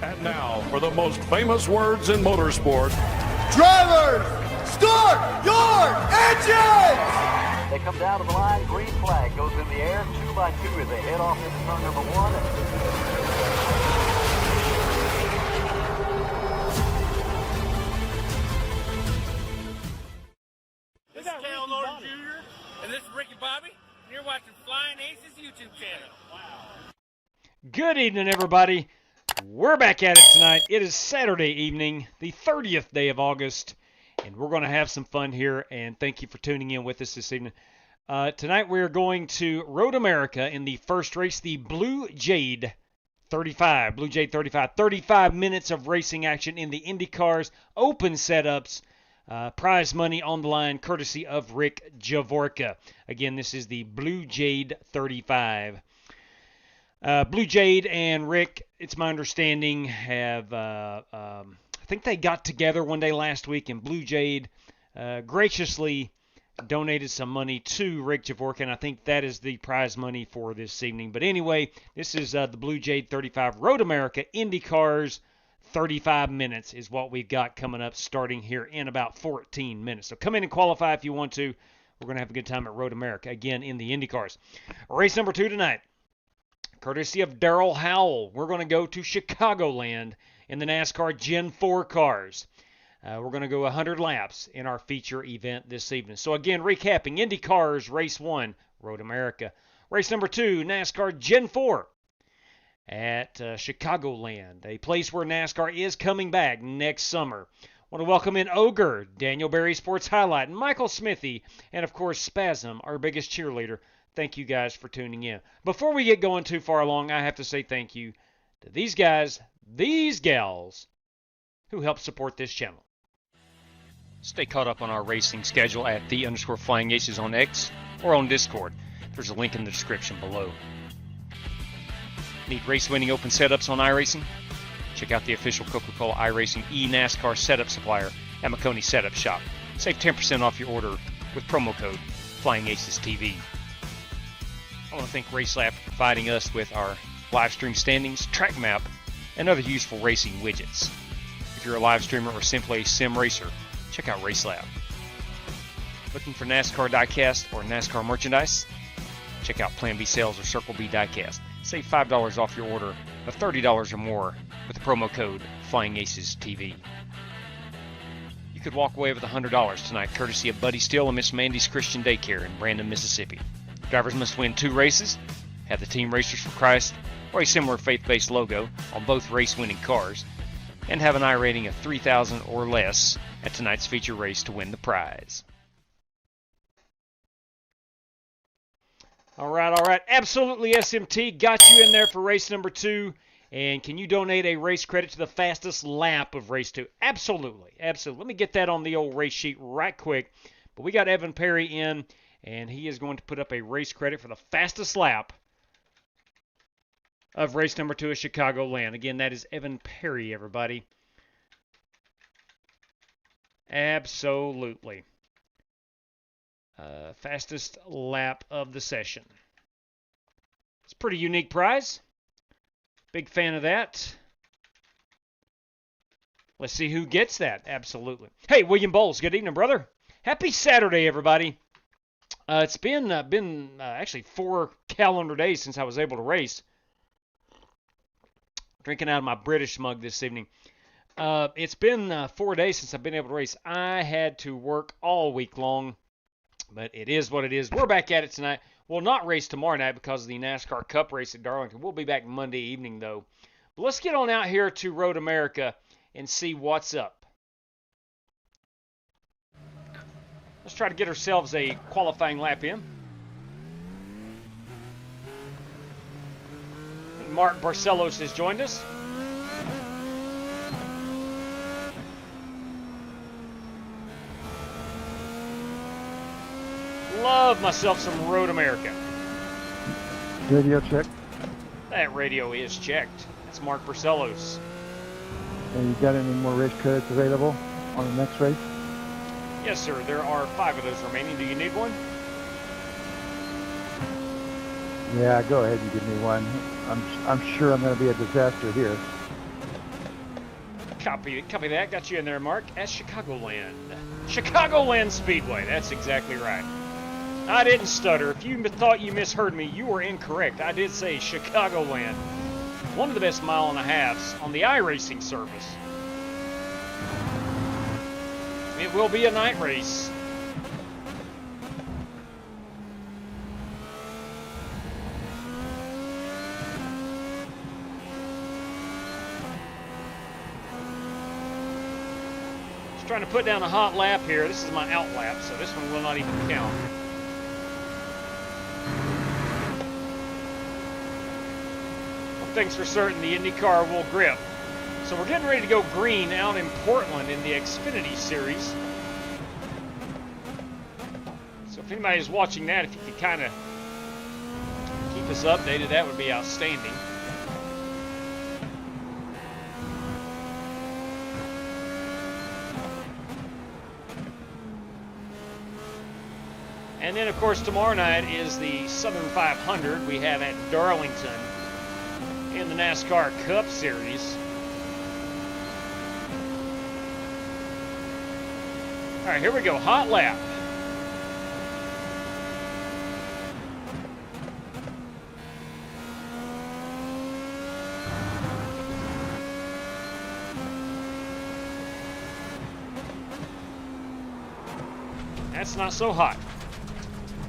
And now, for the most famous words in motorsport. Drivers, start your engines! They come down to the line, green flag goes in the air, 2 by 2 as they head off into turn number 1. This is Cal Norton Jr. and this is Ricky Bobby, and you're watching Flying Aces YouTube channel. Wow. Good evening, everybody. We're back at it tonight. It is Saturday evening, the 30th day of August, and we're going to have some fun here, and thank you for tuning in with us this evening. Tonight we are going to Road America in the first race, the Blue Jade 35. Blue Jade 35. 35 minutes of racing action in the IndyCars, open setups, prize money on the line, courtesy of Rick Javorka. Again, this is the Blue Jade 35. Blue Jade and Rick, it's my understanding, have, I think they got together one day last week, and Blue Jade graciously donated some money to Rick Javorka, and I think that is the prize money for this evening. But anyway, this is the Blue Jade 35 Road America IndyCars 35 minutes is what we've got coming up starting here in about 14 minutes. So come in and qualify if you want to. We're going to have a good time at Road America, again, in the IndyCars. Race number 2 tonight. Courtesy of Darrell Howell, we're going to go to Chicagoland in the NASCAR Gen 4 cars. We're going to go 100 laps in our feature event this evening. So again, recapping, IndyCars Race 1, Road America. Race number 2, NASCAR Gen 4 at Chicagoland, a place where NASCAR is coming back next summer. I want to welcome in Ogre, Daniel Berry Sports Highlight, Michael Smithy, and of course Spasm, our biggest cheerleader. Thank you guys for tuning in. Before we get going too far along, I have to say thank you to these guys, these gals, who help support this channel. Stay caught up on our racing schedule at _FlyingAces on X or on Discord. There's a link in the description below. Need race-winning open setups on iRacing? Check out the official Coca-Cola iRacing e-NASCAR setup supplier at McConey Setup Shop. Save 10% off your order with promo code FlyingAcesTV. I want to thank RaceLab for providing us with our live stream standings, track map, and other useful racing widgets. If you're a live streamer or simply a sim racer, check out RaceLab. Looking for NASCAR diecast or NASCAR merchandise? Check out Plan B Sales or Circle B Diecast. Save $5 off your order of $30 or more with the promo code FlyingAcesTV. You could walk away with $100 tonight, courtesy of Buddy Steele and Miss Mandy's Christian Daycare in Brandon, Mississippi. Drivers must win 2 races, have the Team Racers for Christ or a similar faith-based logo on both race-winning cars, and have an I rating of 3,000 or less at tonight's feature race to win the prize. All right. Absolutely SMT got you in there for race number 2. And can you donate a race credit to the fastest lap of race 2? Absolutely. Let me get that on the old race sheet right quick. But we got Evan Perry in, and he is going to put up a race credit for the fastest lap of race number 2 at Chicagoland. Again, that is Evan Perry, everybody. Absolutely. Fastest lap of the session. It's a pretty unique prize. Big fan of that. Let's see who gets that. Absolutely. Hey, William Bowles, good evening, brother. Happy Saturday, everybody. It's been actually 4 calendar days since I was able to race. Drinking out of my British mug this evening. It's been 4 days since I've been able to race. I had to work all week long, but it is what it is. We're back at it tonight. We'll not race tomorrow night because of the NASCAR Cup race at Darlington. We'll be back Monday evening, though. But let's get on out here to Road America and see what's up. Let's try to get ourselves a qualifying lap in. Mark Barcelos has joined us. Love myself some Road America. Radio check. That radio is checked. That's Mark Barcelos. And you got any more race credits available on the next race? Yes, sir. There are 5 of those remaining. Do you need one? Yeah, go ahead and give me one. I'm sure I'm going to be a disaster here. Copy that. Got you in there, Mark. At Chicagoland. Chicagoland Speedway. That's exactly right. I didn't stutter. If you thought you misheard me, you were incorrect. I did say Chicagoland. One of the best mile and a halves on the iRacing service. It will be a night race. Just trying to put down a hot lap here. This is my out lap, so this one will not even count. One thing's for certain, the IndyCar will grip. So we're getting ready to go green out in Portland in the Xfinity Series. So if anybody's watching that, if you could kind of keep us updated, that would be outstanding. And then, of course, tomorrow night is the Southern 500 we have at Darlington in the NASCAR Cup Series. All right, here we go. Hot lap. That's not so hot.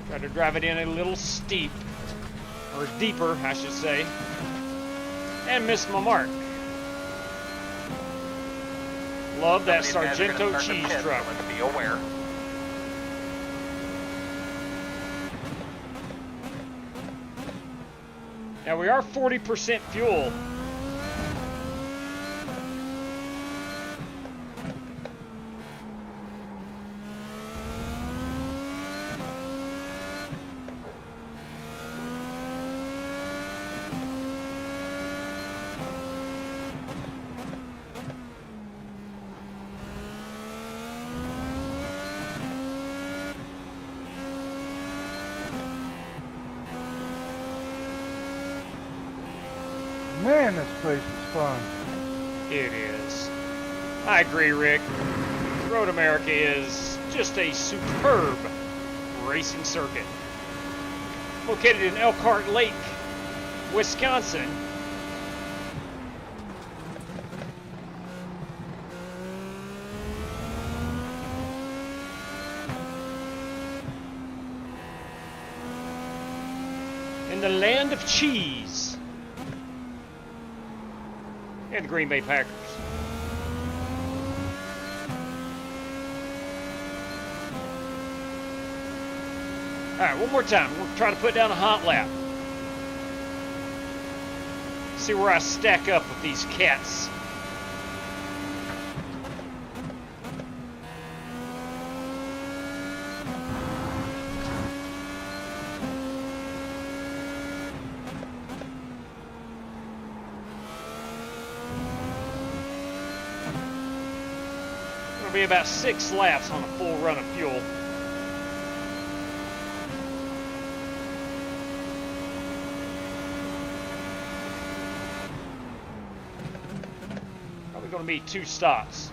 Try to drive it in a little steep, or deeper, I should say, and missed my mark. Love that Sargento cheese truck. Be aware. Now we are 40% fuel. Man, this place is fun. It is. I agree, Rick. Road America is just a superb racing circuit. Located in Elkhart Lake, Wisconsin. In the land of cheese. And the Green Bay Packers. All right, one more time. We'll try to put down a hot lap. See where I stack up with these cats. Be about 6 laps on a full run of fuel. Probably going to be 2 stops.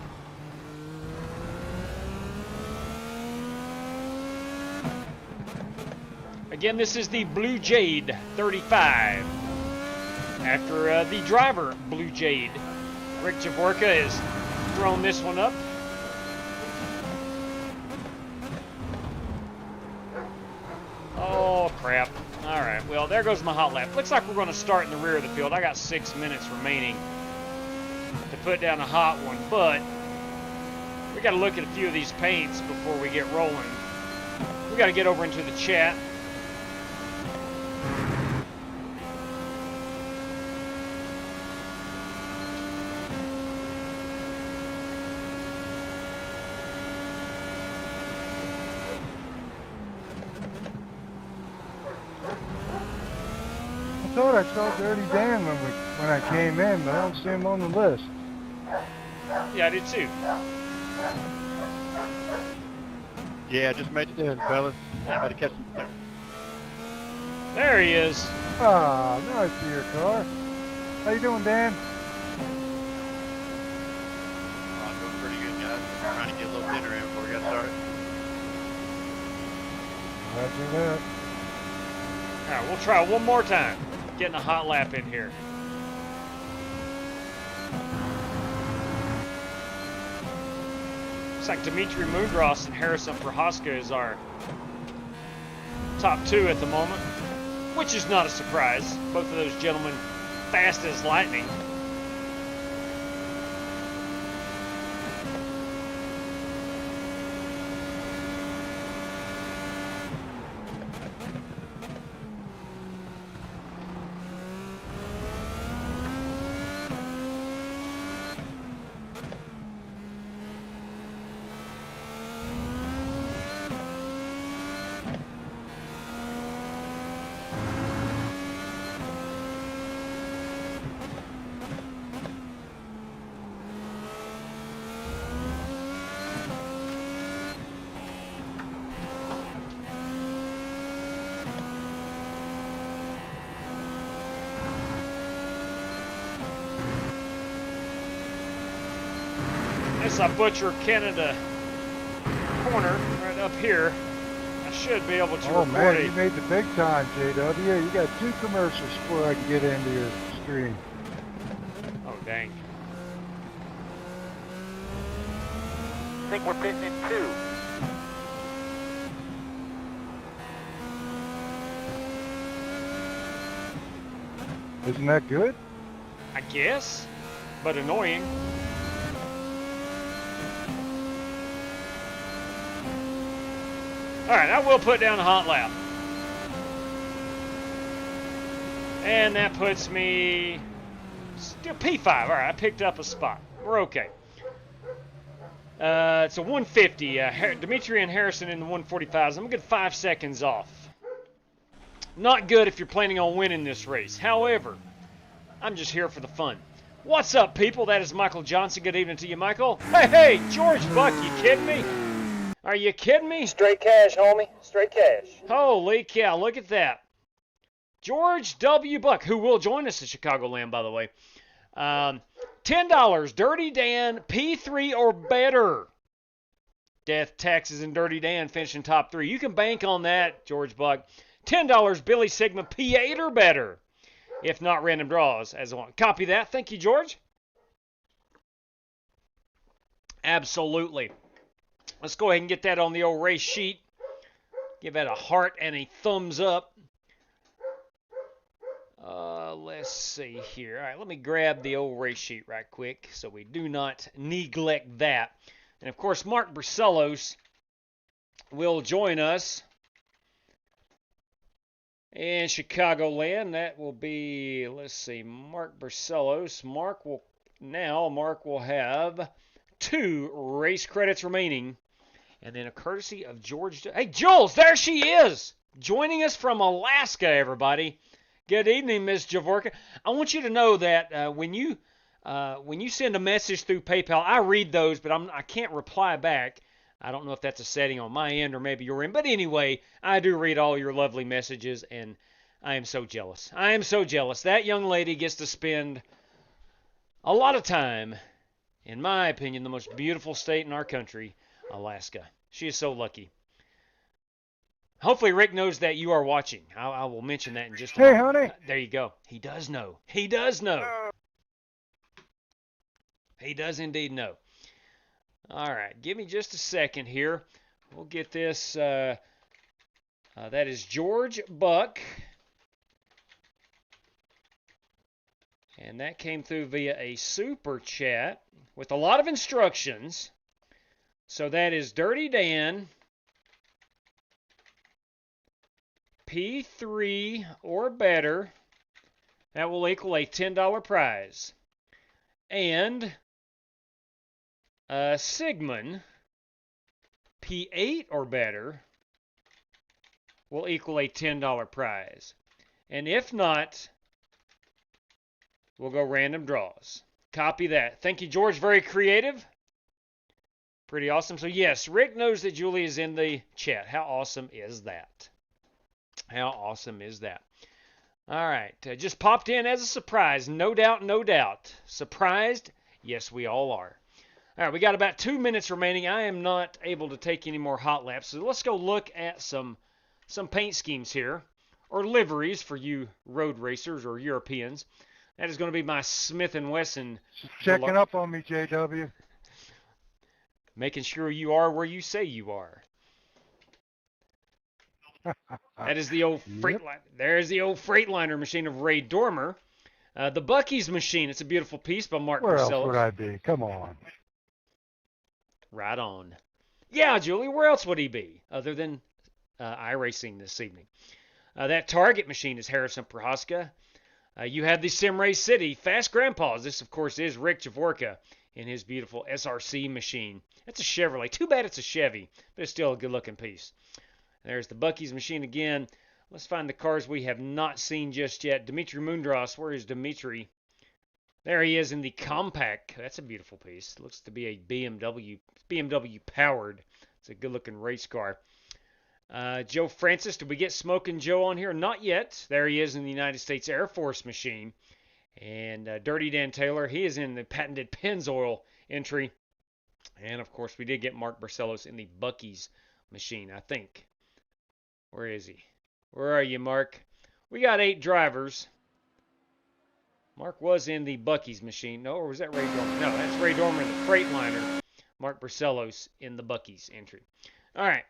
Again, this is the Blue Jade 35. After the driver Blue Jade, Rick Javorka has thrown this one up. Oh, crap. All right, well, there goes my hot lap. Looks like we're going to start in the rear of the field. I got 6 minutes remaining to put down a hot one, but we got to look at a few of these paints before we get rolling. We got to get over into the chat. I thought I saw Dirty Dan when I came in, but I don't see him on the list. Yeah, I did too. Yeah, just made it, fellas. Better catch him there. There he is. Ah, now I see your car. How you doing, Dan? trying to get a little dinner in before we got started. Roger that. All right, we'll try one more time. Getting a hot lap in here. Looks like Dimitri Mundros and Harrison Prohaska is our top two at the moment, which is not a surprise. Both of those gentlemen fast as lightning. As I butcher Canada corner right up here, I should be able to Oh record man, a... you made the big time, JW. You got 2 commercials before I can get into your stream. Oh, dang. I think we're pitting in 2. Isn't that good? I guess, but annoying. All right, I will put down a hot lap. And that puts me still P5. All right, I picked up a spot. We're okay. It's a 150. Dimitri and Harrison in the 145s. I'm a good 5 seconds off. Not good if you're planning on winning this race. However, I'm just here for the fun. What's up, people? That is Michael Johnson. Good evening to you, Michael. Hey, George Buck, you kidding me? Are you kidding me? Straight cash, homie. Straight cash. Holy cow, look at that. George W. Buck, who will join us at Chicagoland, by the way. $10, Dirty Dan, P3 or better. Death, taxes, and Dirty Dan finishing top 3. You can bank on that, George Buck. $10, Billy Sigma, P8 or better. If not, random draws as one. Copy that. Thank you, George. Absolutely. Let's go ahead and get that on the old race sheet. Give that a heart and a thumbs up. Let's see here. All right, let me grab the old race sheet right quick so we do not neglect that. And, of course, Mark Barcelos will join us in Chicagoland. That will be, let's see, Mark Barcelos. Mark will have 2 race credits remaining. And then a courtesy of George. Hey, Jules, there she is, joining us from Alaska, everybody. Good evening, Ms. Javorka. I want you to know that when you send a message through PayPal, I read those, but I can't reply back. I don't know if that's a setting on my end or maybe your end. But anyway, I do read all your lovely messages, and I am so jealous. I am so jealous. That young lady gets to spend a lot of time, in my opinion, the most beautiful state in our country, Alaska. She is so lucky. Hopefully Rick knows that you are watching. I will mention that in just a moment. Honey. There you go. He does know. He does know. He does indeed know. All right. Give me just a second here. We'll get this. That is George Buck. And that came through via a super chat with a lot of instructions. So that is Dirty Dan, P3 or better. That will equal a $10 prize. And Sigmund, P8 or better, will equal a $10 prize. And if not, we'll go random draws. Copy that. Thank you, George. Very creative. Pretty awesome. So, yes, Rick knows that Julie is in the chat. How awesome is that? How awesome is that? All right. Just popped in as a surprise. No doubt, no doubt. Surprised? Yes, we all are. All right, we got about 2 minutes remaining. I am not able to take any more hot laps, so let's go look at some paint schemes here, or liveries for you road racers or Europeans. That is going to be my Smith & Wesson. Checking up on me, JW. Making sure you are where you say you are. That is the old Freightliner. There's the old Freightliner machine of Ray Dormer. The Bucky's machine. It's a beautiful piece by Mark Where else Barcelos. would I be? Come on. Right on. Yeah, Julie, where else would he be other than iRacing this evening? That Target machine is Harrison Prohaska. You have the Sim Race City Fast Grandpas. This, of course, is Rick Javorka in his beautiful SRC machine. That's a Chevrolet. Too bad it's a Chevy, but it's still a good-looking piece. There's the Bucky's machine again. Let's find the cars we have not seen just yet. Dimitri Mundros. Where is Dimitri? There he is in the Compact. That's a beautiful piece. Looks to be a BMW. It's BMW powered. It's a good-looking race car. Joe Francis. Did we get Smokin' Joe on here? Not yet. There he is in the United States Air Force machine. And Dirty Dan Taylor. He is in the patented Pennzoil entry. And, of course, we did get Mark Barcelos in the Bucky's machine, I think. Where is he? Where are you, Mark? We got 8 drivers. Mark was in the Bucky's machine. No, or was that Ray Dormer? No, that's Ray Dormer in the Freightliner. Mark Barcelos in the Bucky's entry. All right.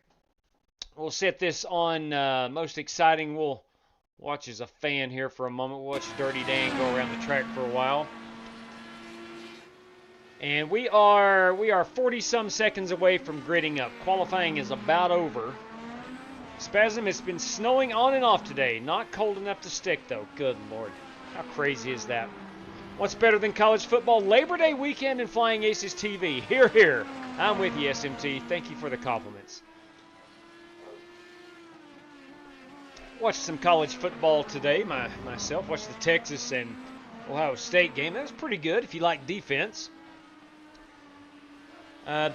We'll set this on most exciting. We'll watch as a fan here for a moment. We'll watch Dirty Dan go around the track for a while. And we are 40-some seconds away from gridding up. Qualifying is about over. Spasm, it's been snowing on and off today. Not cold enough to stick, though. Good Lord. How crazy is that? What's better than college football? Labor Day weekend and Flying Aces TV. Hear, hear. I'm with you, SMT. Thank you for the compliments. Watched some college football today myself. Watched the Texas and Ohio State game. That was pretty good if you like defense.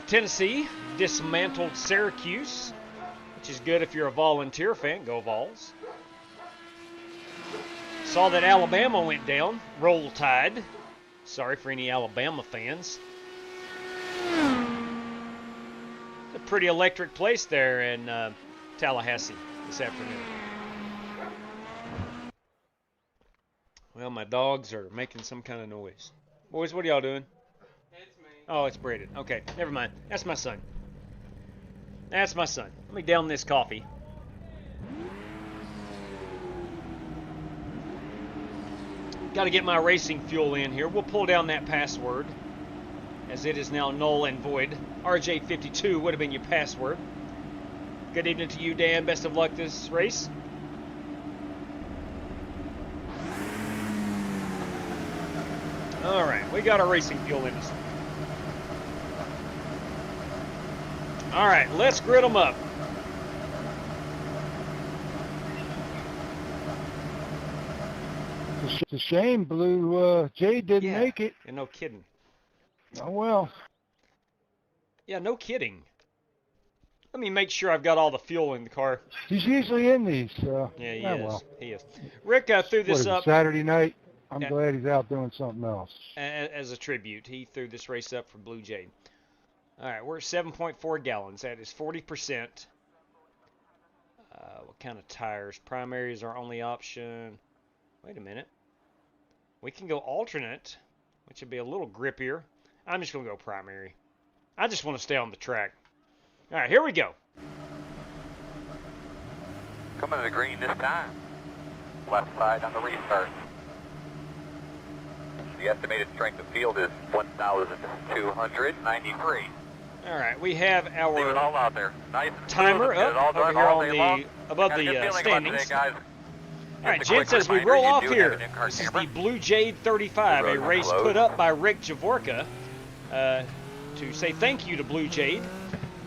Tennessee dismantled Syracuse, which is good if you're a volunteer fan. Go Vols. Saw that Alabama went down. Roll Tide. Sorry for any Alabama fans. It's a pretty electric place there in Tallahassee this afternoon. Well, my dogs are making some kind of noise. Boys, what are y'all doing? It's me. Oh, it's Braden. Okay, never mind. That's my son. That's my son. Let me down this coffee. Got to get my racing fuel in here. We'll pull down that password, as it is now null and void. RJ52 would have been your password. Good evening to you, Dan. Best of luck this race. All right, we got our racing fuel in us. All right, let's grid them up. It's a shame Blue Jade didn't make it. Yeah, no kidding. Oh, well. Yeah, no kidding. Let me make sure I've got all the fuel in the car. He's usually in these. Yeah, he is. Well. He is. Rick threw this up. Saturday night. I'm Yeah. glad he's out doing something else. As a tribute. He threw this race up for Blue Jade. All right, we're at 7.4 gallons. That is 40%. What kind of tires? Primaries are only option. Wait a minute. We can go alternate, which would be a little grippier. I'm just going to go primary. I just want to stay on the track. All right, here we go. Coming to the green this time. Left side on the restart. The estimated strength of field is 1,293. All right, we have Leave it our all out there. Nice and timer smooth. Get it all up over done here all on day long. above Got a the good feeling about standings. today, guys. All right, Just a gents, quick as we reminder, roll you off do have here, an in-car this is camera. the Blue Jade 35, a The road race closed. put up by Rick Javorka to say thank you to Blue Jade.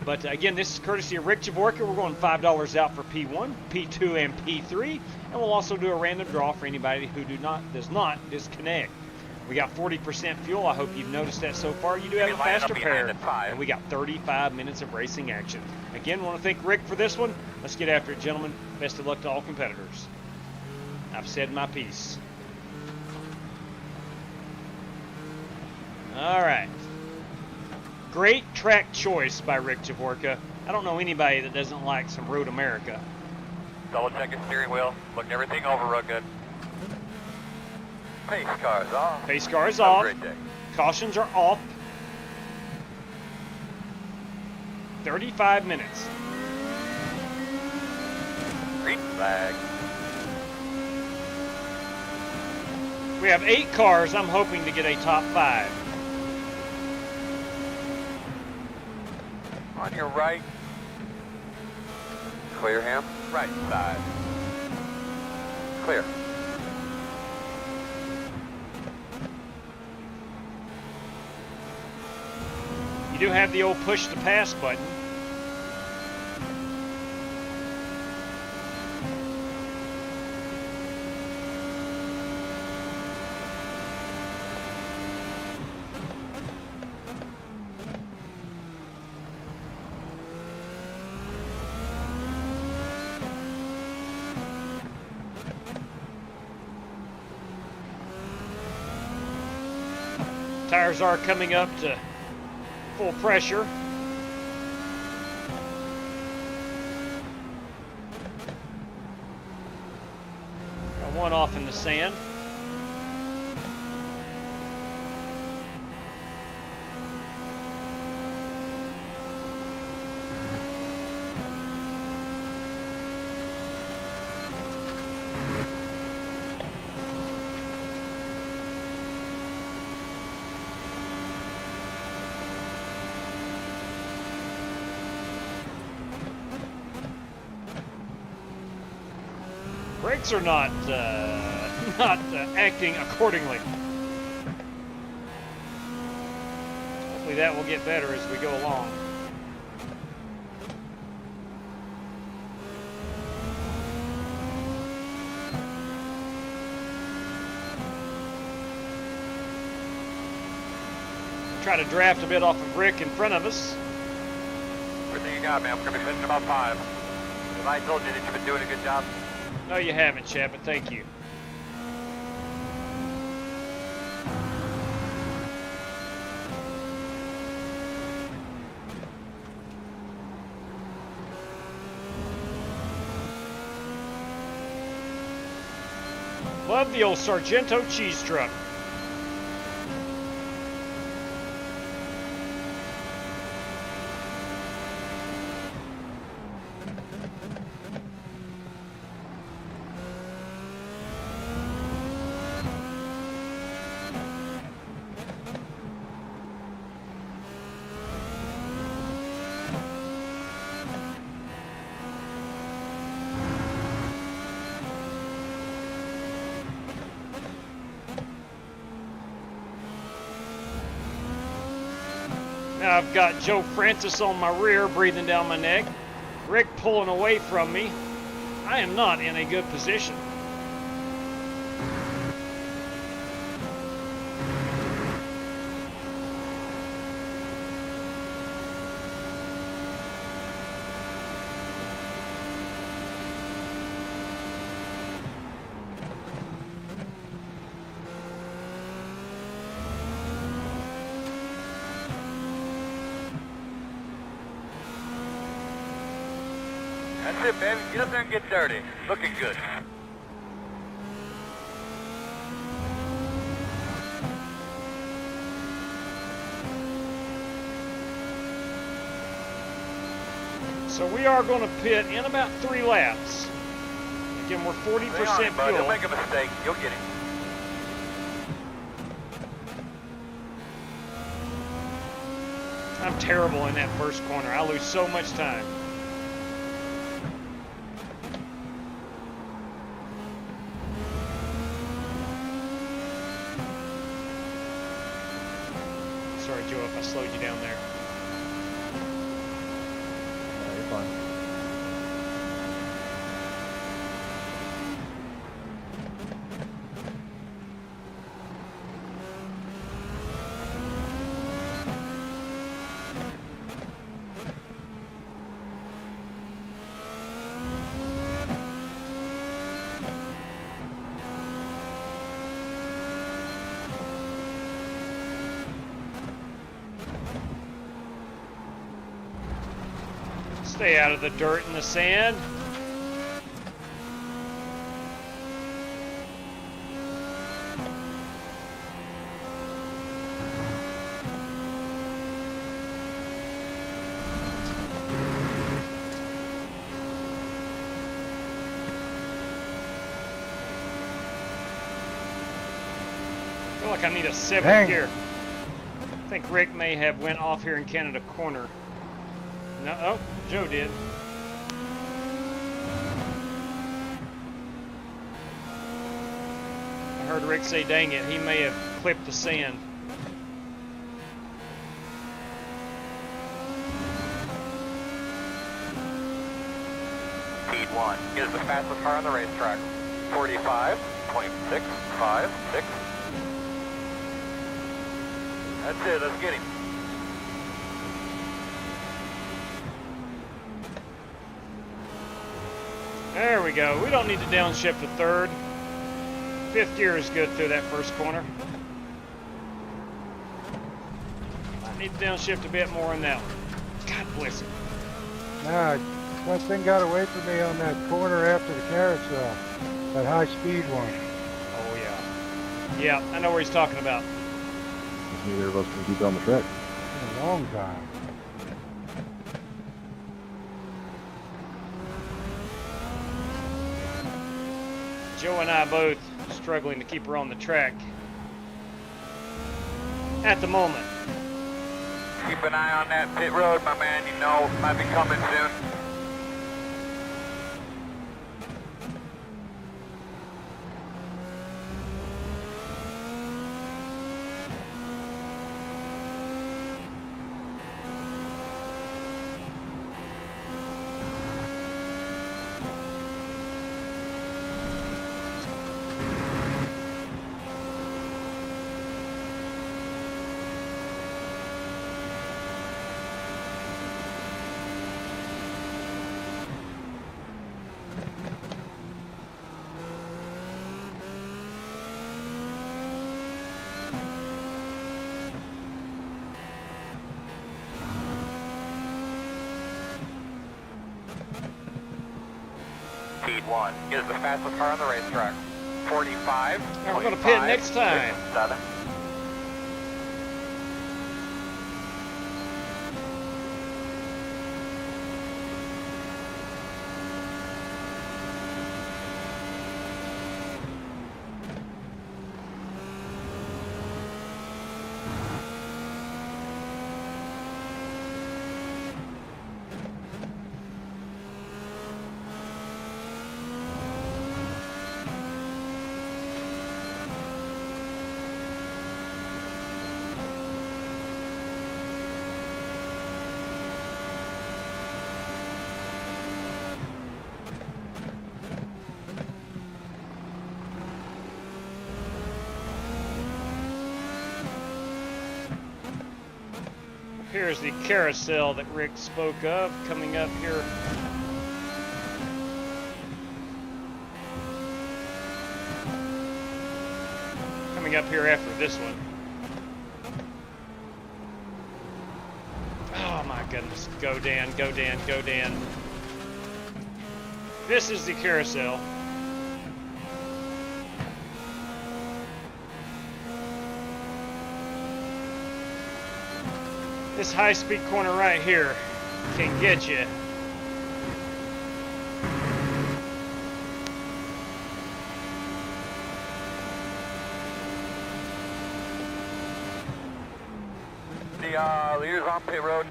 But again, this is courtesy of Rick Javorka. We're going $5 out for P1, P2, and P3, and we'll also do a random draw for anybody who does not disconnect. We got 40% fuel. I hope you've noticed that so far. You do have a Line up faster behind pair, at 5. and we got 35 minutes of racing action. Again, want to thank Rick for this one. Let's get after it, gentlemen. Best of luck to all competitors. I've said my piece. All right. great track choice by Rick Javorka. I don't know anybody that doesn't like some Road America. Double checking steering wheel. Looking everything over real good. Pace car's off. Pace car is Have a off. great day. Cautions are off. 35 minutes. Green flag. We have 8 cars. I'm hoping to get a top 5. On your right. Clear him. Right side. Clear. You do have the old push to pass button. Tires are coming up to full pressure. Got one off in the sand. Brakes are not acting accordingly. Hopefully that will get better as we go along. Try to draft a bit off of Rick in front of us. Everything you got, man. We're going to be finishing about 5. Have I told you that you've been doing a good job? No, you haven't, Chad, but thank you. Love the old Sargento cheese truck. Now I've got Joe Francis on my rear, breathing down my neck. Rick pulling away from me. I am not in a good position. That's it, baby. Get up there and get dirty. Looking good. So we are going to pit in about 3 laps. Again, we're 40% Hang on, bud. fuel. Don't make a mistake. You'll get it. I'm terrible in that first corner. I lose so much time. Sorry, Joe, if I slowed you down there. No, you're fine. Stay out of the dirt and the sand. I feel like I need a 7th Dang. gear. I think Rick may have went off here in Canada corner. No, oh, Joe did. I heard Rick say, dang it, he may have clipped the sand. Speed 1 is the fastest car on the racetrack. 45.656. That's it, let's get him. There we go. We don't need to downshift to 3rd. 5th gear is good through that first corner. I need to downshift a bit more on that one. God bless it. Nah, that thing got away from me on that corner after the carousel. That high speed one. Oh, yeah. Yeah, I know where he's talking about. Neither of us can keep on the track. In a long time. Joe and I both struggling to keep her on the track at the moment. Keep an eye on that pit road, my man. You know, it might be coming soon. Speed 1 is the fastest car on the racetrack. 45. Now we're going to pit next time. 7. Here's the carousel that Rick spoke of coming up here. Coming up here after this one. Oh my goodness. Go Dan, go Dan, go Dan. This is the carousel. This high-speed corner right here can get you. The leader's on pit road.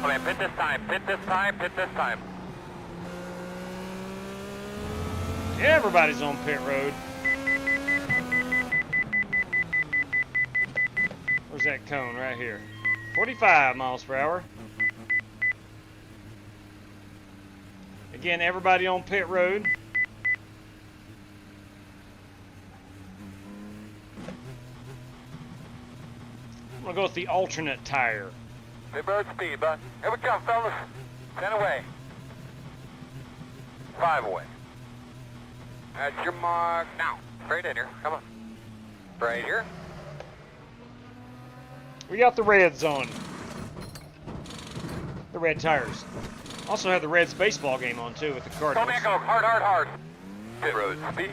Okay, pit this time, pit this time, pit this time. Everybody's on pit road. Where's that cone? Right here. 45 miles per hour. Again, everybody on pit road. I'm gonna go with the alternate tire. Pit road speed, bud. Here we come, fellas. 10 away. 5 away. That's your mark now. Straight in here. Come on. Right here. We got the Reds on. The red tires. Also have the Reds baseball game on too with the Go Cardinals. back up. Hard, hard, hard. Pit road speed.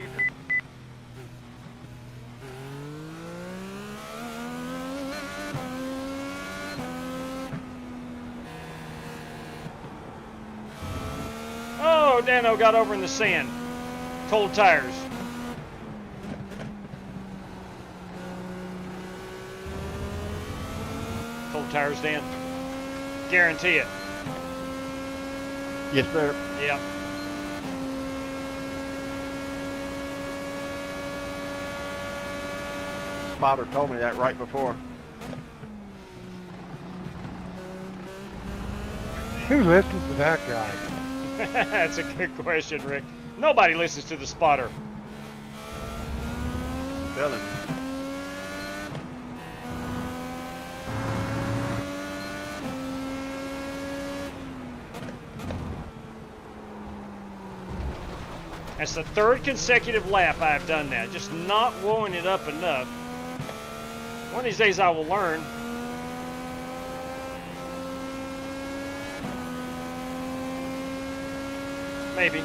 Oh, Dano got over in the sand. Cold tires. Cold tires, Dan. Guarantee it. Yes, sir. Yep. Spotter told me that right before. Who listens to that guy? That's a good question, Rick. Nobody listens to the spotter. Tell him. That's the third consecutive lap I've done that. Just not warming it up enough. One of these days I will learn. Maybe.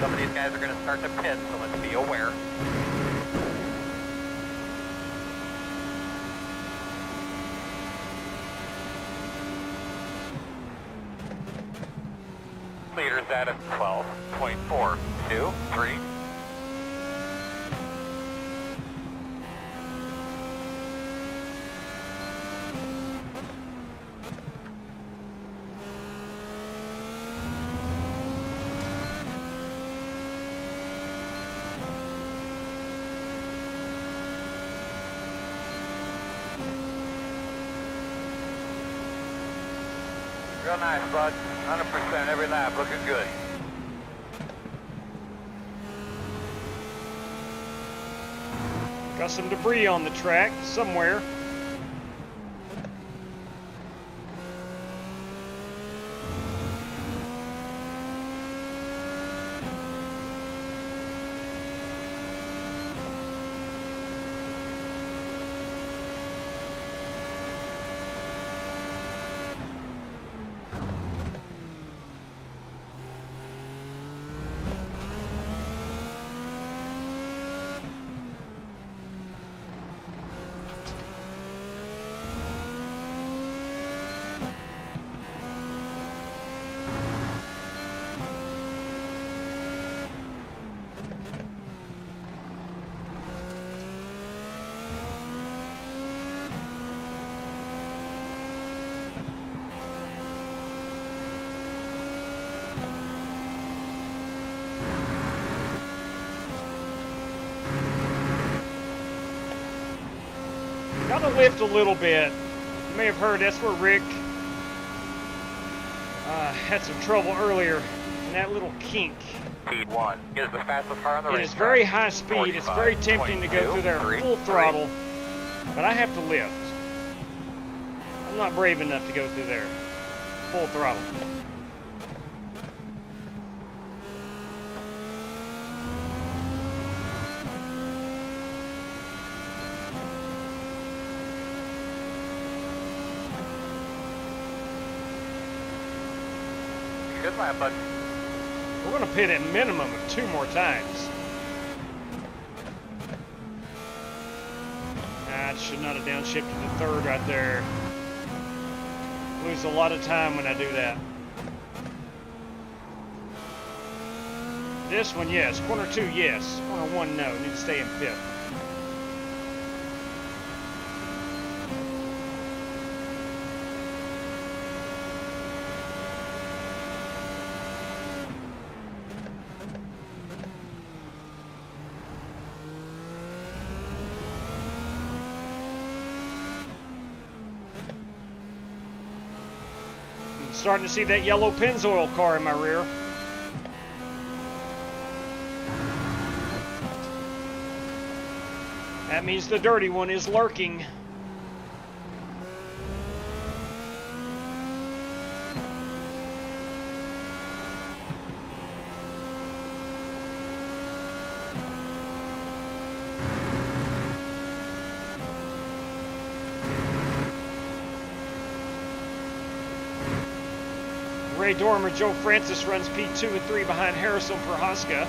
Some of these guys are going to start to pit, so let's be aware. Leaders at a 12.423. Real nice, bud. 100% every lap, looking good. Got some debris on the track somewhere. Got to lift a little bit. You may have heard that's where Rick had some trouble earlier in that little kink. Speed 1 is the fastest car on the race. It is very high speed. It's very tempting to go through there full throttle, but I have to lift. I'm not brave enough to go through there full throttle. Good lap, bud. We're going to pit at minimum of 2 more times. I should not have downshifted to third right there. Lose a lot of time when I do that. This one, yes. Corner 2, yes. Corner 1, no. Need to stay in 5th. Starting to see that yellow Pennzoil car in my rear. That means the dirty one is lurking. Ray Dormer, Joe Francis runs P2 and 3 behind Harrison Prohaska.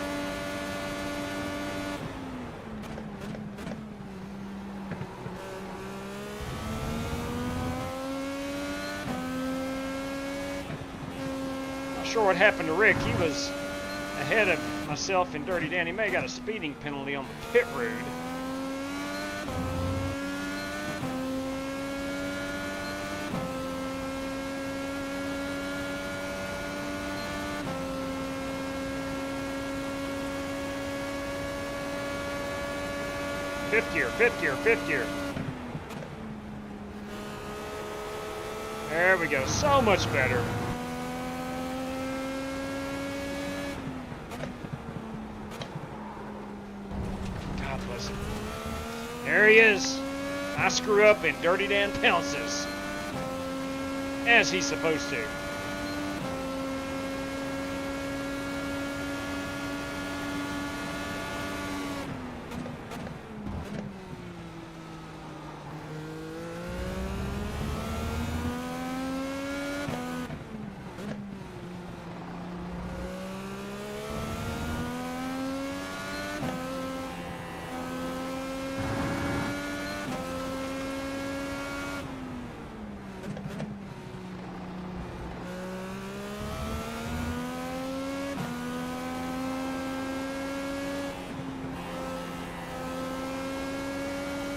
Not sure what happened to Rick. He was ahead of myself and Dirty Dan. He may have got a speeding penalty on the pit road. Fifth gear. There we go. So much better. God bless him. There he is. I screw up and Dirty Dan pounces. As he's supposed to.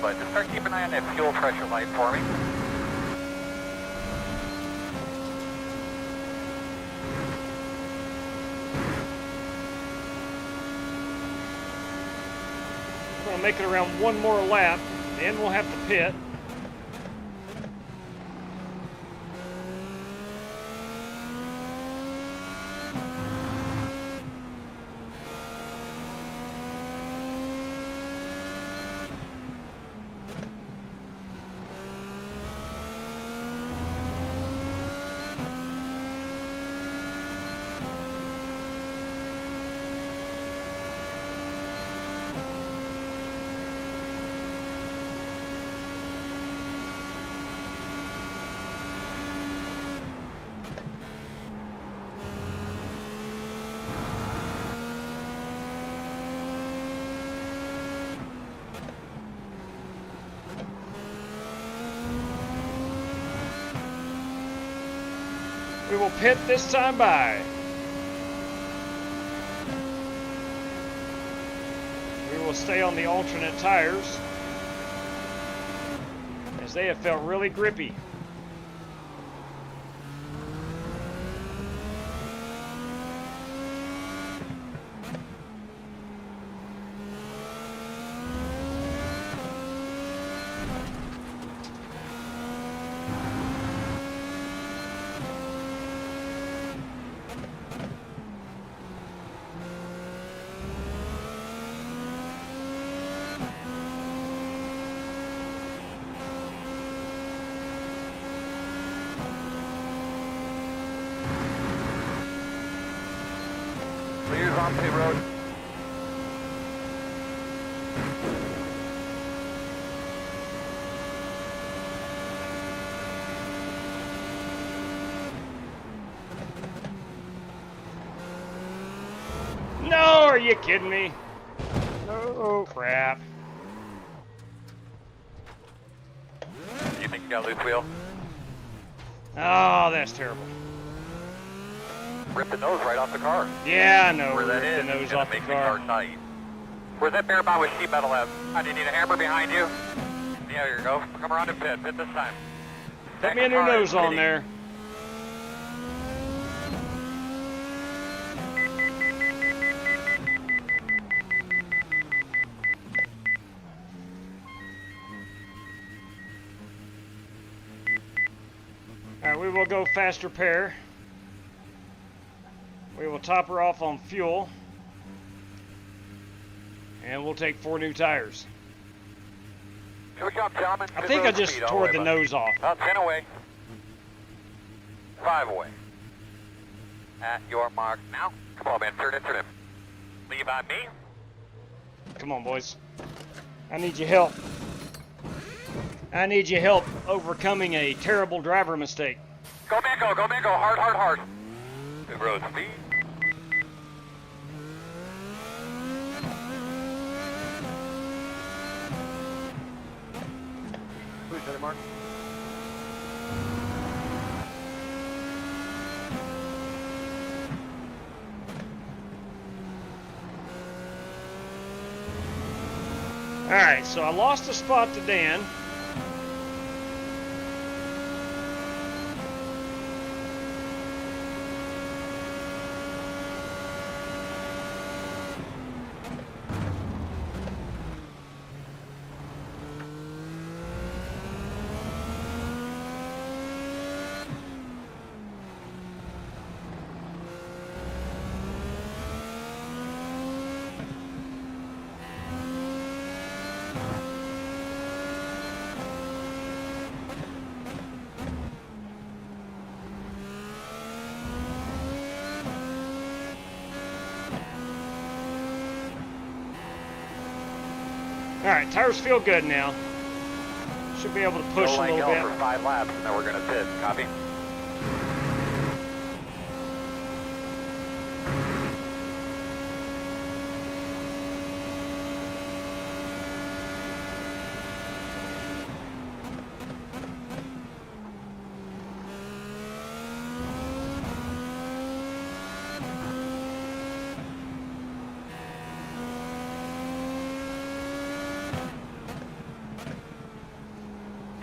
But just start keeping an eye on that fuel pressure light for me. We're going to make it around one more lap, then we'll have to pit. We will pit this time by. We will stay on the alternate tires as they have felt really grippy. Clears on pit road. No, are you kidding me? Oh, crap. You think you got a loose wheel? Oh, that's terrible. Rip the nose right off the car. Yeah, I know. Where that Rip is, the nose gonna off the make car. tight. Where's that bare bond with sheet metal at? Do you need a hammer behind you? Yeah, here you go. Come around and pit this time. Put me a new nose on there. Alright, we will go faster pair. We will top her off on fuel. And we'll take 4 new tires. Good job, gentlemen. I think I just tore the nose off. 10 away. 5 away. At your mark now. Come on, man. Turn it. Leave on me. Come on, boys. I need your help. I need your help overcoming a terrible driver mistake. Go, man, go. Hard. Good speed. Please, Eddie Mark. All right, so I lost a spot to Dan. All right, tires feel good now. Should be able to push a little bit. For 5 laps, and then we're going to pit. Copy.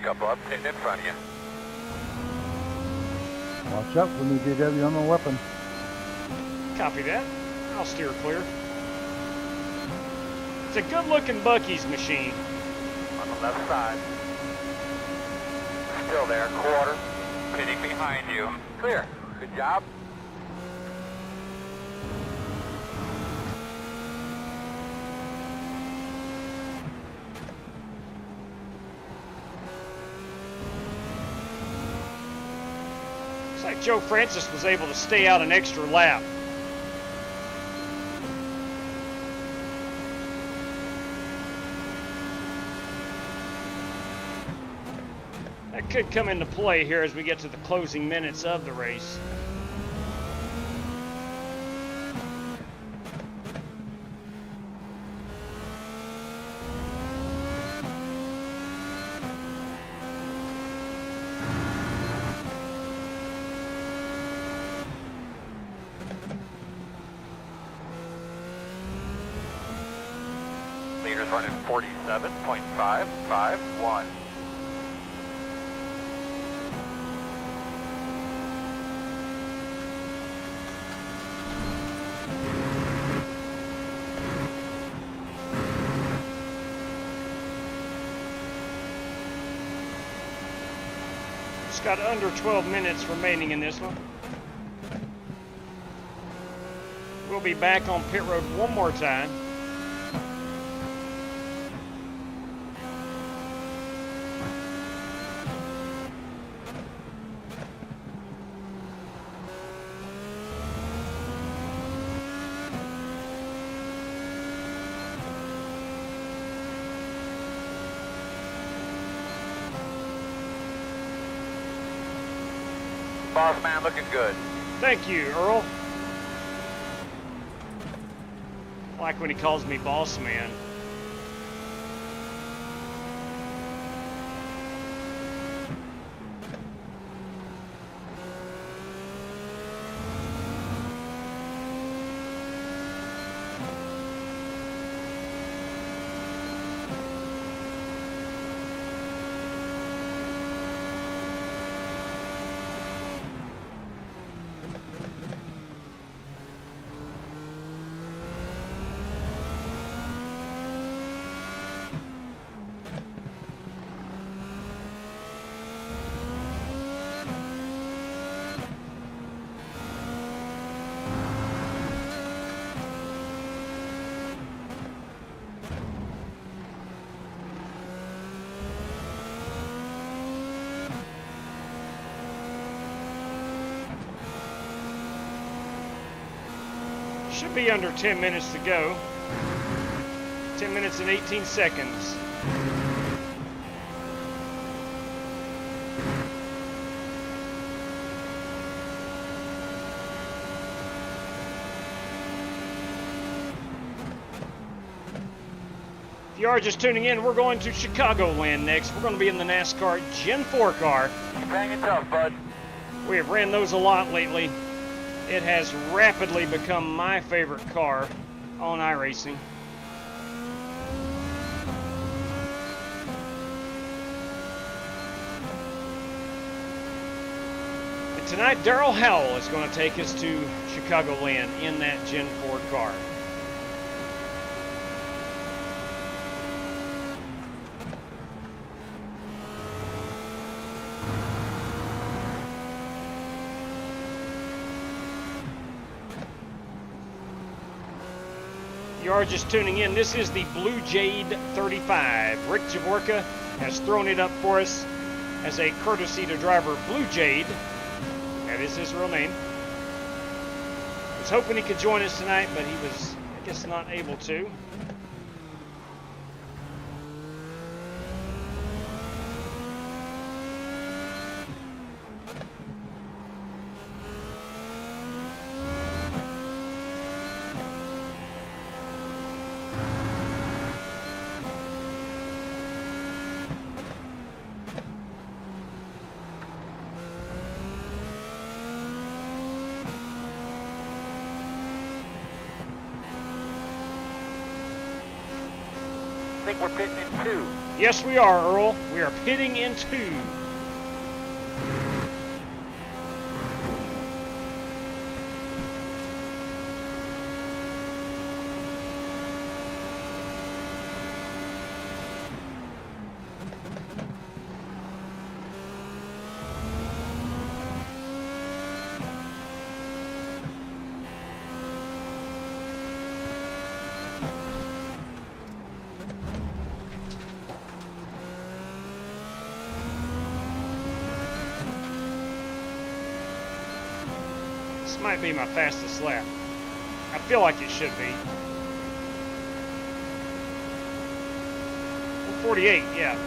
Couple up, hitting in front of you. Watch out for me, DW. I'm a weapon. Copy that. I'll steer clear. It's a good-looking Bucky's machine. On the left side. Still there, quarter. Pitting behind you. Clear. Good job. Looks like Joe Francis was able to stay out an extra lap. That could come into play here as we get to the closing minutes of the race. Leaders running 47.551. Just got under 12 minutes remaining in this one. We'll be back on pit road one more time. Boss man looking good. Thank you, Earl. I like when he calls me boss man. Should be under 10 minutes to go. 10 minutes and 18 seconds. you are just tuning in, we're going to Chicagoland next. We're going to be in the NASCAR Gen 4 car. Keep hanging tough, bud. We have ran those a lot lately. It has rapidly become my favorite car on iRacing. And tonight, Darrell Howell is going to take us to Chicagoland in that Gen 4 car. You are just tuning in. This is the Blue Jade 35. Rick Javorka has thrown it up for us as a courtesy to driver Blue Jade. That is his real name. I was hoping he could join us tonight, but he was, I guess, not able to. I think we're pitting in 2. Yes, we are, Earl. We are pitting in 2. This might be my fastest lap. I feel like it should be. 48, yeah.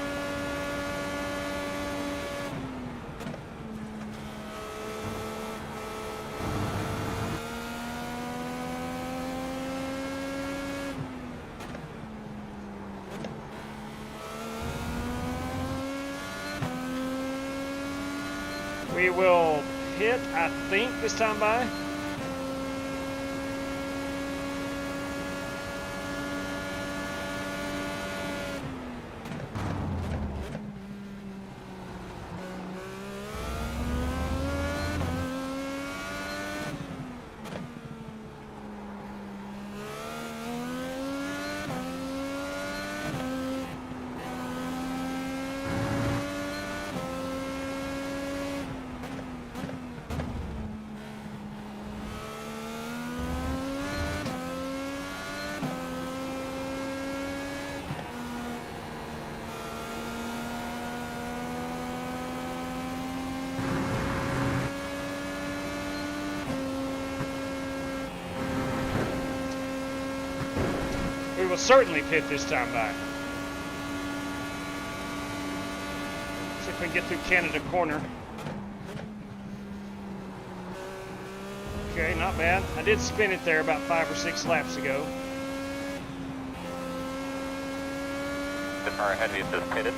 We will hit, I think, this time by. We will certainly pit this time by. See if we can get through Canada Corner. Okay, not bad. I did spin it there about 5 or 6 laps ago. The car ahead of you says pitted.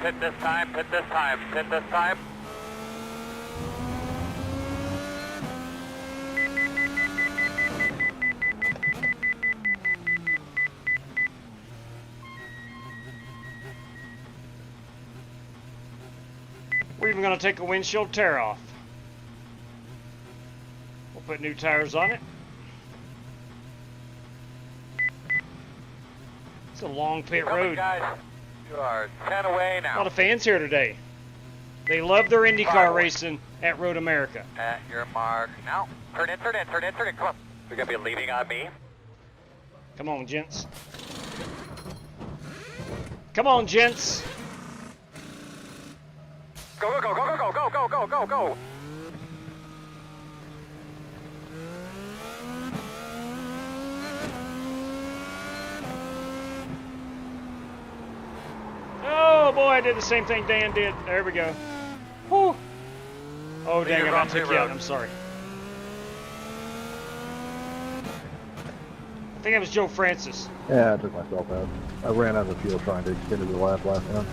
Pit this time, pit this time, pit this time. We're even going to take a windshield tear off. We'll put new tires on it. It's a long pit road. Guys, you are 10 away now. A lot of fans here today. They love their IndyCar racing at Road America. At your mark. Now, turn in, turn in, turn in, turn in. Come on. You're going to be leaving on me. Come on, gents. Come on, gents. Go, go, go, go, go, go, go, go, go, go. Oh boy, I did the same thing Dan did. There we go. Whew. Oh dang, I took you out. I'm sorry. I think that was Joe Francis. Yeah, I took myself out. I ran out of fuel trying to extend the lap last time.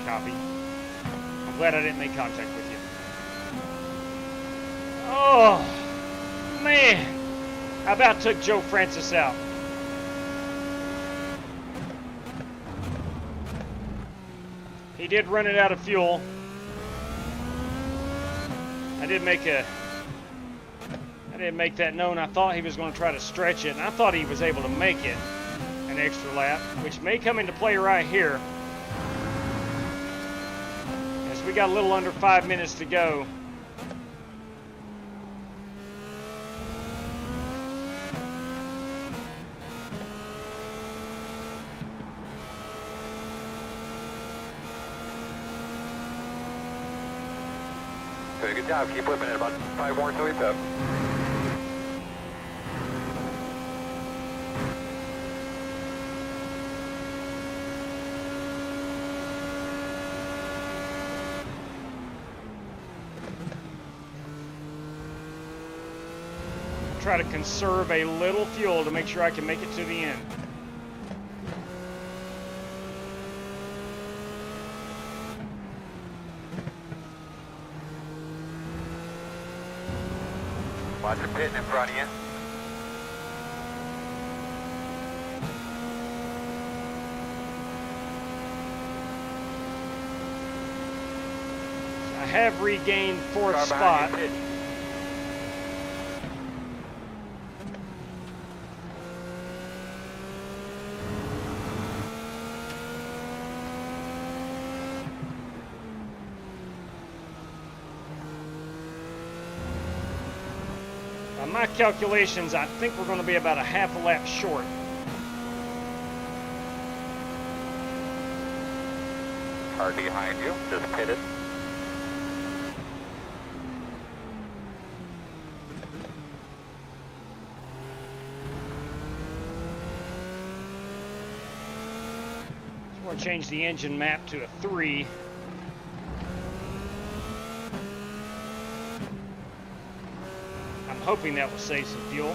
Copy. I'm glad I didn't make contact with you. Oh, man. I about took Joe Francis out. He did run it out of fuel. I didn't make that known. I thought he was going to try to stretch it, and I thought he was able to make it an extra lap, which may come into play right here. As we got a little under 5 minutes to go. Good job. Keep whipping it. About 5 more till we pit. Try to conserve a little fuel to make sure I can make it to the end. Watch it pitting in front of you. I have regained fourth Car spot. behind you, pitch. By my calculations, I think we're going to be about a half a lap short. Car behind you, just pitted. Just want to change the engine map to a 3. I'm hoping that will save some fuel.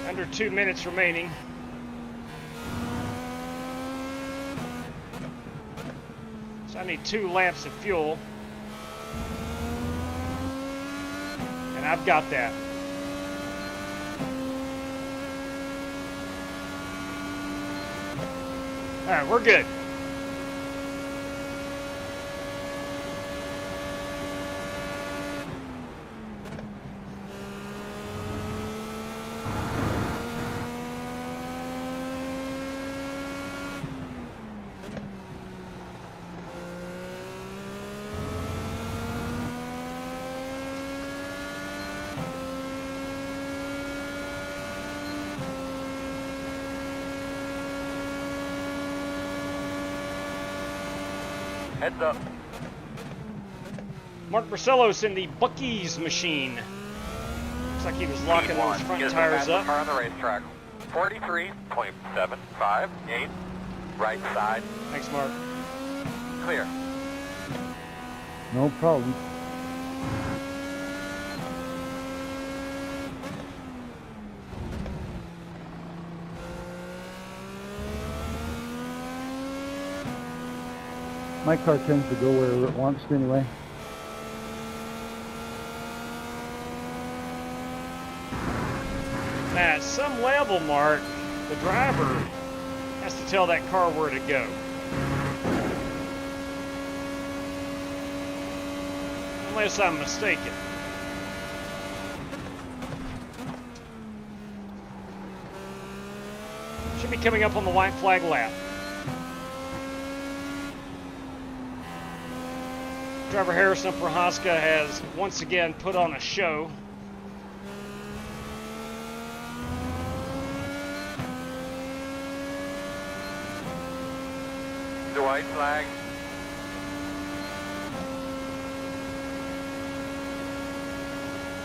Under 2 minutes remaining. So I need 2 laps of fuel. And I've got that. All right, we're good. Heads up. Mark Marcello's in the Buc-ee's machine. Looks like he was locking those front tires up. Car on the racetrack. 43.758. Right side. Thanks, Mark. Clear. No problem. My car tends to go where it wants to anyway. Now, at some level, Mark, the driver has to tell that car where to go. Unless I'm mistaken. Should be coming up on the white flag lap. Driver Harrison Prohaska has once again put on a show. The white flag.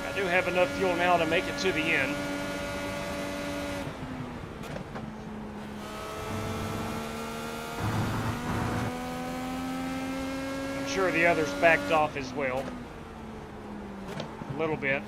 I do have enough fuel now to make it to the end. I'm sure the others backed off as well. A little bit.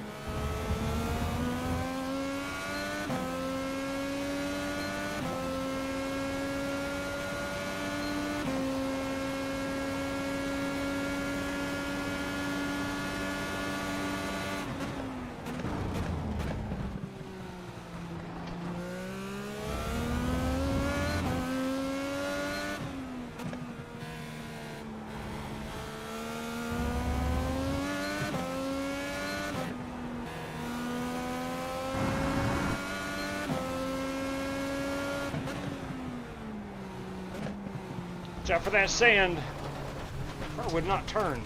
Watch out for that sand. Car would not turn.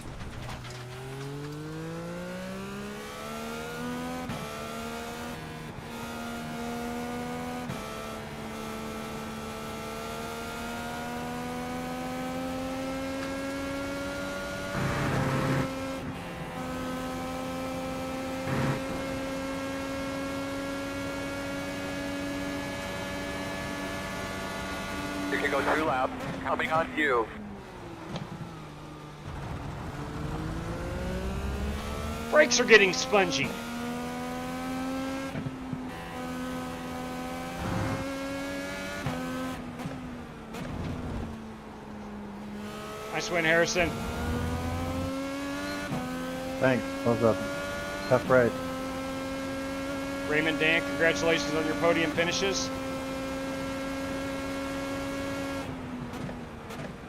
You can go through lap. Coming on you. Brakes are getting spongy. Nice win, Harrison. Thanks. That was a tough ride. Raymond, Dan, congratulations on your podium finishes.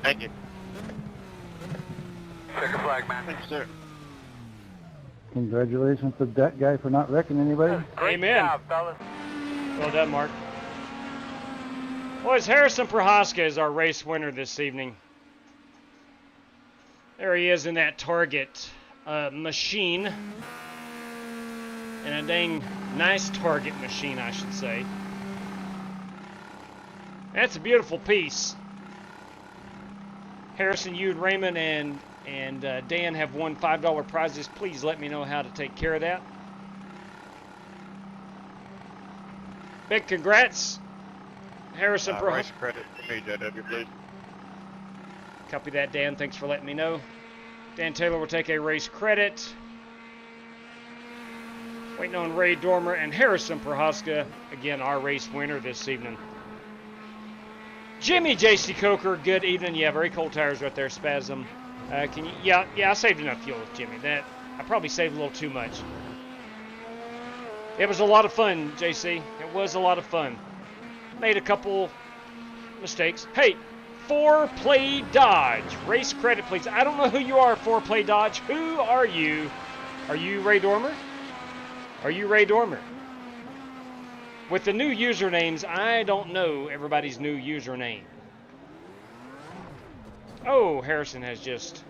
Thank you. Checker flag, man. Thank you, sir. Congratulations to that guy for not wrecking anybody. Great Amen. job, fellas. Well done, Mark. Boys, Harrison Prohaska is our race winner this evening. There he is in that target machine. And a dang nice target machine, I should say. That's a beautiful piece. Harrison, you and Raymond and Dan have won $5 prizes. Please let me know how to take care of that. Big congrats, Harrison. Race credit for me, JW, please. Copy that, Dan. Thanks for letting me know. Dan Taylor will take a race credit. Waiting on Ray Dormer and Harrison Prohaska. Again, our race winner this evening. Jimmy J.C. Coker, good evening. Yeah, very cold tires right there, Spasm. Can you? Yeah, I saved enough fuel, Jimmy. That I probably saved a little too much. It was a lot of fun, JC. It was a lot of fun. Made a couple mistakes. Hey, 4Play Dodge. Race credit, please. I don't know who you are, 4Play Dodge. Who are you? Are you Ray Dormer? Are you Ray Dormer? With the new usernames, I don't know everybody's new username. Oh, Harrison has just...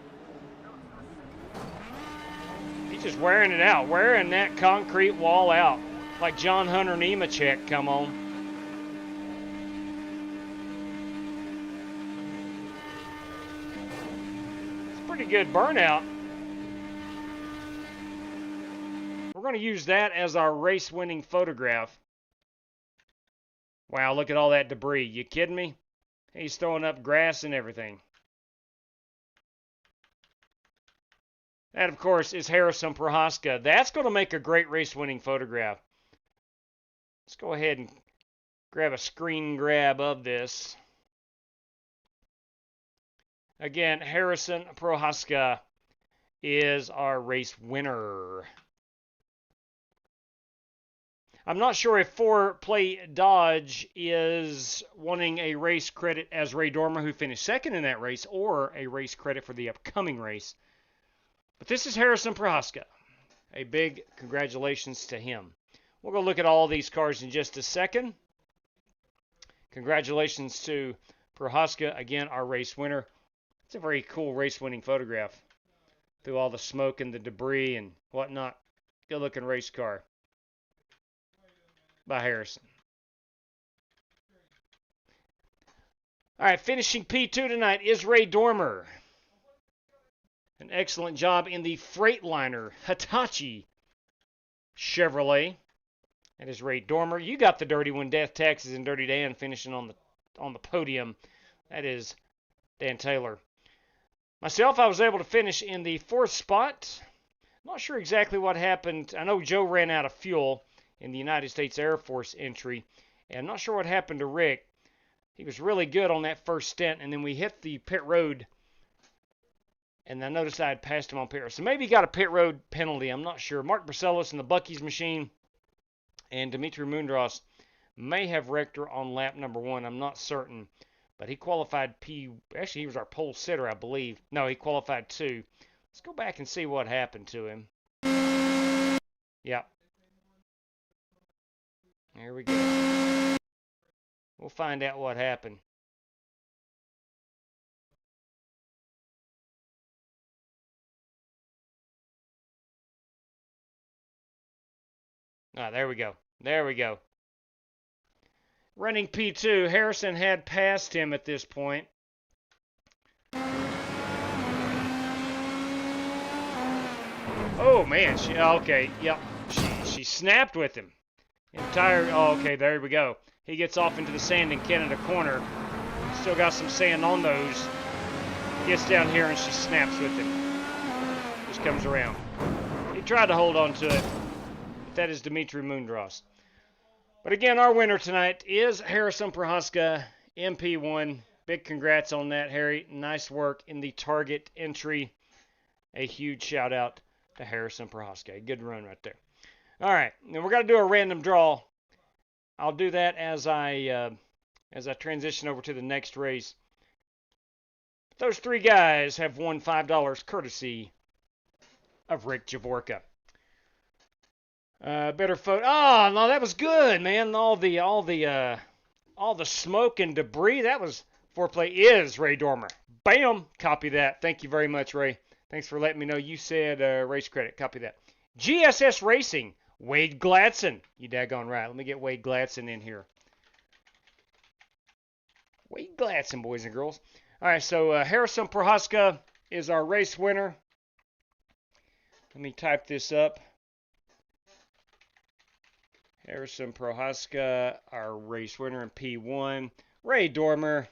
He's just wearing it out. Wearing that concrete wall out. Like John Hunter Nemechek, come on. It's a pretty good burnout. We're going to use that as our race-winning photograph. Wow, look at all that debris. You kidding me? He's throwing up grass and everything. That, of course, is Harrison Prohaska. That's going to make a great race-winning photograph. Let's go ahead and grab a screen grab of this. Again, Harrison Prohaska is our race winner. I'm not sure if 4Play Dodge is wanting a race credit as Ray Dormer, who finished second in that race, or a race credit for the upcoming race. But this is Harrison Prohaska. A big congratulations to him. We'll go look at all these cars in just a second. Congratulations to Prohaska, again, our race winner. It's a very cool race-winning photograph. through all the smoke and the debris and whatnot. Good looking race car by Harrison. All right, finishing P2 tonight is Ray Dormer. An excellent job in the Freightliner Hitachi Chevrolet. That is Ray Dormer. You got the dirty one, Death, Taxes, and Dirty Dan finishing on the podium. That is Dan Taylor. Myself, I was able to finish in the 4th spot. Not sure exactly what happened. I know Joe ran out of fuel in the United States Air Force entry, and I'm not sure what happened to Rick. He was really good on that first stint, and then we hit the pit road, and I noticed I had passed him on pit road. So maybe he got a pit road penalty. I'm not sure. Mark Barcelos in the Buc-ee's machine and Dimitri Mundros may have wrecked her on lap number 1. I'm not certain. But he qualified P. Actually, he was our pole sitter, I believe. No, he qualified 2. Let's go back and see what happened to him. Yep. There we go. We'll find out what happened. Ah, there we go. There we go. Running P2, Harrison had passed him at this point. Oh man, okay, yep. She snapped with him. Okay, there we go. He gets off into the sand in Canada corner. Still got some sand on those. Gets down here and she snaps with him. Just comes around. He tried to hold on to it. But that is Dimitri Mundros. But again, our winner tonight is Harrison Prohaska, MP1. Big congrats on that, Harry. Nice work in the target entry. A huge shout out to Harrison Prohaska. Good run right there. All right, now we're going to do a random draw. I'll do that as I transition over to the next race. Those 3 guys have won $5 courtesy of Rick Javorka. Better photo. Oh no, that was good, man. All the smoke and debris. That was foreplay. Is Ray Dormer. Bam. Copy that. Thank you very much, Ray. Thanks for letting me know. You said race credit. Copy that. GSS Racing. Wade Gladson. You daggone right. Let me get Wade Gladson in here. Wade Gladson, boys and girls. All right. So Harrison Prohaska is our race winner. Let me type this up. Harrison Prohaska, our race winner in P1. Ray Dormer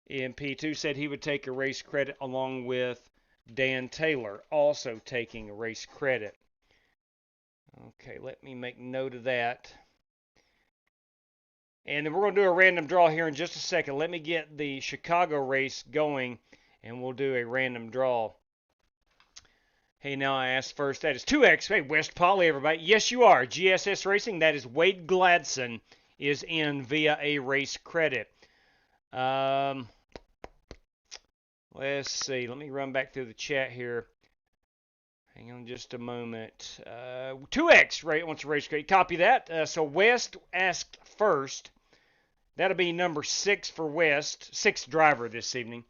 in P2 said he would take a race credit along with Dan Taylor, also taking a race credit. Okay, let me make note of that. And then we're going to do a random draw here in just a second. Let me get the Chicago race going, and we'll do a random draw. Hey, now I asked first. That is 2X. Hey, West Poly, everybody. Yes, you are. GSS Racing. That is Wade Gladson is in via a race credit. Let's see. Let me run back through the chat here. Hang on just a moment. 2X wants a race credit. Copy that. So West asked first. That'll be number 6 for West. 6th driver this evening.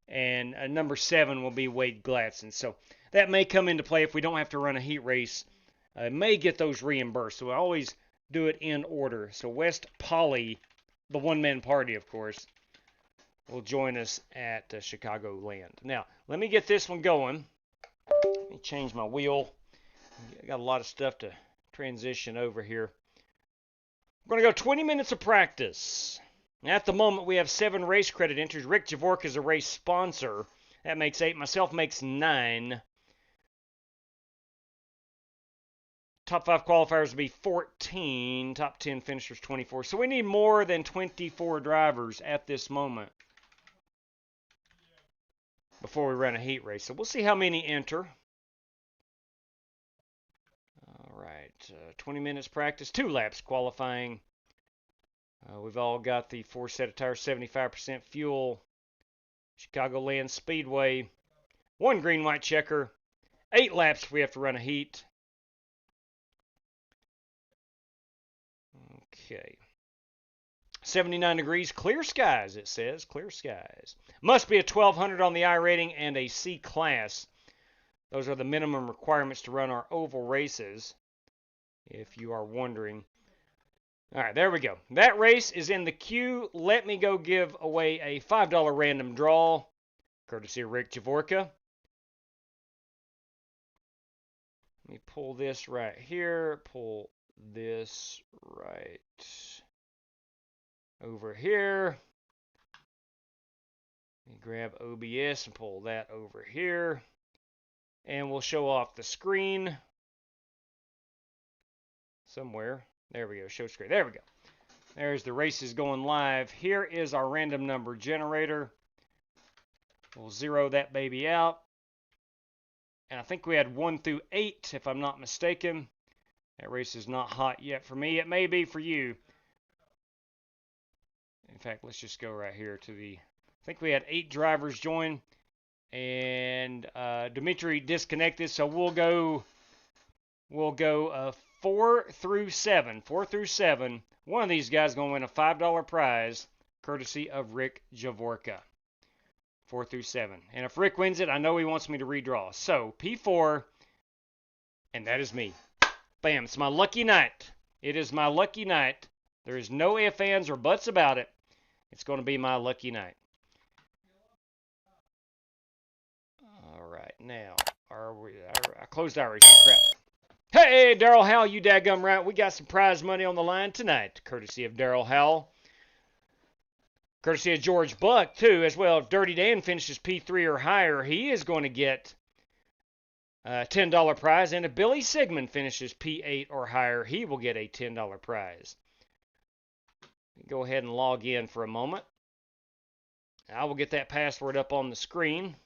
And number 7 will be Wade Gladson. So that may come into play if we don't have to run a heat race. May get those reimbursed. So I always do it in order. So West Poly, the one-man party, of course, will join us at Chicagoland. Now, let me get this one going. Let me change my wheel. I got a lot of stuff to transition over here. We're going to go 20 minutes of practice. At the moment, we have 7 race credit entries. Rick Javorka is a race sponsor. That makes 8. Myself makes 9. Top 5 qualifiers will be 14. Top 10 finishers, 24. So we need more than 24 drivers at this moment before we run a heat race. So we'll see how many enter. All right. 20 minutes practice. 2 laps qualifying. We've all got the 4 set of tires, 75% fuel. Chicagoland Speedway. 1 green-white checker. 8 laps if we have to run a heat. Okay. 79 degrees, clear skies, it says. Clear skies. Must be a 1200 on the I rating and a C class. Those are the minimum requirements to run our oval races, if you are wondering. All right, there we go. That race is in the queue. Let me go give away a $5 random draw, courtesy of Rick Javorka. Let me pull this right here, pull this right over here. Let me grab OBS and pull that over here. And we'll show off the screen somewhere. There we go, show screen. There we go. There's the races going live. Here is our random number generator. We'll zero that baby out. And I think we had 1 through 8, if I'm not mistaken. That race is not hot yet for me. It may be for you. In fact, let's just go right here to the... I think we had 8 drivers join. And Dimitri disconnected, so we'll go 4 through 7. 4 through 7. One of these guys is going to win a $5 prize, courtesy of Rick Javorka. 4 through 7. And if Rick wins it, I know he wants me to redraw. So, P4, and that is me. Bam, it's my lucky night. It is my lucky night. There is no ifs, ands, or buts about it. It's going to be my lucky night. All right, now, I closed iRacing, crap. Hey, Daryl Howell, you dadgum right. We got some prize money on the line tonight, courtesy of Daryl Howell. Courtesy of George Buck, too, as well. If Dirty Dan finishes P3 or higher, he is going to get a $10 prize. And if Billy Sigmund finishes P8 or higher, he will get a $10 prize. Go ahead and log in for a moment. I will get that password up on the screen.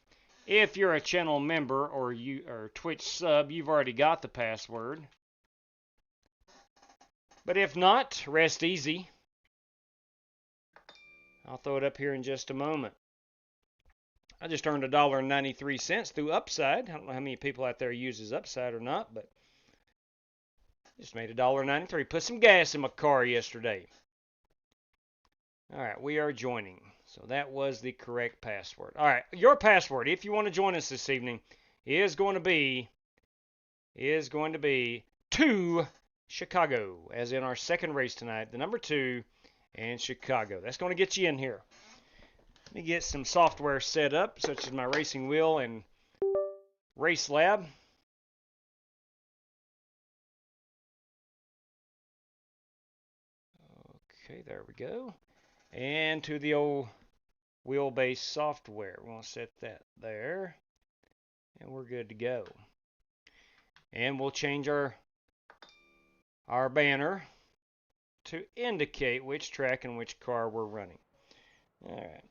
If you're a channel member or Twitch sub, you've already got the password. But if not, rest easy. I'll throw it up here in just a moment. I just earned $1.93 through Upside. I don't know how many people out there uses Upside or not, but just made $1.93. Put some gas in my car yesterday. All right, we are joining. So that was the correct password. All right, your password, if you want to join us this evening, is going to be to Chicago, as in our second race tonight, the number 2 and Chicago. That's going to get you in here. Let me get some software set up, such as my racing wheel and RaceLab. Okay, there we go. And to the old wheelbase software. We're going to set that there. And we're good to go. And we'll change our banner to indicate which track and which car we're running. All right.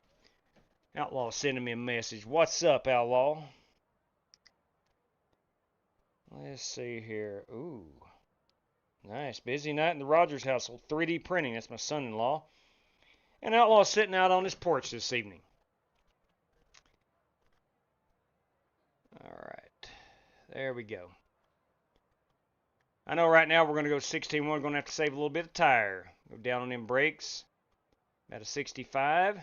Outlaw sending me a message. What's up, Outlaw? Let's see here. Ooh. Nice. Busy night in the Rogers household. 3D printing. That's my son-in-law. And Outlaw's sitting out on his porch this evening. All right. There we go. I know right now we're going to go 16-1. We're going to have to save a little bit of tire. Go down on them brakes. About a 65.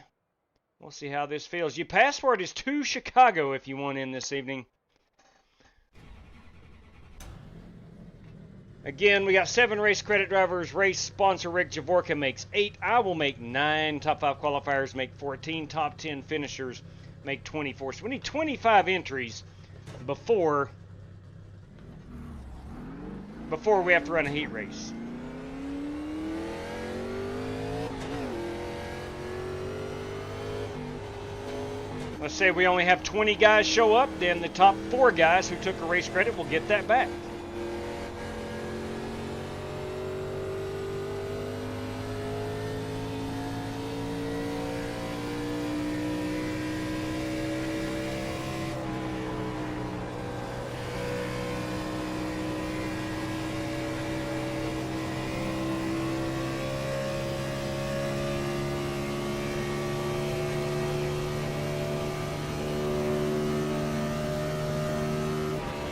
We'll see how this feels. Your password is to Chicago if you want in this evening. Again, we got 7 race credit drivers. Race sponsor Rick Javorka makes 8. I will make 9. Top 5 qualifiers make 14. Top 10 finishers make 24. So we need 25 entries before we have to run a heat race. Let's say we only have 20 guys show up, then the top 4 guys who took a race credit will get that back.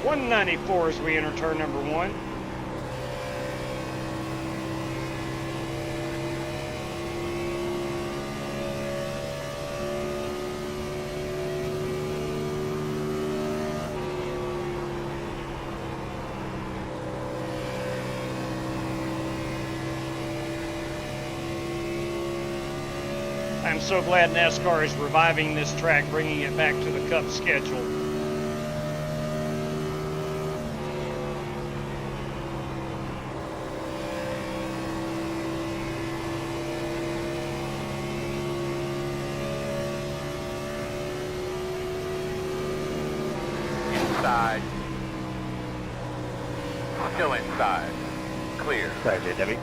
$194 as we enter turn number 1. I'm so glad NASCAR is reviving this track, bringing it back to the Cup schedule. Inside. Still inside. Clear. Sorry, JW.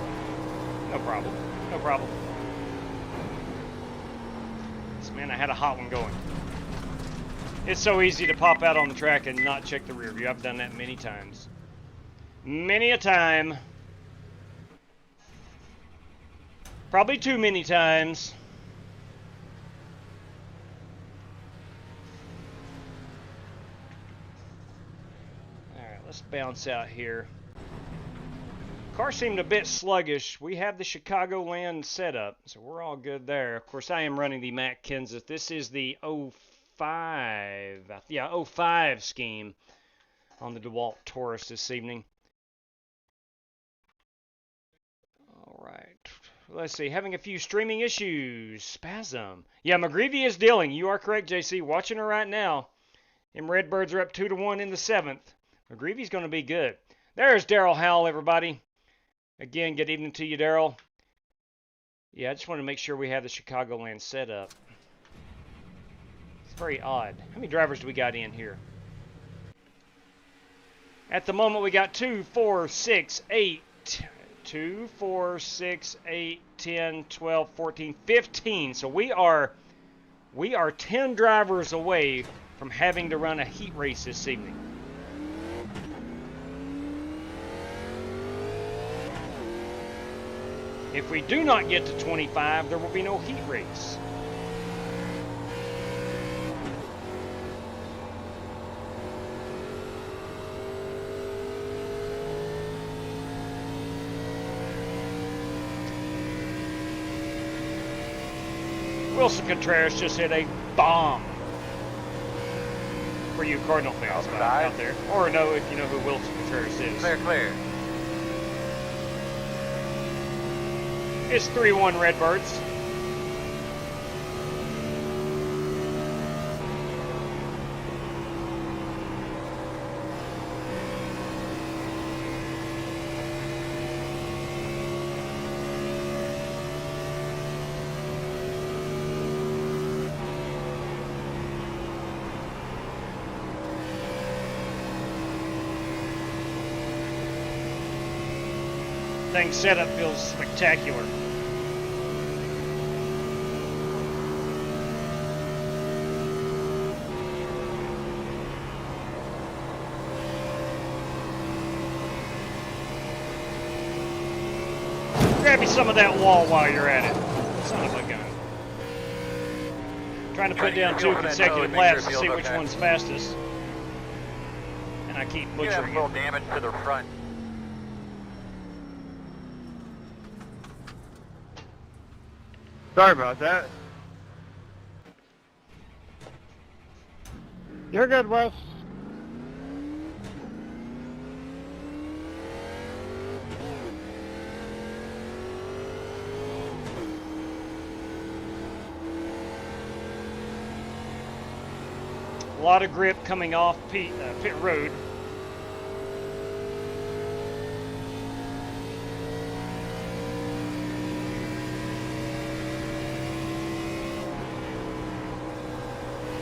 No problem. No problem. Man, I had a hot one going. It's so easy to pop out on the track and not check the rear view. I've done that many times. Many a time. Probably too many times. Alright, let's bounce out here. Car seemed a bit sluggish. We have the Chicagoland setup, so we're all good there. Of course, I am running the Mack Kenseth. This is the 05 scheme on the DeWalt Taurus this evening. All right. Let's see. Having a few streaming issues. Spasm. Yeah, McGreevy is dealing. You are correct, JC. Watching her right now. Them Redbirds are up 2-1 in the 7th. McGreevy's going to be good. There's Daryl Howell, everybody. Again, good evening to you, Daryl. Yeah, I just want to make sure we have the Chicagoland set up. It's very odd. How many drivers do we got in here? At the moment, we got 2, 4, 6, 8, 2, 4, 6, 8, 10, 12, 14, 15. So we are 10 drivers away from having to run a heat race this evening. If we do not get to 25, there will be no heat race. Wilson Contreras just hit a bomb. For you Cardinal fans out there. Or no, if you know who Wilson Contreras is. Clear, clear. It's 3-1 Redbirds. Things setup feels spectacular. Grab me some of that wall while you're at it. Son of a gun. Trying to put down 2 consecutive laps to see which one's fastest. And I keep You have a butchering little it. damage to the front. Sorry about that. You're good, Wes. A lot of grip coming off pit road.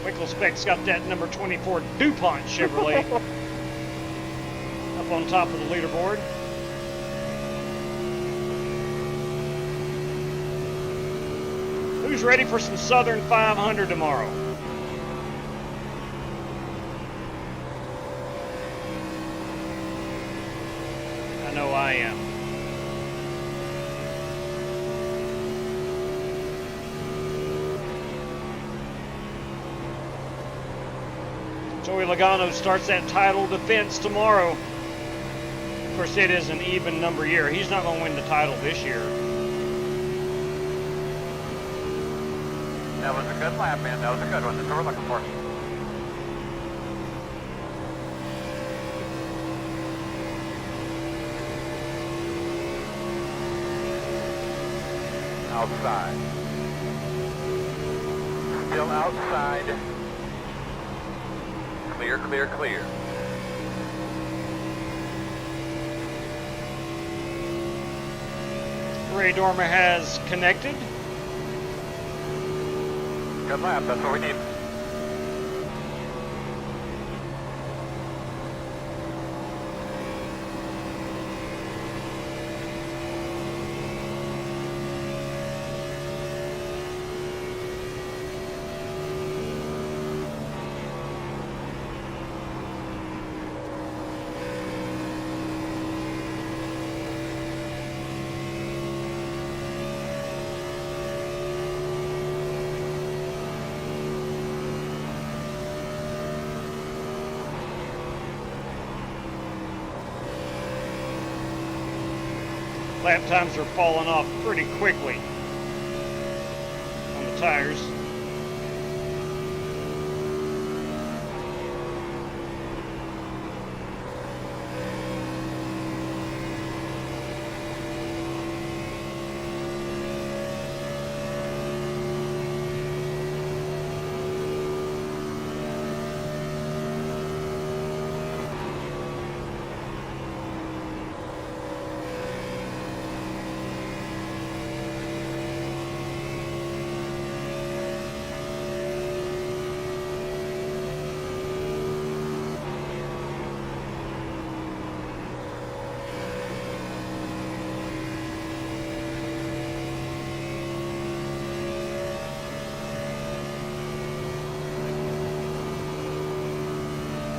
Winkle Speck's got that number 24 DuPont Chevrolet up on top of the leaderboard. Who's ready for some Southern 500 tomorrow? I know I am. Joey Logano starts that title defense tomorrow. Of course, it is an even number year. He's not going to win the title this year. That was a good lap, man. That was a good one. That's what we're looking for. Outside. Still outside. Clear, clear, clear. Ray Dormer has connected. Good lap, that's what we need. Lap times are falling off pretty quickly on the tires.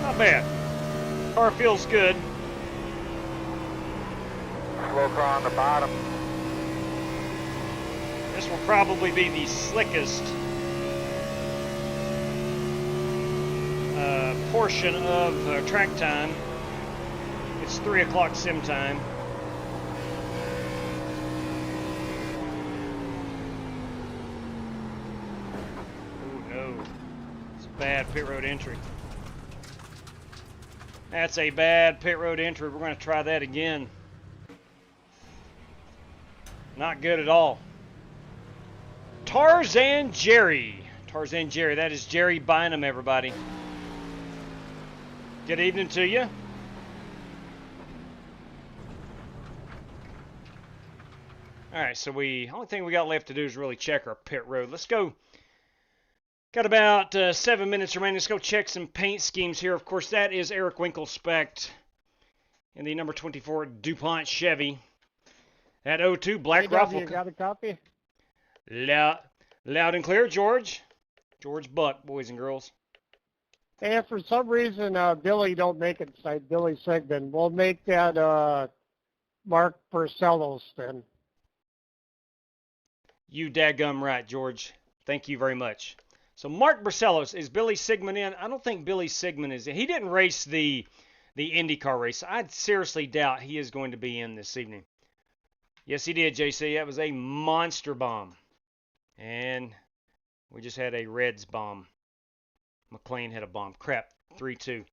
Not bad. Car feels good. Slow car on the bottom. This will probably be the slickest portion of track time. It's 3 o'clock sim time. Oh no. It's a bad pit road entry. That's a bad pit road entry. We're going to try that again. Not good at all. Tarzan Jerry. Tarzan Jerry. That is Jerry Bynum, everybody. Good evening to you. Alright, so only thing we got left to do is really check our pit road. Let's go. Got about 7 minutes remaining. Let's go check some paint schemes here. Of course, that is Eric Winkle spec'd in the number 24 DuPont Chevy. That 02 Black Rifle. You got a copy? Loud and clear, George. George Buck, boys and girls. And if for some reason Billy don't make it, like Billy Sigmund, we'll make that Mark Barcelos then. You daggum right, George. Thank you very much. So Mark Barcelos, is Billy Sigmund in? I don't think Billy Sigmund is in. He didn't race the IndyCar race. I seriously doubt he is going to be in this evening. Yes, he did, JC. That was a monster bomb. And we just had a Reds bomb. McLean had a bomb. Crap. 3-2.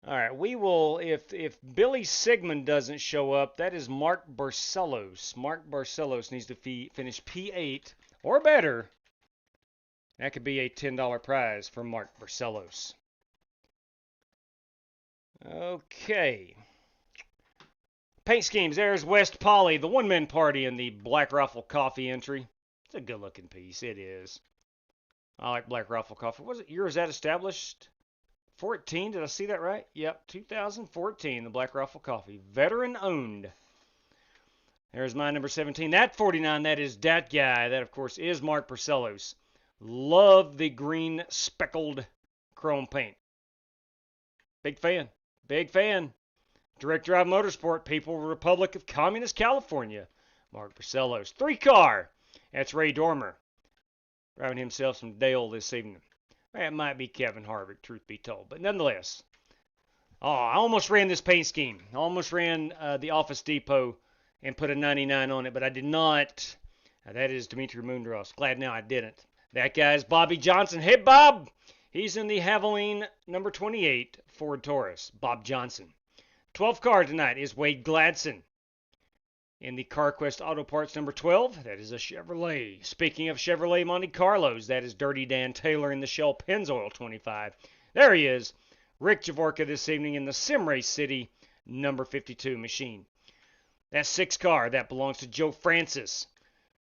All right, we will, if Billy Sigmund doesn't show up, that is Mark Barcelos. Mark Barcelos needs to finish P8 or better. That could be a $10 prize for Mark Barcelos. Okay. Paint schemes. There's West Poly, the one-man party in the Black Rifle Coffee entry. It's a good-looking piece. It is. I like Black Rifle Coffee. Was it year is that established? 14, did I see that right? Yep, 2014, the Black Rifle Coffee. Veteran owned. There's my number 17. That 49, that is that guy. That, of course, is Mark Barcelos. Love the green speckled chrome paint. Big fan. Big fan. Direct Drive Motorsport, People Republic of Communist California. Mark Barcelos. 3-car. That's Ray Dormer. Driving himself some Dale this evening. It might be Kevin Harvick, truth be told. But nonetheless. Oh, I almost ran this paint scheme. I almost ran the Office Depot and put a 99 on it, but I did not. That is Dimitri Mundros. Glad now I didn't. That guy is Bobby Johnson. Hey, Bob! He's in the Havoline number 28 Ford Taurus. Bob Johnson. 12th car tonight is Wade Gladson In the CarQuest Auto Parts number 12, that is a Chevrolet. Speaking of Chevrolet Monte Carlos, that is Dirty Dan Taylor in the Shell Pennzoil 25. There he is, Rick Javorka this evening in the Sim Race City number 52 machine. That 6 car, that belongs to Joe Francis.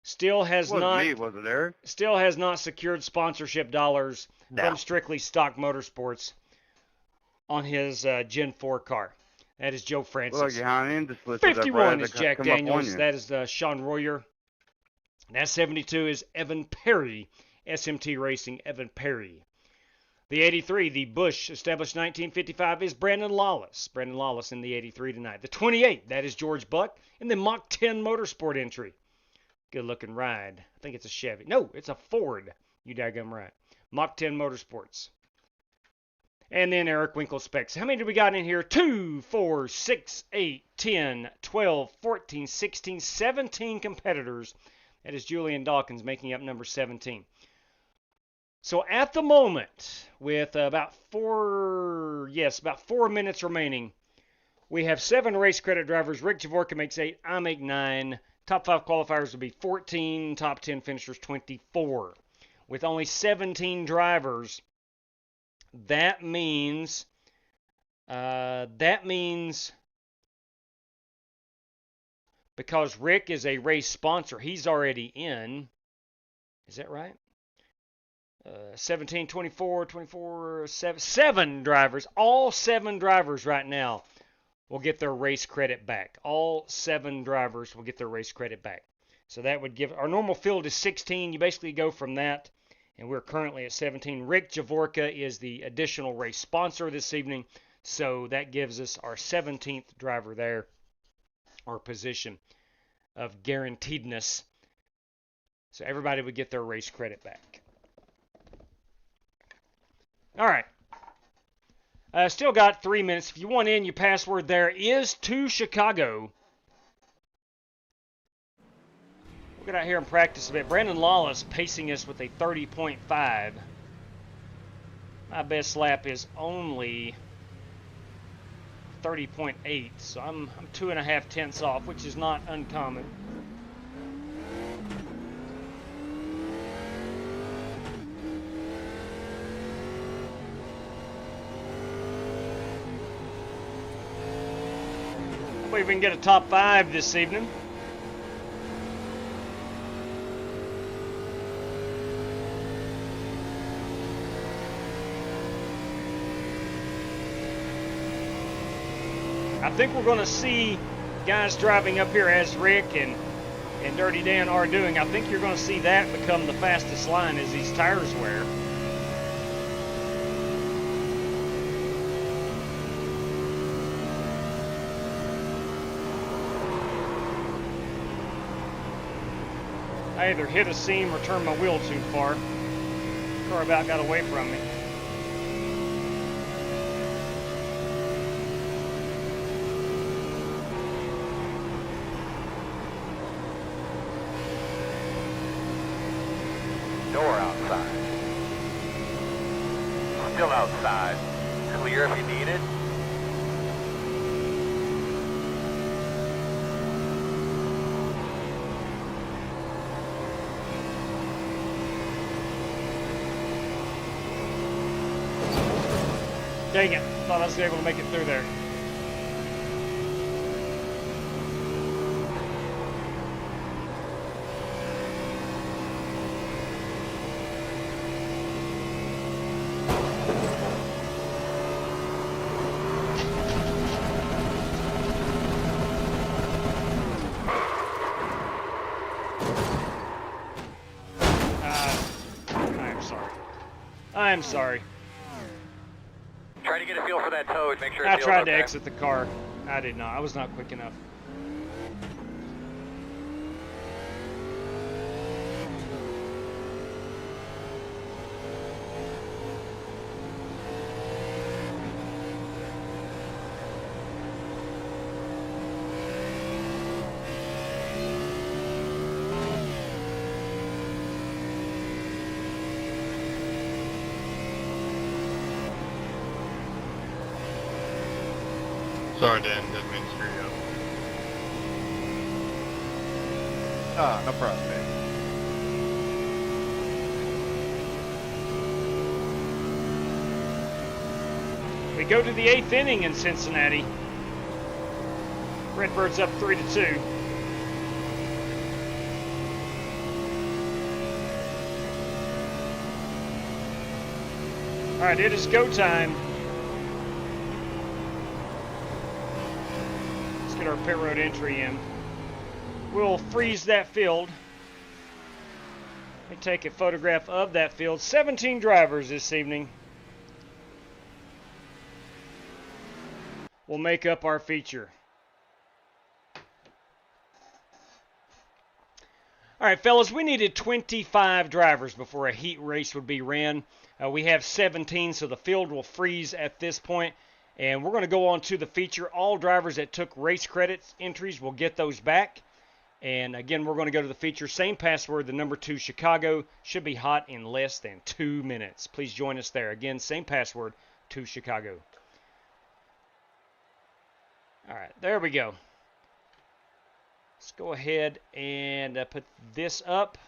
Still has not secured sponsorship dollars from Strictly Stock Motorsports on his Gen 4 car. That is Joe Francis. 51 is Jack Daniels. That is Sean Royer. That 72 is Evan Perry. SMT Racing, Evan Perry. The 83, the Busch, established 1955, is Brandon Lawless. Brandon Lawless in the 83 tonight. The 28, that is George Buck in the Mach 10 Motorsport entry. Good looking ride. I think it's a Chevy. No, it's a Ford. You daggum right. Mach 10 Motorsports. And then Eric Winkle specs. How many do we got in here? 2, 4, 6, 8, 10, 12, 14, 16, 17 competitors. That is Julian Dawkins making up number 17. So at the moment, with about 4 minutes remaining, we have 7 race credit drivers. Rick Javorka makes 8. I make 9. Top 5 qualifiers will be 14. Top 10 finishers 24. With only 17 drivers, that means because Rick is a race sponsor, he's already in. Is that right? 17, 24, 24, 7 drivers. All 7 drivers right now will get their race credit back. All 7 drivers will get their race credit back. So that would give, our normal field is 16. You basically go from that, and we're currently at 17. Rick Javorka is the additional race sponsor this evening, so that gives us our 17th driver there, or position of guaranteedness. So everybody would get their race credit back. All right. Still got 3 minutes. If you want in, your password there is to Chicago. We'll get out here and practice a bit. Brandon Lawless pacing us with a 30.5. My best lap is only 30.8, so I'm 2.5 tenths off, which is not uncommon. Hopefully we can get a top 5 this evening. I think we're going to see guys driving up here as Rick and Dirty Dan are doing. I think you're going to see that become the fastest line as these tires wear. I either hit a seam or turned my wheel too far. The car about got away from me. Door outside. Still outside. Clear if you need it. Dang it. Thought I was able to make it through there. I'm sorry. Try to get a feel for that toad. Make sure I it feels tried to okay. exit the car. I did not. I was not quick enough. Sorry, Dan. Didn't mean to screw you up. No problem, man. We go to the 8th inning in Cincinnati. Redbirds up 3-2. All right, it is go time. Let's get our pit road entry in. We'll freeze that field. Let me take a photograph of that field. 17 drivers this evening will make up our feature. All right, fellas, we needed 25 drivers before a heat race would be ran. We have 17, so the field will freeze at this point. And we're going to go on to the feature. All drivers that took race credits entries will get those back. And again, we're going to go to the feature. Same password, the number 2 Chicago. Should be hot in less than 2 minutes. Please join us there. Again, same password, 2 Chicago. All right, there we go. Let's go ahead and put this up.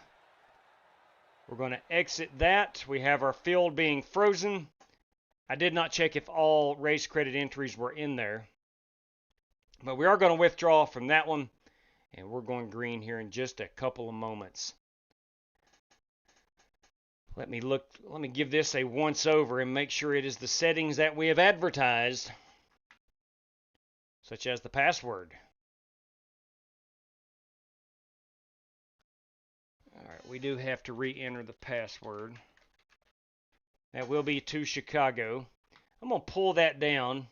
We're going to exit that. We have our field being frozen. I did not check if all race credit entries were in there. But we are going to withdraw from that one. And we're going green here in just a couple of moments. Let me give this a once over and make sure it is the settings that we have advertised, such as the password. All right, we do have to re-enter the password. That will be to Chicago. I'm going to pull that down.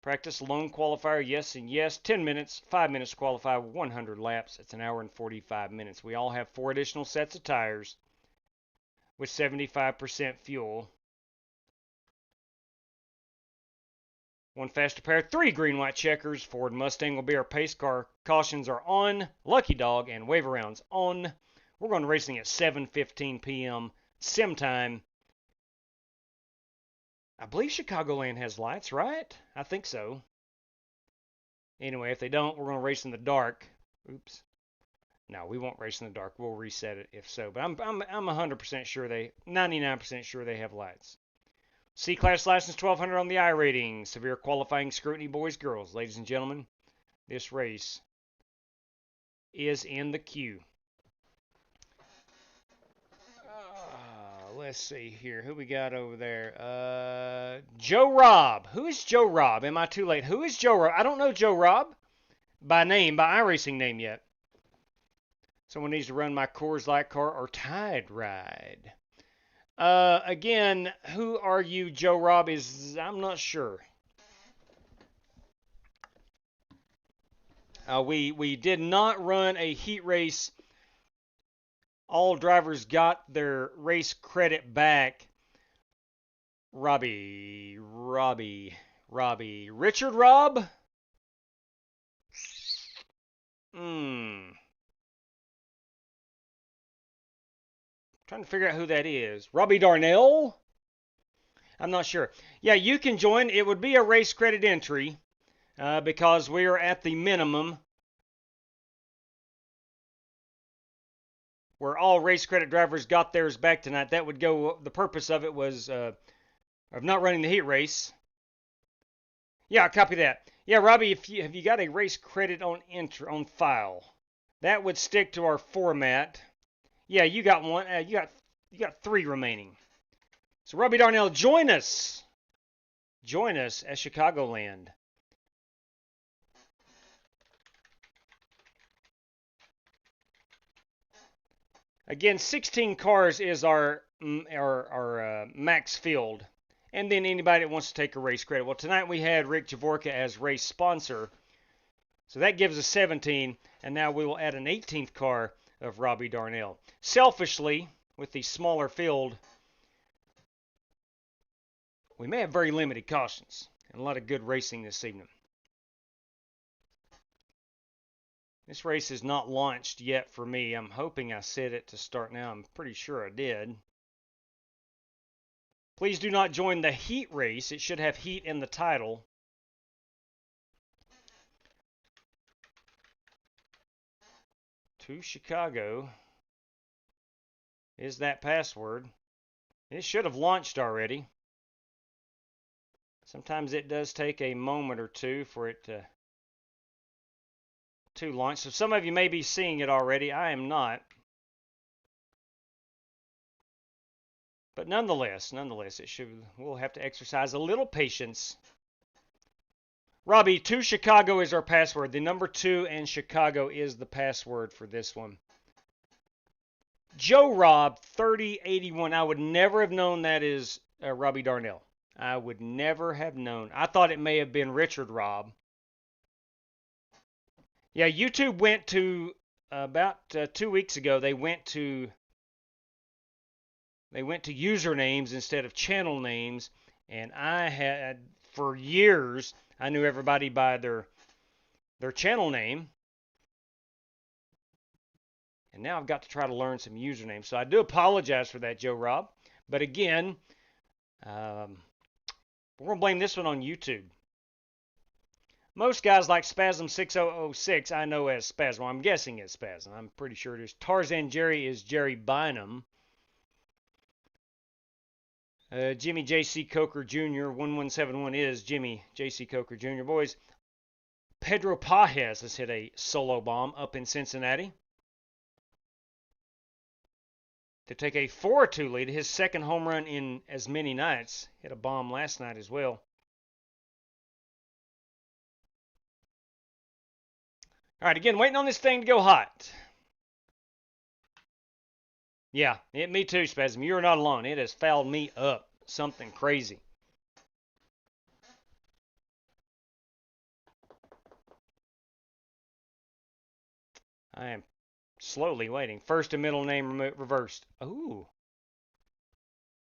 Practice lone qualifier, yes and yes. 10 minutes, 5 minutes to qualify, 100 laps. It's an hour and 45 minutes. We all have 4 additional sets of tires with 75% fuel. 1 faster pair, 3 green-white checkers. Ford Mustang will be our pace car. Cautions are on. Lucky Dog and wave arounds on. We're going to racing at 7:15 p.m. sim time. I believe Chicagoland has lights, right? I think so. Anyway, if they don't, we're going to race in the dark. Oops. No, we won't race in the dark. We'll reset it if so. But I'm 100% sure 99% sure they have lights. C-Class license 1200 on the I rating. Severe qualifying scrutiny, boys, girls. Ladies and gentlemen, this race is in the queue. Let's see here. Who we got over there? Joe Robb. Who is Joe Robb? Am I too late? Who is Joe Robb? I don't know Joe Robb by name, by iRacing name yet. Someone needs to run my Coors Light car or Tide Ride. Again, who are you, Joe Robb? I'm not sure. We did not run a heat race. All drivers got their race credit back. Richard Robb? Trying to figure out who that is. Robbie Darnell? I'm not sure. Yeah, you can join. It would be a race credit entry because we are at the minimum where all race credit drivers got theirs back tonight. That would go, the purpose of it was of not running the heat race. Yeah, copy that. Yeah, Robbie, have you got a race credit on file? That would stick to our format. Yeah, you got one. You got 3 remaining. So Robbie Darnell, join us. Join us at Chicagoland. Again, 16 cars is our max field. And then anybody that wants to take a race credit. Well, tonight we had Rick Javorka as race sponsor. So that gives us 17. And now we will add an 18th car of Robbie Darnell. Selfishly, with the smaller field, we may have very limited cautions. And a lot of good racing this evening. This race is not launched yet for me. I'm hoping I set it to start now. I'm pretty sure I did. Please do not join the heat race. It should have heat in the title. To Chicago is that password. It should have launched already. Sometimes it does take a moment or two for it to launch. So some of you may be seeing it already. I am not. But nonetheless, we'll have to exercise a little patience. Robbie, to Chicago is our password. The number 2 and Chicago is the password for this one. Joe Rob 3081. I would never have known that is Robbie Darnell. I would never have known. I thought it may have been Richard Robb. Yeah, YouTube went to about 2 weeks ago. They went to usernames instead of channel names, and I had for years I knew everybody by their channel name, and now I've got to try to learn some usernames. So I do apologize for that, Joe Rob. But again, we're going to blame this one on YouTube. Most guys like Spasm6006 I know as Spasm. Well, I'm guessing it's Spasm. I'm pretty sure it is. Tarzan Jerry is Jerry Bynum. Jimmy J.C. Coker Jr. 1171 is Jimmy J.C. Coker Jr. Boys, Pedro Pajes has hit a solo bomb up in Cincinnati to take a 4-2 lead. His second home run in as many nights. Hit a bomb last night as well. All right, again, waiting on this thing to go hot. Yeah, me too, Spasm. You're not alone. It has fouled me up. Something crazy. I am slowly waiting. First and middle name reversed. Ooh.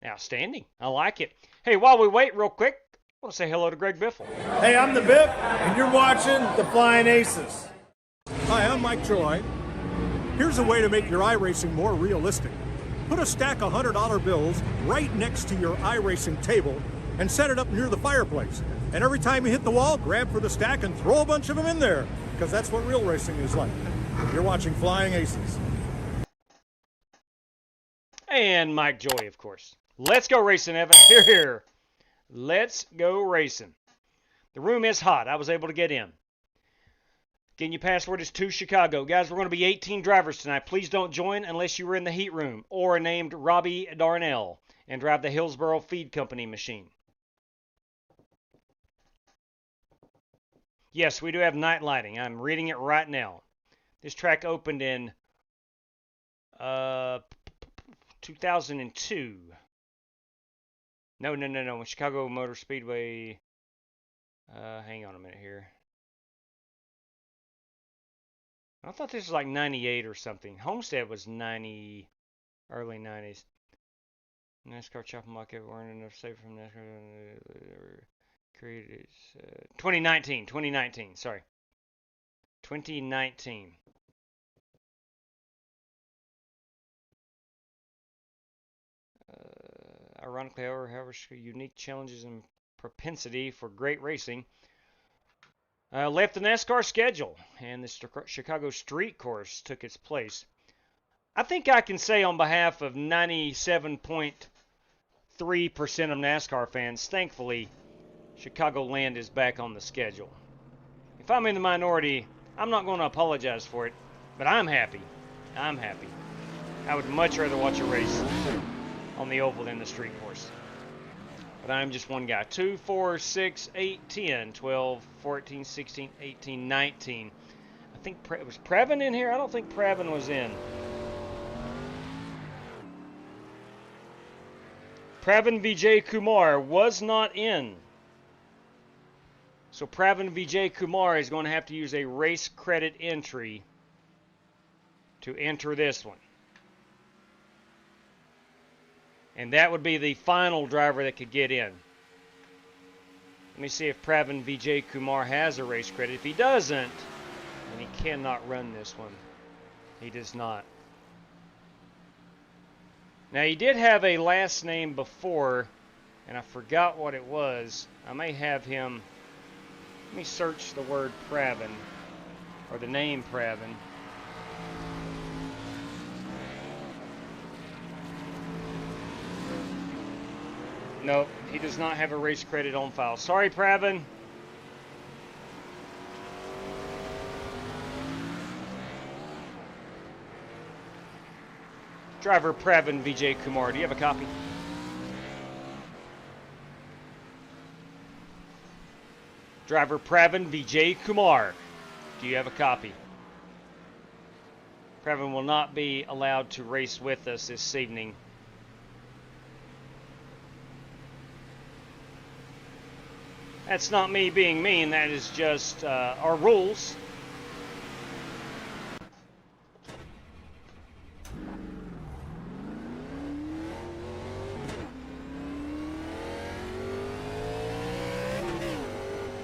Outstanding. I like it. Hey, while we wait real quick, I want to say hello to Greg Biffle. Hey, I'm the Biff, and you're watching the Flying Aces. Hi, I'm Mike Troy. Here's a way to make your iRacing more realistic. Put a stack of $100 bills right next to your iRacing table and set it up near the fireplace. And every time you hit the wall, grab for the stack and throw a bunch of them in there, because that's what real racing is like. You're watching Flying Aces. And Mike Joy, of course. Let's go racing, Evan. Here, here. Let's go racing. The room is hot. I was able to get in. Again, your password is to Chicago. Guys, we're going to be 18 drivers tonight. Please don't join unless you were in the heat room or are named Robbie Darnell and drive the Hillsboro Feed Company machine. Yes, we do have night lighting. I'm reading it right now. This track opened in 2002. No. Chicago Motor Speedway. Hang on a minute here. I thought this was like 98 or something. Homestead was 90, early 90s. NASCAR chopping block weren't enough safe from NASCAR. Created 2019. Sorry, 2019. Ironically, however, unique challenges and propensity for great racing. Left the NASCAR schedule, and the Chicago Street Course took its place. I think I can say on behalf of 97.3% of NASCAR fans, thankfully, Chicagoland is back on the schedule. If I'm in the minority, I'm not going to apologize for it, but I'm happy. I'm happy. I would much rather watch a race on the oval than the street course. But I'm just one guy. 2, 4, 6, 8, 10, 12, 14, 16, 18, 19. I think was Previn in here? I don't think Previn was in. Pravin Vijay Kumar was not in. So Pravin Vijay Kumar is going to have to use a race credit entry to enter this one. And that would be the final driver that could get in. Let me see if Pravin Vijay Kumar has a race credit. If he doesn't, then he cannot run this one. He does not. Now, he did have a last name before, and I forgot what it was. I may have him. Let me search the word Pravin, or the name Pravin. Nope, he does not have a race credit on file. Sorry, Pravin. Driver Pravin Vijay Kumar, do you have a copy? Driver Pravin Vijay Kumar, do you have a copy? Pravin will not be allowed to race with us this evening. That's not me being mean, that is just our rules.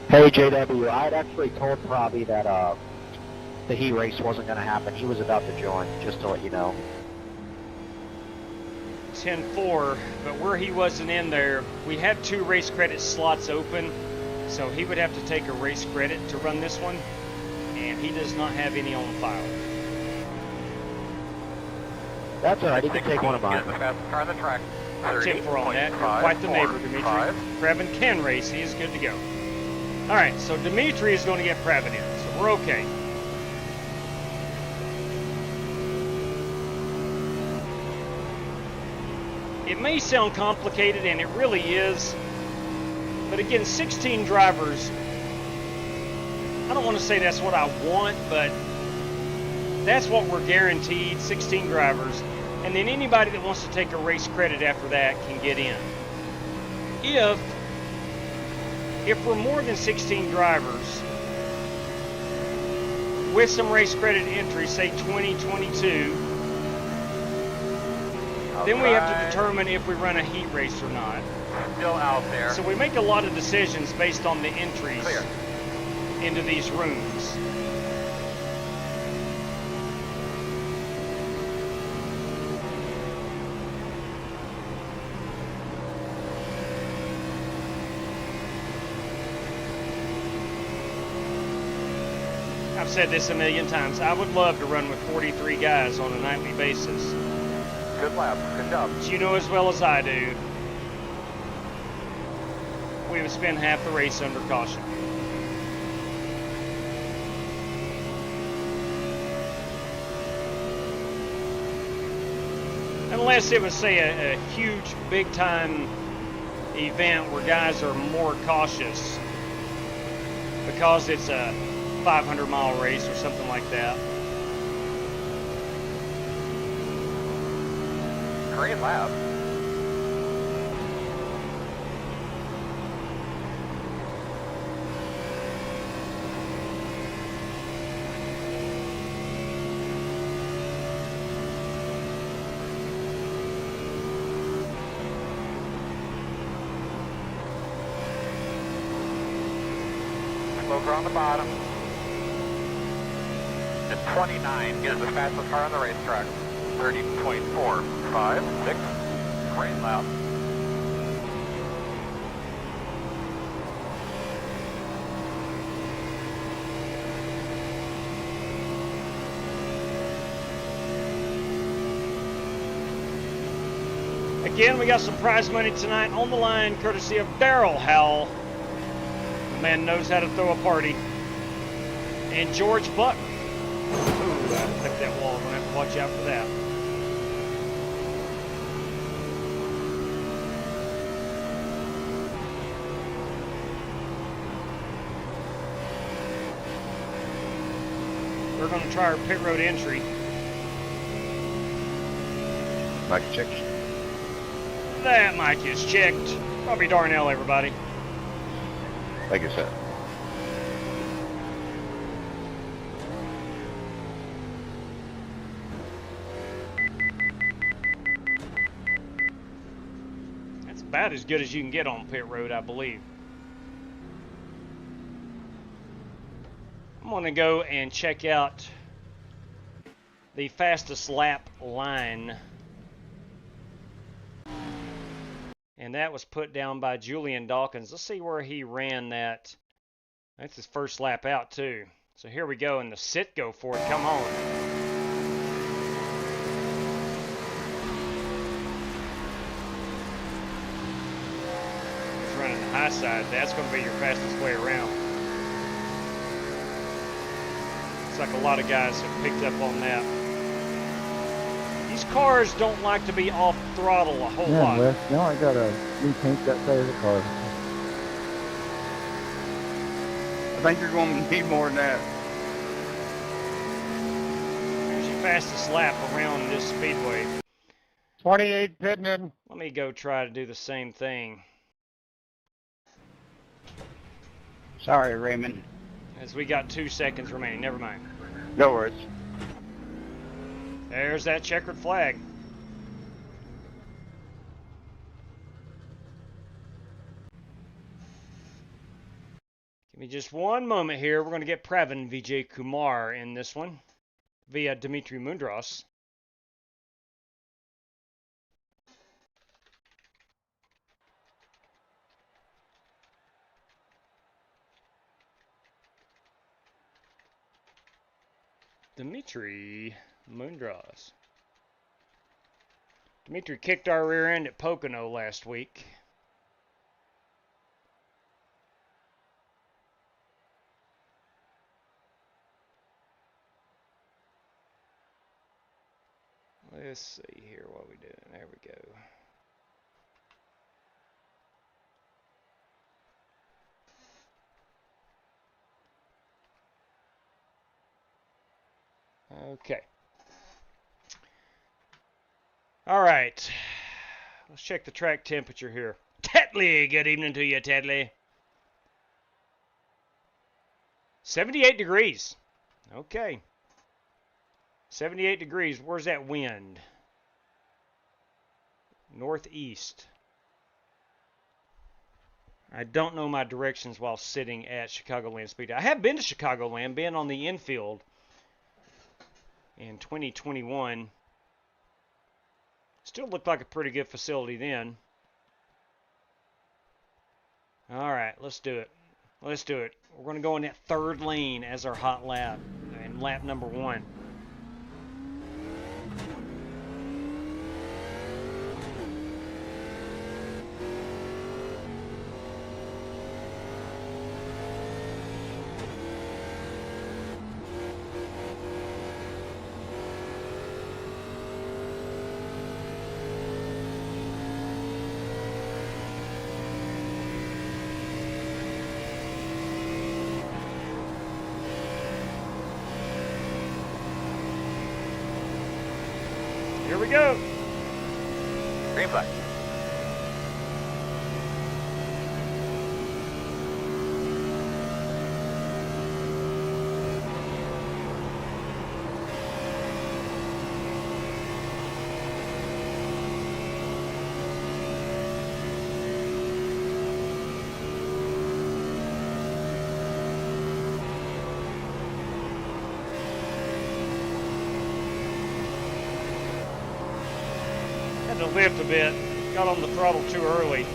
Hey JW, I had actually told Pravi that the heat race wasn't going to happen. He was about to join, just to let you know. 10-4, but where he wasn't in there, we had 2 race credit slots open, so he would have to take a race credit to run this one, and he does not have any on file. That's alright, he can take one of mine. The fastest car on the track. 10-4 on that. You're quite the neighbor, Dimitri. Pravin can race. He is good to go. All right, so Dimitri is going to get Pravin in, so we're okay. It may sound complicated, and it really is, but again, 16 drivers, I don't want to say that's what I want, but that's what we're guaranteed, 16 drivers, and then anybody that wants to take a race credit after that can get in. If we're more than 16 drivers, with some race credit entries, say 20, 22, then we have to determine if we run a heat race or not. Still out there. So we make a lot of decisions based on the entries into these rooms. I've said this a million times. I would love to run with 43 guys on a nightly basis. Good lap. Good job. But you know as well as I do, we would spend half the race under caution. Unless it was, say, a huge, big-time event where guys are more cautious because it's a 500-mile race or something like that. Great lap. Smoker on the bottom. And 29 is the fastest car on the racetrack. 30.456. Great lap. Again, we got some prize money tonight on the line, courtesy of Daryl Howell. The man knows how to throw a party. And George Buck. Ooh, I clipped that wall. I'm going to have to watch out for that. We're going to try our pit road entry. Mic check. That mic is checked. Bobby Darnell, everybody. Thank you, sir. That's about as good as you can get on pit road, I believe. I'm going to go and check out the fastest lap line. And that was put down by Julian Dawkins. Let's see where he ran that. That's his first lap out, too. So here we go, and the sit go for it. Come on. my side, that's going to be your fastest way around. It's like a lot of guys have picked up on that. These cars don't like to be off throttle a whole lot. Wes, now I gotta repaint that side of the car. I think you're going to need more than that. Here's your fastest lap around this speedway. 28 pitting in. Let me go try to do the same thing. Sorry, Raymond. As we got 2 seconds remaining. Never mind. No worries. There's that checkered flag. Give me just one moment here. We're going to get Pravin Vijay Kumar in this one via Dmitry Mundros. Dmitry Mundros. Dmitry kicked our rear end at Pocono last week. Let's see here what we doing. There we go. Okay. All right. Let's check the track temperature here. Tetley, good evening to you, Tetley. 78 degrees. Okay. 78 degrees. Where's that wind? Northeast. I don't know my directions while sitting at Chicagoland Speedway. I have been to Chicagoland, been on the infield in 2021. Still looked like a pretty good facility then. All right, let's do it. Let's do it. We're going to go in that third lane as our hot lap, and lap number 1. Here we go. Green flag. Had to lift a bit. Got on the throttle too early.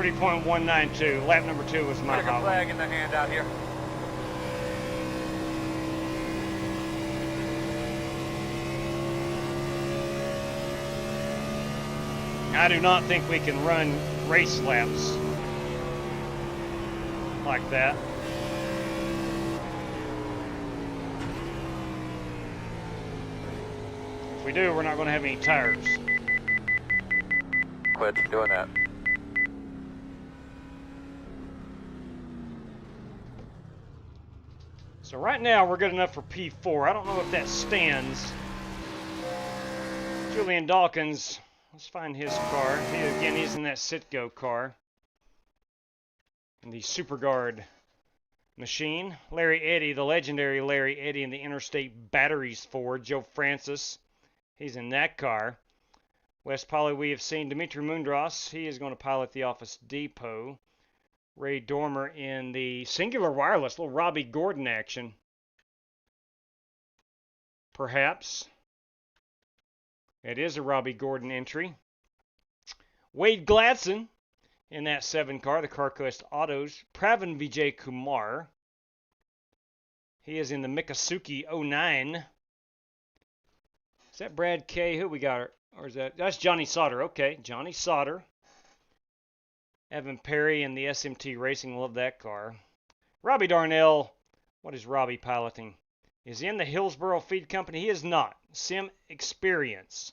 .192. Lap number 2 was my Check a hot flag one. in the hand out here. I do not think we can run race laps like that. If we do, we're not going to have any tires. Quit doing that. So right now we're good enough for P4. I don't know if that stands. Julian Dawkins, let's find his car. Again, he's in that Citgo car. In the SuperGuard machine. Larry Eddy, the legendary Larry Eddy in the Interstate Batteries Ford. Joe Francis, he's in that car. West Poly, we have seen Dimitri Mundros. He is going to pilot the Office Depot. Ray Dormer in the singular wireless, little Robbie Gordon action. Perhaps. It is a Robbie Gordon entry. Wade Gladson in that 7 car, the CarQuest Autos. Pravin Vijay Kumar. He is in the Mikasuki 09. Is that Brad K? Who we got? Or is that's Johnny Sauter. Okay, Johnny Sauter. Evan Perry in the SMT Racing. Love that car. Robbie Darnell. What is Robbie piloting? Is he in the Hillsboro Feed Company? He is not. Sim Experience.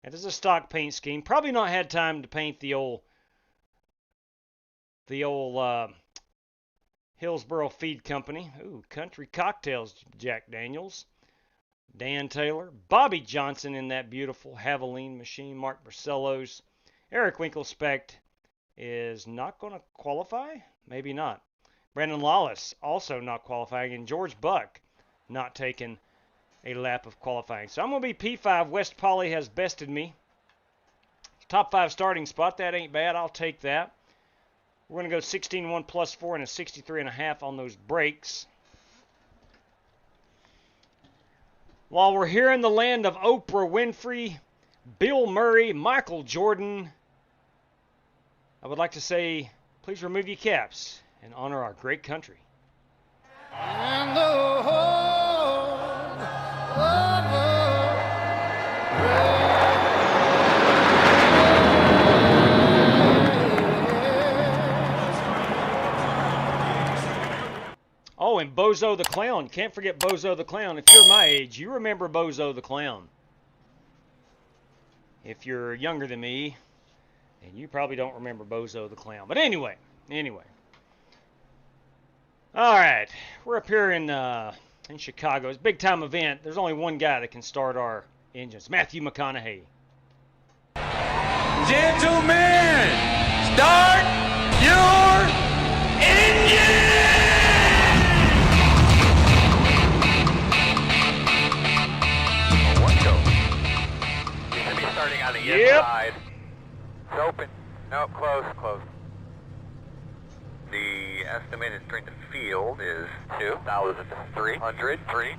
That is a stock paint scheme. Probably not had time to paint the old Hillsboro Feed Company. Ooh, Country Cocktails, Jack Daniels. Dan Taylor. Bobby Johnson in that beautiful Haviline machine. Mark Barcelos. Eric Winkelspect is not going to qualify? Maybe not. Brandon Lawless also not qualifying. And George Buck not taking a lap of qualifying. So I'm going to be P5. West Poly has bested me. Top 5 starting spot. That ain't bad. I'll take that. We're going to go 16-1 plus 4 and a 63.5 on those brakes. While we're here in the land of Oprah Winfrey, Bill Murray, Michael Jordan, I would like to say, please remove your caps and honor our great country. And the whole Oh, and Bozo the Clown. Can't forget Bozo the Clown. If you're my age, you remember Bozo the Clown. If you're younger than me, and you probably don't remember Bozo the Clown. But anyway. All right, we're up here in Chicago. It's a big-time event. There's only one guy that can start our engines, Matthew McConaughey. Gentlemen, start your engine! You should be starting on the inside. It's open. No, close. The estimated strength of field is 2,303.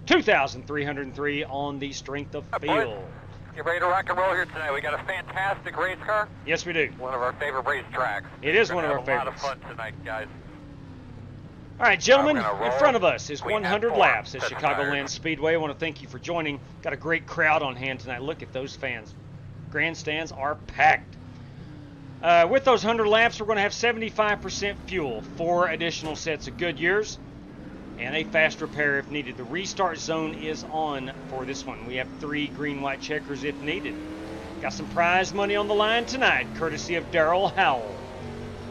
2,303 on the strength of field. Get ready to rock and roll here tonight. We got a fantastic race car. Yes, we do. One of our favorite race tracks. It is one of our favorites. A lot of fun tonight, guys. All right, gentlemen, in front of us is 100 laps at Chicagoland Speedway. I want to thank you for joining. Got a great crowd on hand tonight. Look at those fans. Grandstands are packed. With those 100 laps, we're going to have 75% fuel, 4 additional sets of Goodyears, and a fast repair if needed. The restart zone is on for this one. We have 3 green-white checkers if needed. Got some prize money on the line tonight, courtesy of Darrell Howell.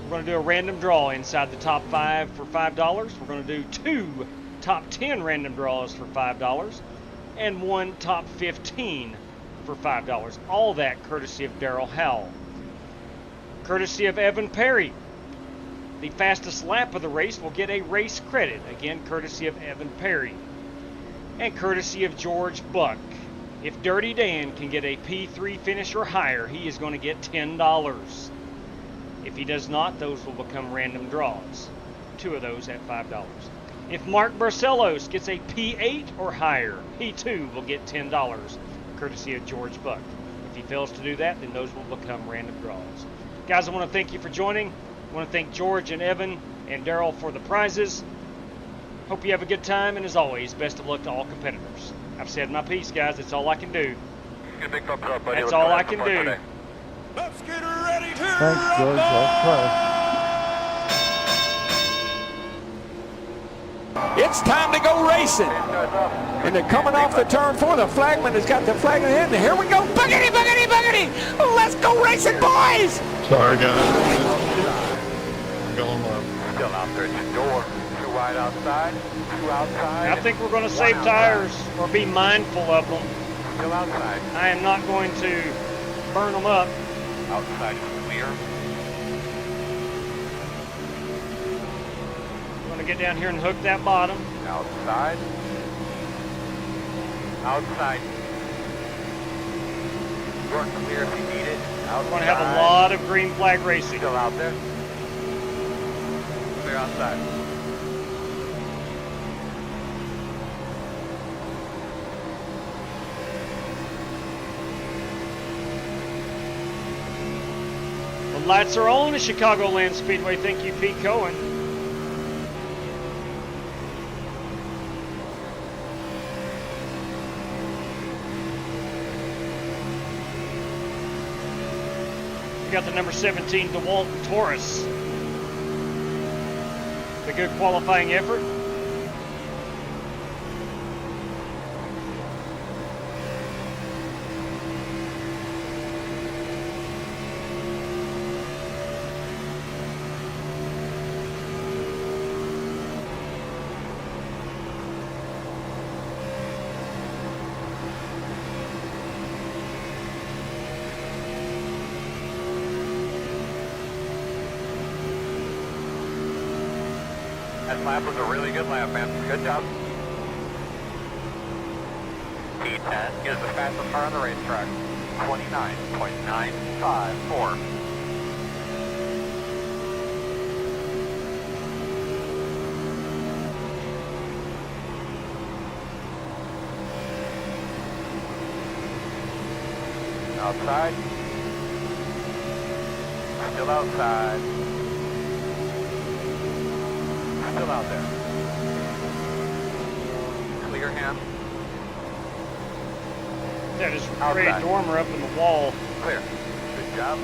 We're going to do a random draw inside the top 5 for $5. We're going to do 2 top 10 random draws for $5 and 1 top 15 for $5. All that courtesy of Darrell Howell. Courtesy of Evan Perry. The fastest lap of the race will get a race credit. Again, courtesy of Evan Perry. And courtesy of George Buck. If Dirty Dan can get a P3 finish or higher, he is going to get $10. If he does not, those will become random draws. 2 of those at $5. If Mark Barcelos gets a P8 or higher, he too will get $10, courtesy of George Buck. If he fails to do that, then those will become random draws. Guys, I want to thank you for joining. I want to thank George and Evan and Darrell for the prizes. Hope you have a good time, and as always, best of luck to all competitors. I've said my piece, guys. That's all I can do. Get a big thumbs up, buddy. That's all I can do. Today. Let's get ready to Thanks, George. Well played. It's time to go racing. And they're coming off the turn 4. The flagman has got the flag in the hand. Here we go. Buggity, buggity, buggity. Let's go racing, boys. Sorry, guys. Going low. Still out there at the door. 2 wide outside. 2 outside. I think we're going to save tires or be mindful of them. Still outside. I am not going to burn them up. Outside is clear. I'm going to get down here and hook that bottom. Outside. Outside. Door clear if you need it. Outside. We're going to have a lot of green flag racing. Still out there. Clear outside. The lights are on at Chicagoland Speedway. Thank you, Pete Cohen. We got the number 17, DeWalt Taurus. A good qualifying effort. That lap was a really good lap, man. Good job. P10 is the fastest car on the racetrack. 29.954. Outside. Still outside. Still out there. Clear hand. That is Ray Dormer up in the wall. Clear. Good job.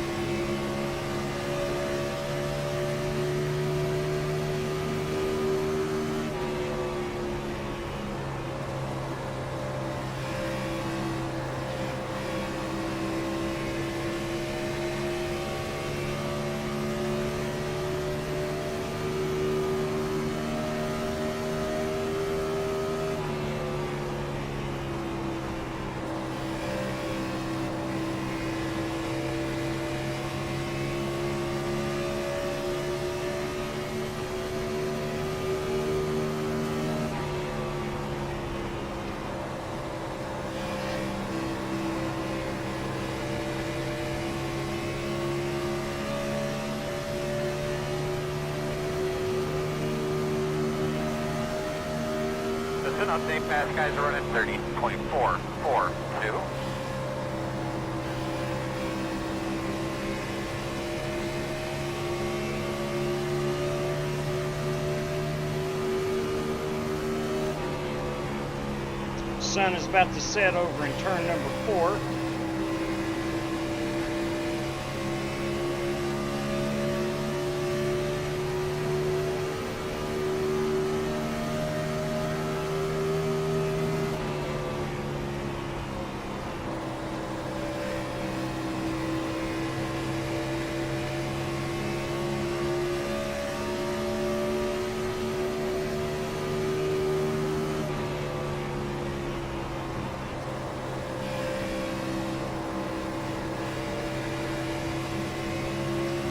An update, pass guys are running 30.442. Sun is about to set over in turn number 4.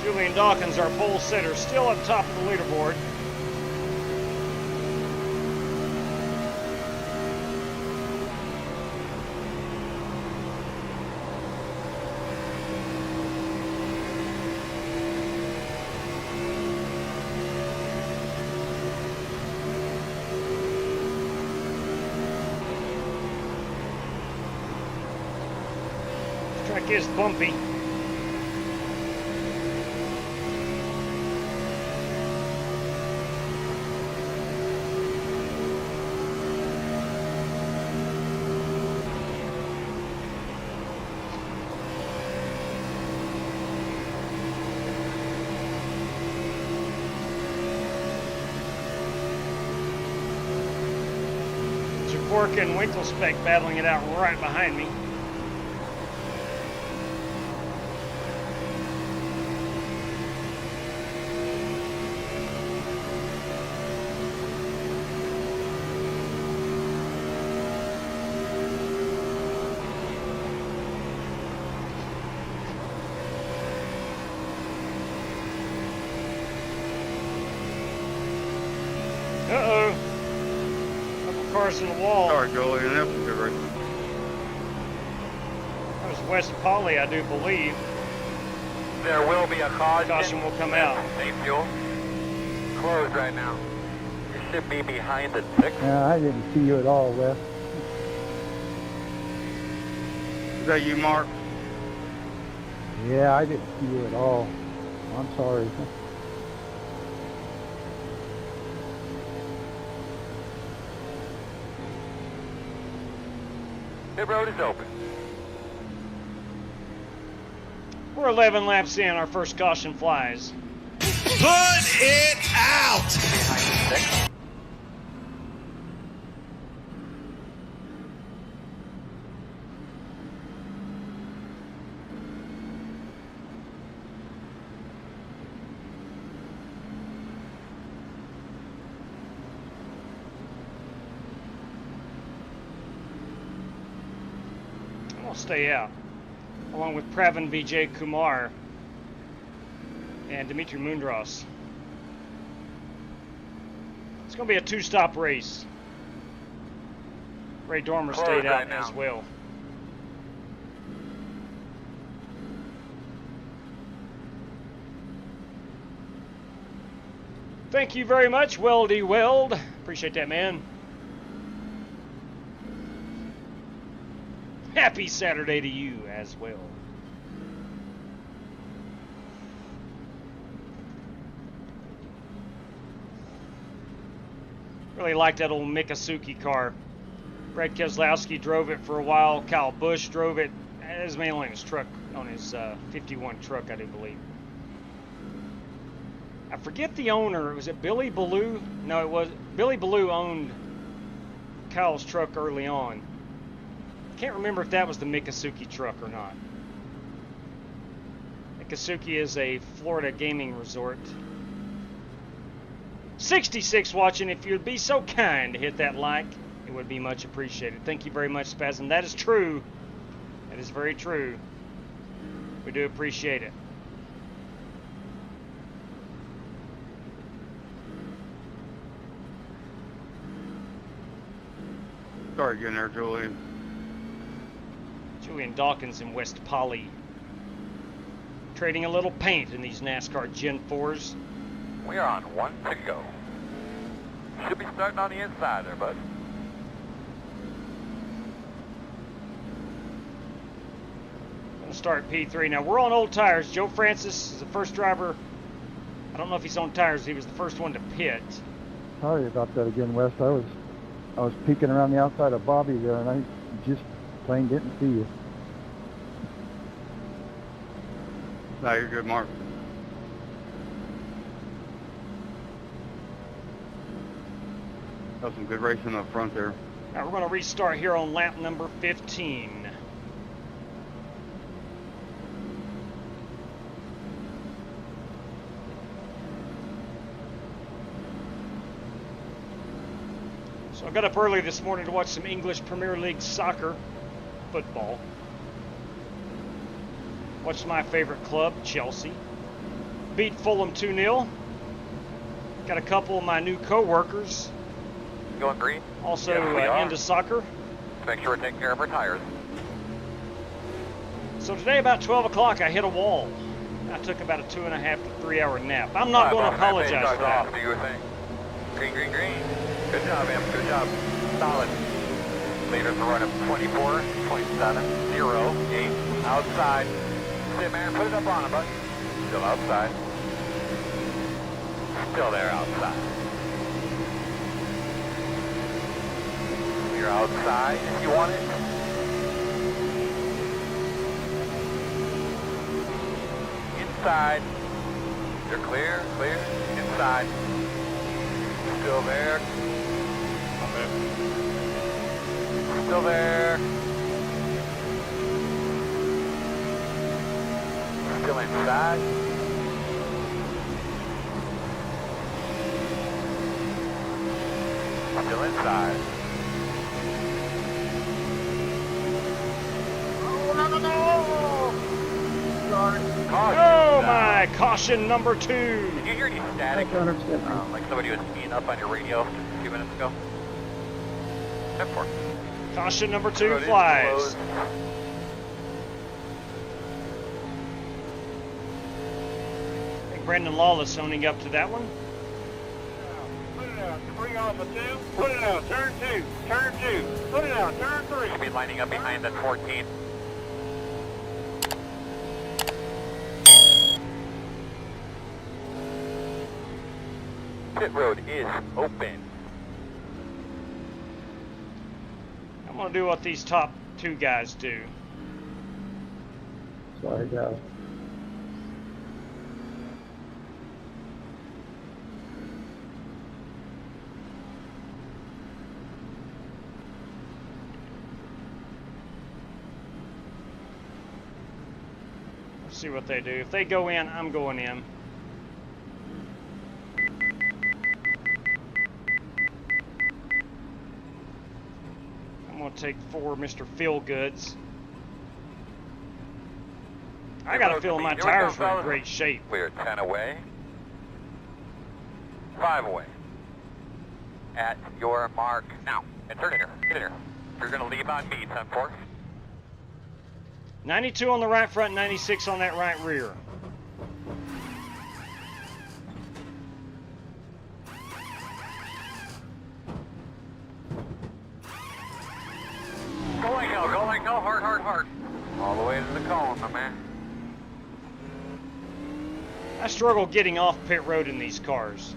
Julian Dawkins, our pole sitter, still up top of the leaderboard. This track is bumpy. Javorka and Winkelspec battling it out right behind me. Uh-oh. Couple cars in the wall. Sorry, Joel, you're gonna have to go right. That was West Poly, I do believe. There will be a caution. Caution will come out. Safe fuel. Closed right now. You should be behind the 6. Yeah, I didn't see you at all, Wes. Is that you, Mark? Yeah, I didn't see you at all. I'm sorry. The road is open. We're 11 laps in. Our first caution flies. Put it out! Behind the 6. I'll stay out, along with Pravin Vijay Kumar and Dimitri Mundros. It's going to be a 2-stop race. Ray Dormer stayed out as well. Thank you very much, Weldy Weld. Appreciate that, man. Happy Saturday to you as well. Really like that old Mikasuki car. Brad Keselowski drove it for a while. Kyle Busch drove it. It was mainly on his truck, on his 51 truck, I do believe. I forget the owner. Was it Billy Ballou? No, it was Billy Ballou owned Kyle's truck early on. Can't remember if that was the Mikasuki truck or not. Mikasuki is a Florida gaming resort. 66 watching. If you'd be so kind to hit that like, it would be much appreciated. Thank you very much, Spasm. That is true. That is very true. We do appreciate it. Sorry, getting there, Julian. Julian Dawkins in West Poly. Trading a little paint in these NASCAR Gen 4s. We are on 1 to go. Should be starting on the inside there, bud. Gonna start P3. Now we're on old tires. Joe Francis is the first driver. I don't know if he's on tires. He was the first one to pit. Sorry about that again, Wes. I was peeking around the outside of Bobby there, and I just plain didn't see you. No, you're good, Mark. That was some good racing up front there. Now we're going to restart here on lap number 15. So I got up early this morning to watch some English Premier League soccer, football. Watched my favorite club, Chelsea, beat Fulham 2-0. Got a couple of my new co-workers Going green? also Yes, into soccer. Make sure we're taking care of our tires. So today about 12 o'clock I hit a wall. I took about a 2.5 to 3 hour nap. I'm not going to apologize for that. Do your thing. Green, green, green. Good job, Em. Good job. Solid. Leaders are running 24.708 outside. Sit, man. Put it up on him, bud. Still outside. Still there outside. You're outside if you want it. Inside. You're clear, clear. Inside. Still there. Still there. Still inside. Still inside. Oh, no, no, no! Sorry. Oh my, caution number 2. Did you hear any static? Like somebody was speeding up on your radio just a few minutes ago? 10-4. Caution number 2 flies. Brandon Lawless owning up to that one. Put it out. 3 off of 2. Put it out. Turn 2. Turn 2. Put it out. Turn 3. Should be lining up behind that 14. Pit road is open. I'm going to do what these top 2 guys do. Sorry, guys. Let's see what they do. If they go in, I'm going in. I'm going to take 4 Mr. Feelgoods. I got a feeling my tires are in great shape. We're 10 away. 5 away. At your mark now. And turn in here. Get in here. You're going to leave on me, 10-4. 92 on the right front, 96 on that right rear. Go like hell, hard. All the way to the cone, my man. I struggle getting off pit road in these cars.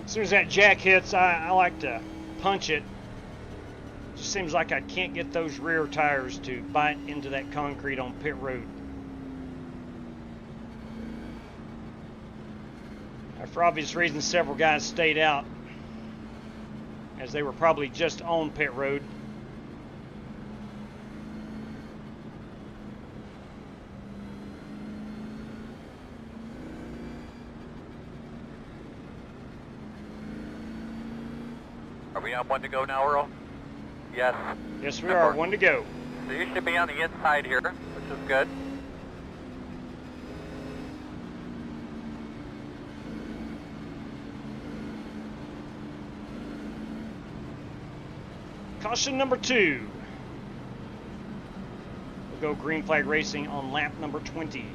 As soon as that jack hits, I like to punch it. Just seems like I can't get those rear tires to bite into that concrete on pit road. For obvious reasons, several guys stayed out as they were probably just on pit road. Are we on 1 to go now, Earl? Yes. Yes, we are. 1 to go. So you should be on the inside here, which is good. Caution number 2. We'll go green flag racing on lap number 20.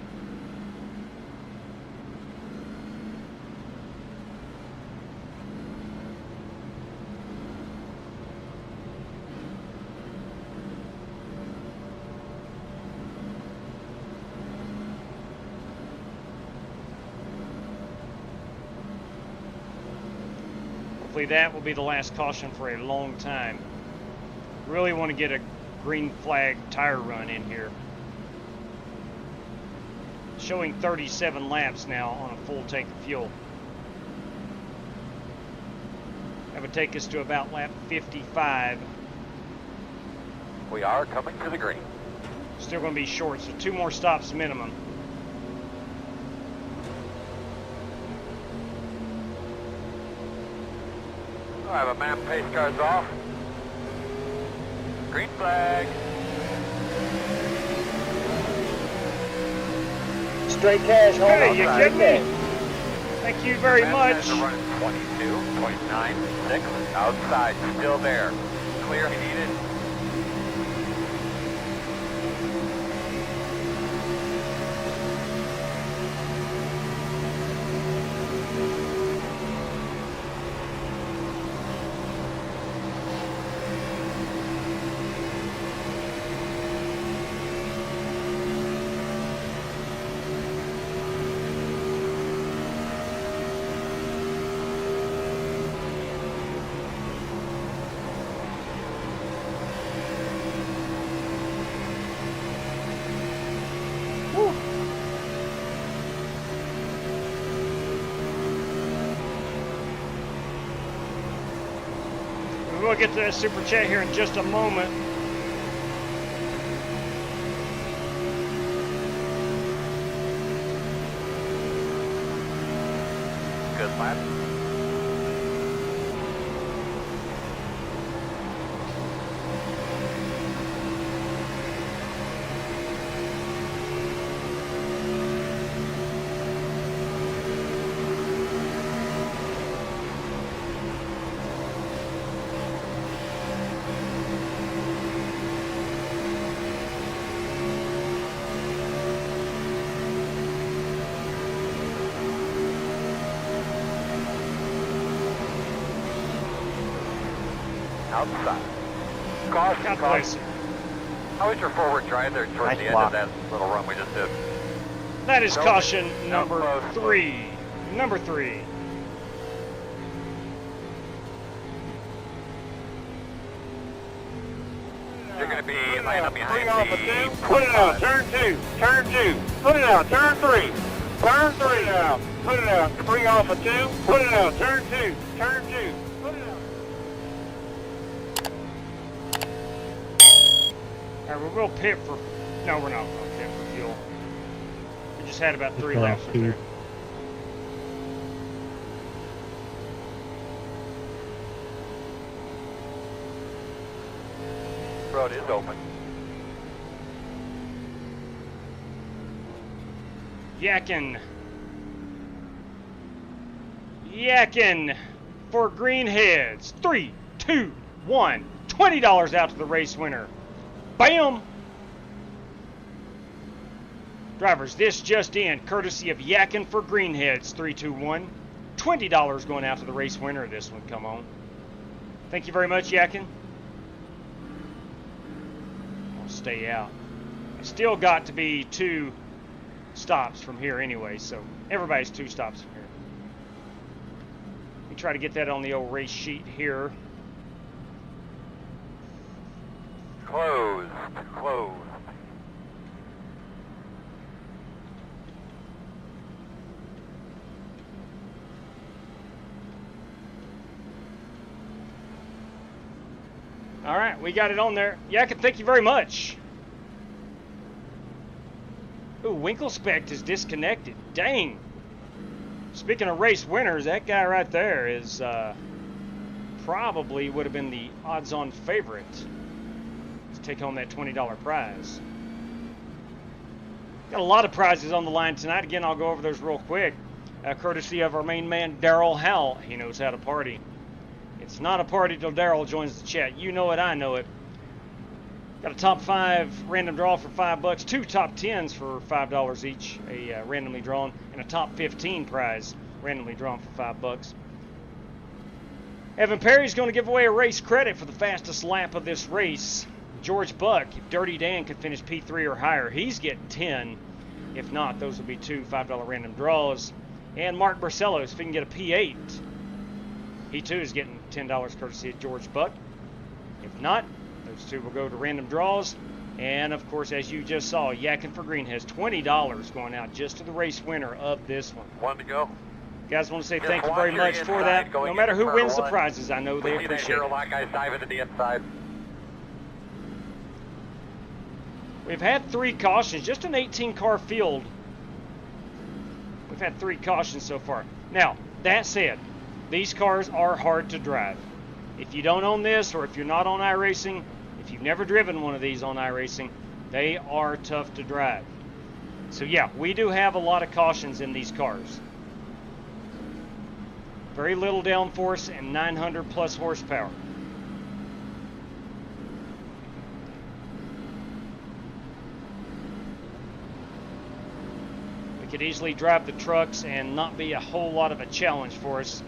Hopefully that will be the last caution for a long time. Really want to get a green flag tire run in here. Showing 37 laps now on a full tank of fuel. That would take us to about lap 55. We are coming to the green. Still going to be short, so 2 more stops minimum. I have a map, pace cars off. Green flag. Straight cash, hold Hey, on. you kidding me? Thank you very much. We're running 22.96 outside, still there. Clear, he needed. We'll get to that super chat here in just a moment. Good lap. outside. Caution, God bless caution. you. How was your forward drive there towards Nice the end block. of that little run we just did? That is Nope. caution Nope. number Close. 3. Number 3. You're going to be laying up behind Bring off a the 2. Put it out. Turn 2. Turn 2. Put it out. Turn 3. Turn 3 out. Put it out. Bring off a 2. Put it out. Turn 2. Turn 2. Put it out. All right, we will pit for... No, we're not going to pit for fuel. We just had about 3 laps right there. road is open. Yakking for greenheads. 3, 2, 1. $20 out to the race winner. Bam! Drivers, this just in, courtesy of Yakking for greenheads. 3, 2, 1. $20 going out to the race winner. This one, come on. Thank you very much, Yakking. I'll stay out. I still got to be 2 stops from here anyway, so everybody's 2 stops from here. Let me try to get that on the old race sheet here. Closed. All right, we got it on there. Yakin, thank you very much. Ooh, Winklespect is disconnected. Dang. Speaking of race winners, that guy right there is probably would have been the odds-on favorite to take home that $20 prize. Got a lot of prizes on the line tonight. Again, I'll go over those real quick. Courtesy of our main man, Daryl Howell. He knows how to party. It's not a party till Daryl joins the chat. You know it, I know it. Got a top 5 random draw for $5, 2 top 10s for $5 each, a randomly drawn, and a top 15 prize randomly drawn for $5. Evan Perry's going to give away a race credit for the fastest lap of this race. George Buck, if Dirty Dan could finish P3 or higher, he's getting 10. If not, those will be 2 $5 random draws. And Mark Barcelos, if he can get a P8, he too is getting $10 courtesy of George Buck. If not, those 2 will go to random draws. And of course, as you just saw, Yakking for Green has $20 going out just to the race winner of this one. 1 to go. Guys, want to say Just thank you watch very your much for inside that. going No matter into who turn wins the 1. prizes, I know they We see that appreciate hero it. lock guys diving to the inside. We've had 3 cautions, just an 18-car field. We've had 3 cautions so far. Now, that said, these cars are hard to drive. If you don't own this, or if you're not on iRacing, if you've never driven one of these on iRacing, they are tough to drive. So yeah, we do have a lot of cautions in these cars. Very little downforce and 900 plus horsepower. We could easily drive the trucks and not be a whole lot of a challenge for us.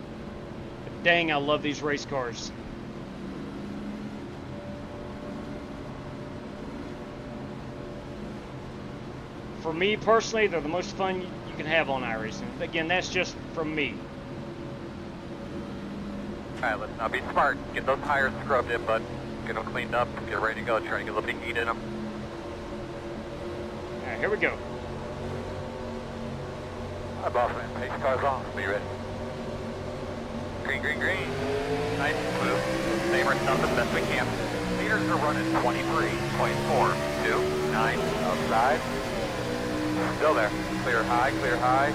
But dang, I love these race cars. For me personally, they're the most fun you can have on iRacing. Again, that's just from me. Alright, let's now be smart. Get those tires scrubbed in, bud. Get them cleaned up. Get ready to go. Try to get a little bit of heat in them. Alright, here we go. Hi, boss man. Pace cars on. Be ready. Green, green, green. Nice and smooth. Save our stuff as best we can. Meters are running 23.4. 2, 9, outside. Still there. Clear high, clear high.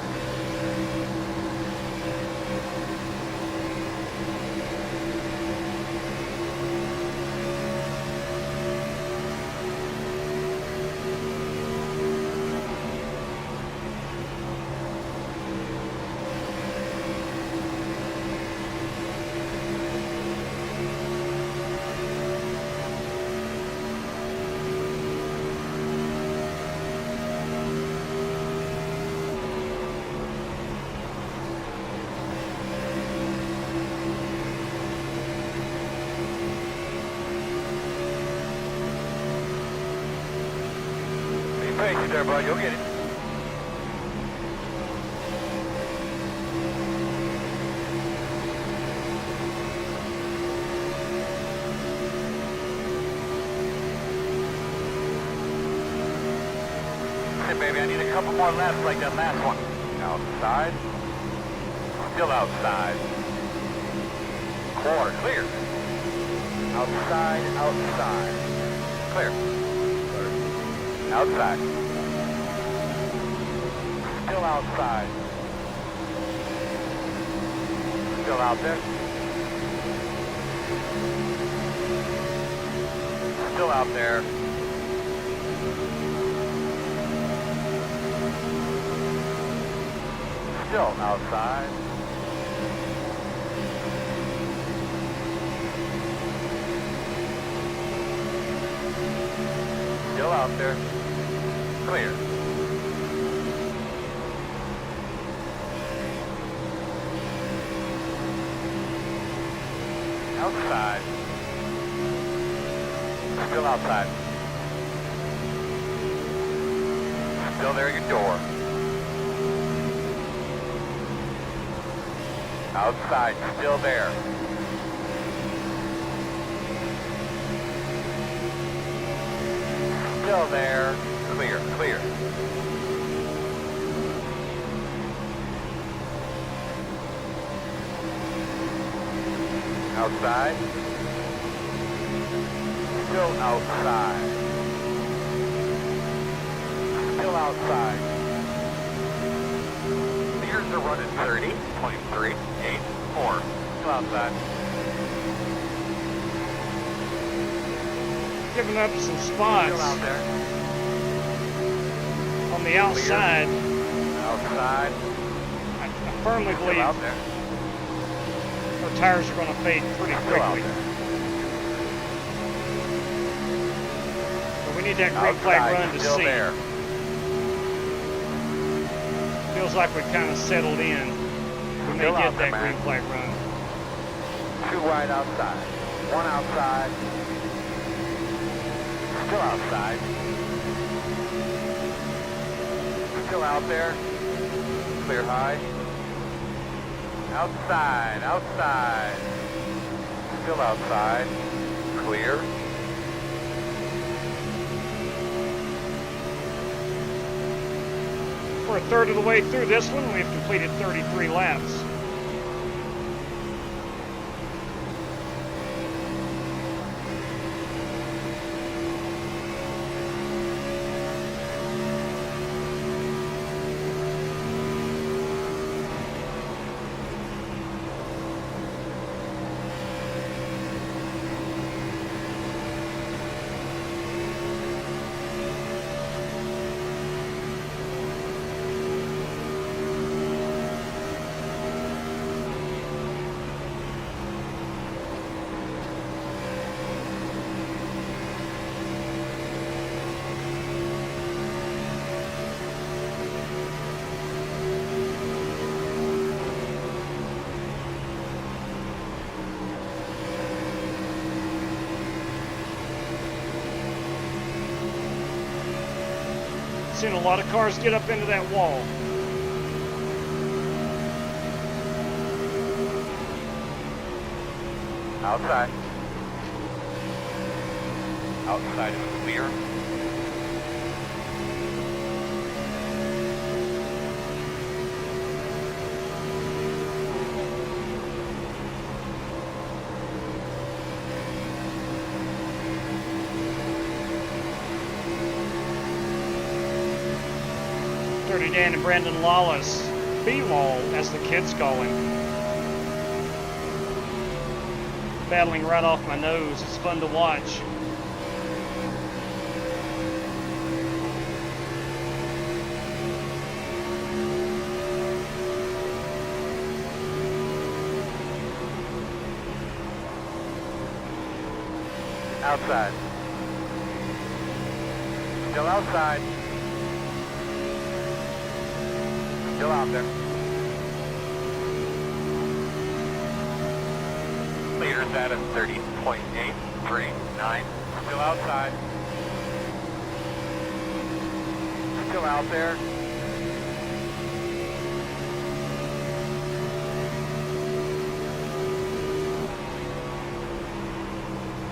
patient there, bud. You'll get it. Baby, I need a couple more laps like that last one. Outside. Still outside. Quarter, clear. Outside, outside. Clear. Outside. Still outside. Still out there. Still out there. Still outside. Still out there. Clear. Outside. Still outside. Still there at your door. Outside, still there. Still there. Clear, clear. Outside. Still outside. Still outside. Meters are running 30, 23, 8, 4. Still outside. Giving up some spots. Still out there. On the outside. Outside. I firmly Still believe out there. our tires are going to fade pretty Still out quickly. there. But we need that green flag run to still see. There. Feels like we've kind of settled in. We may Still get out there, that green man. flag run. 2 wide outside. 1 outside. Still outside. Still out there. Clear high. Outside, outside. Still outside. Clear. We're a third of the way through this one. We've completed 33 laps. Seen a lot of cars get up into that wall. Outside. Outside is clear. Dirty Dan and Brandon Lawless, B-Law as the kids call him. Battling right off my nose. It's fun to watch. Outside. Still outside. Still out there. Leaders at a 30.839. Still outside. Still out there.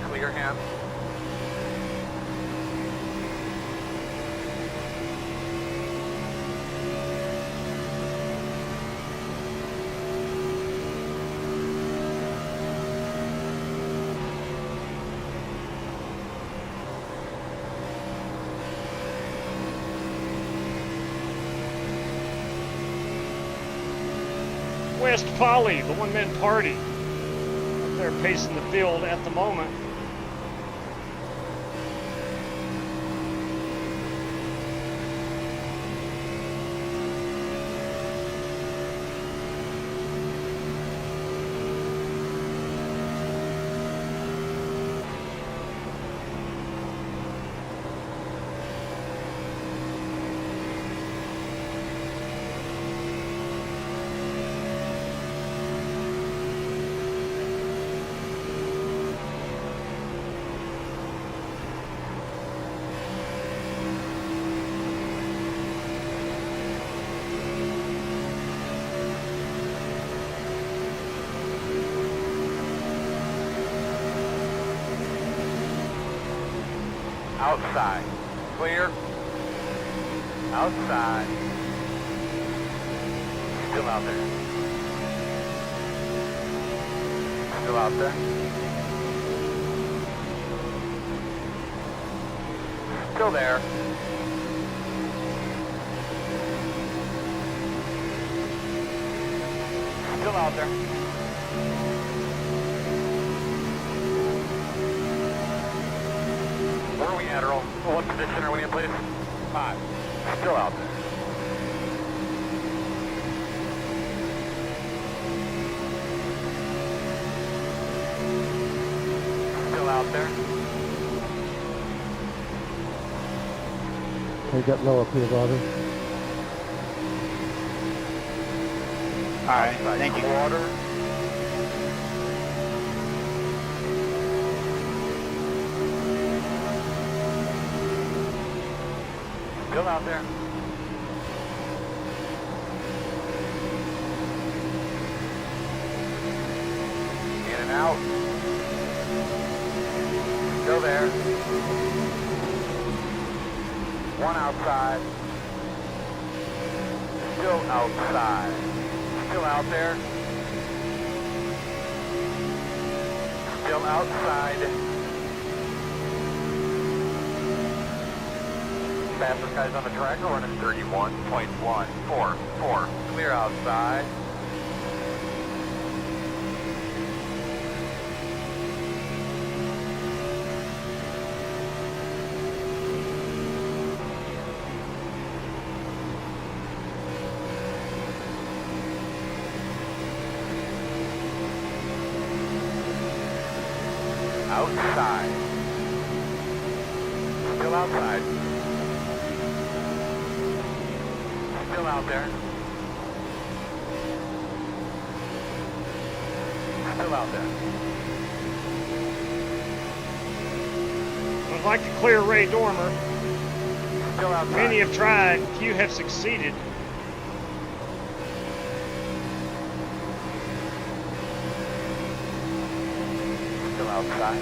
Clear him. West Poly, the one-man party. They're pacing the field at the moment. Outside. Clear. Outside. Still out there. Still out there. Still there. Still out there. Where are we at, Earl? What position are we in, please? 5. Still out there. Still out there. They got low up here, Bobby. Alright, thank you. Water. Still out there. In and out. Still there. One outside. Still outside. Still out there. Still outside. Fastest guys on the track are running 31.144. Clear outside. Outside. Still outside. Still out there. Still out there. I'd like to clear Ray Dormer. Still outside. Many have tried, few have succeeded. Still outside.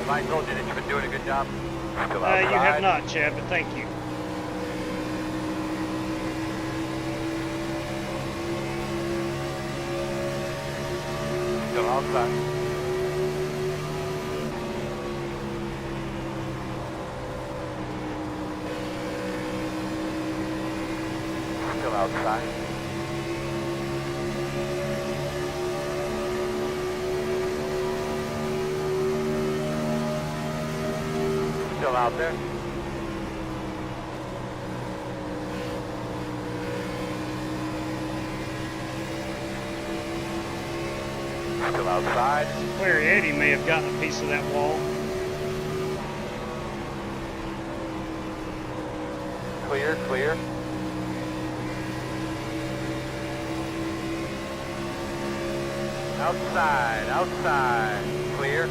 I told you that you've been doing a good job. Still outside. You have not, Chad, but thank you. Still outside. Still outside. Still out there. Still outside. Clear Eddie may have gotten a piece of that wall. Clear, clear. Outside, outside. Clear.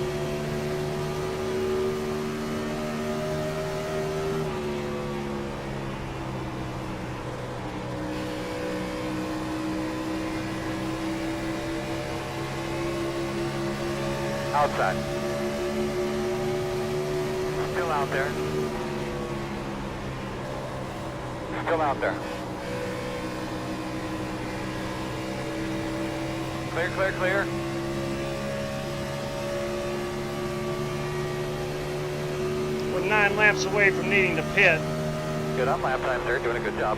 Outside. Still out there. Still out there. Clear, clear, clear. We're 9 laps away from needing to pit. Good on lap time there, doing a good job.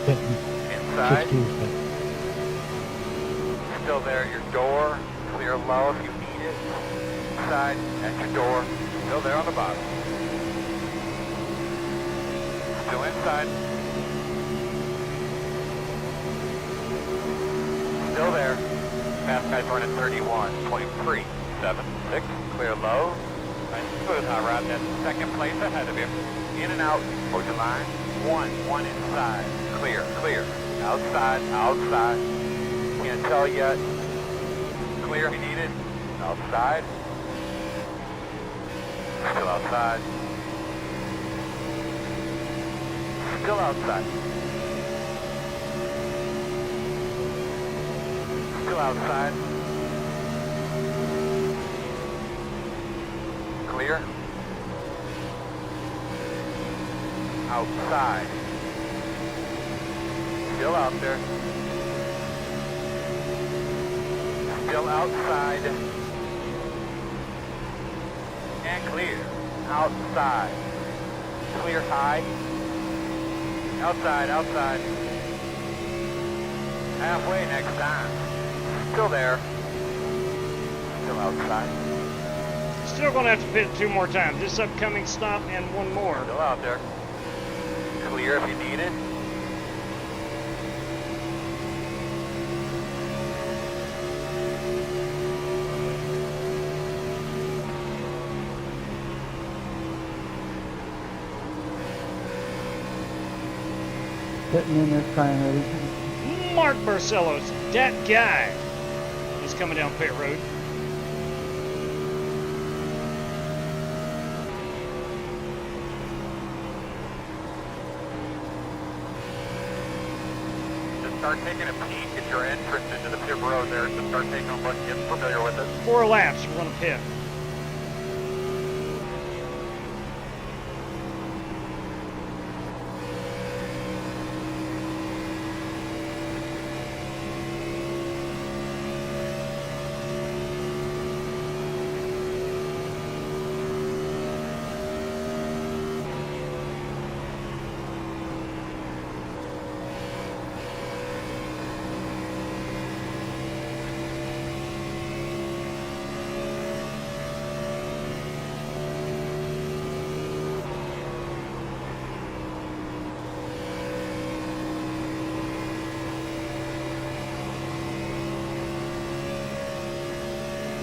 Inside. Still there at your door. Clear low if you need it. Inside at your door. Still there on the bottom. Still inside. Still there. Fast guys running 31.376. Clear low. Nice smooth hot rod. That's second place ahead of you. In and out. Hold your line. One inside. Clear, clear. Outside, outside. Can't tell yet. Clear if you need it. Outside. Still outside. Still outside. Still outside. Clear. Outside. Still out there. Still outside. And clear. Outside. Clear high. Outside, outside. Halfway next time. Still there. Still outside. Still going to have to pit 2 more times. This upcoming stop and 1 more. Still out there. Clear if you need it. Hitting in this time, ready. Mark Barcelos, that guy, is coming down pit road. Just start taking a peek at your entrance into the pit road there. Just start taking a look, get familiar with it. 4 laps, we're going to pit.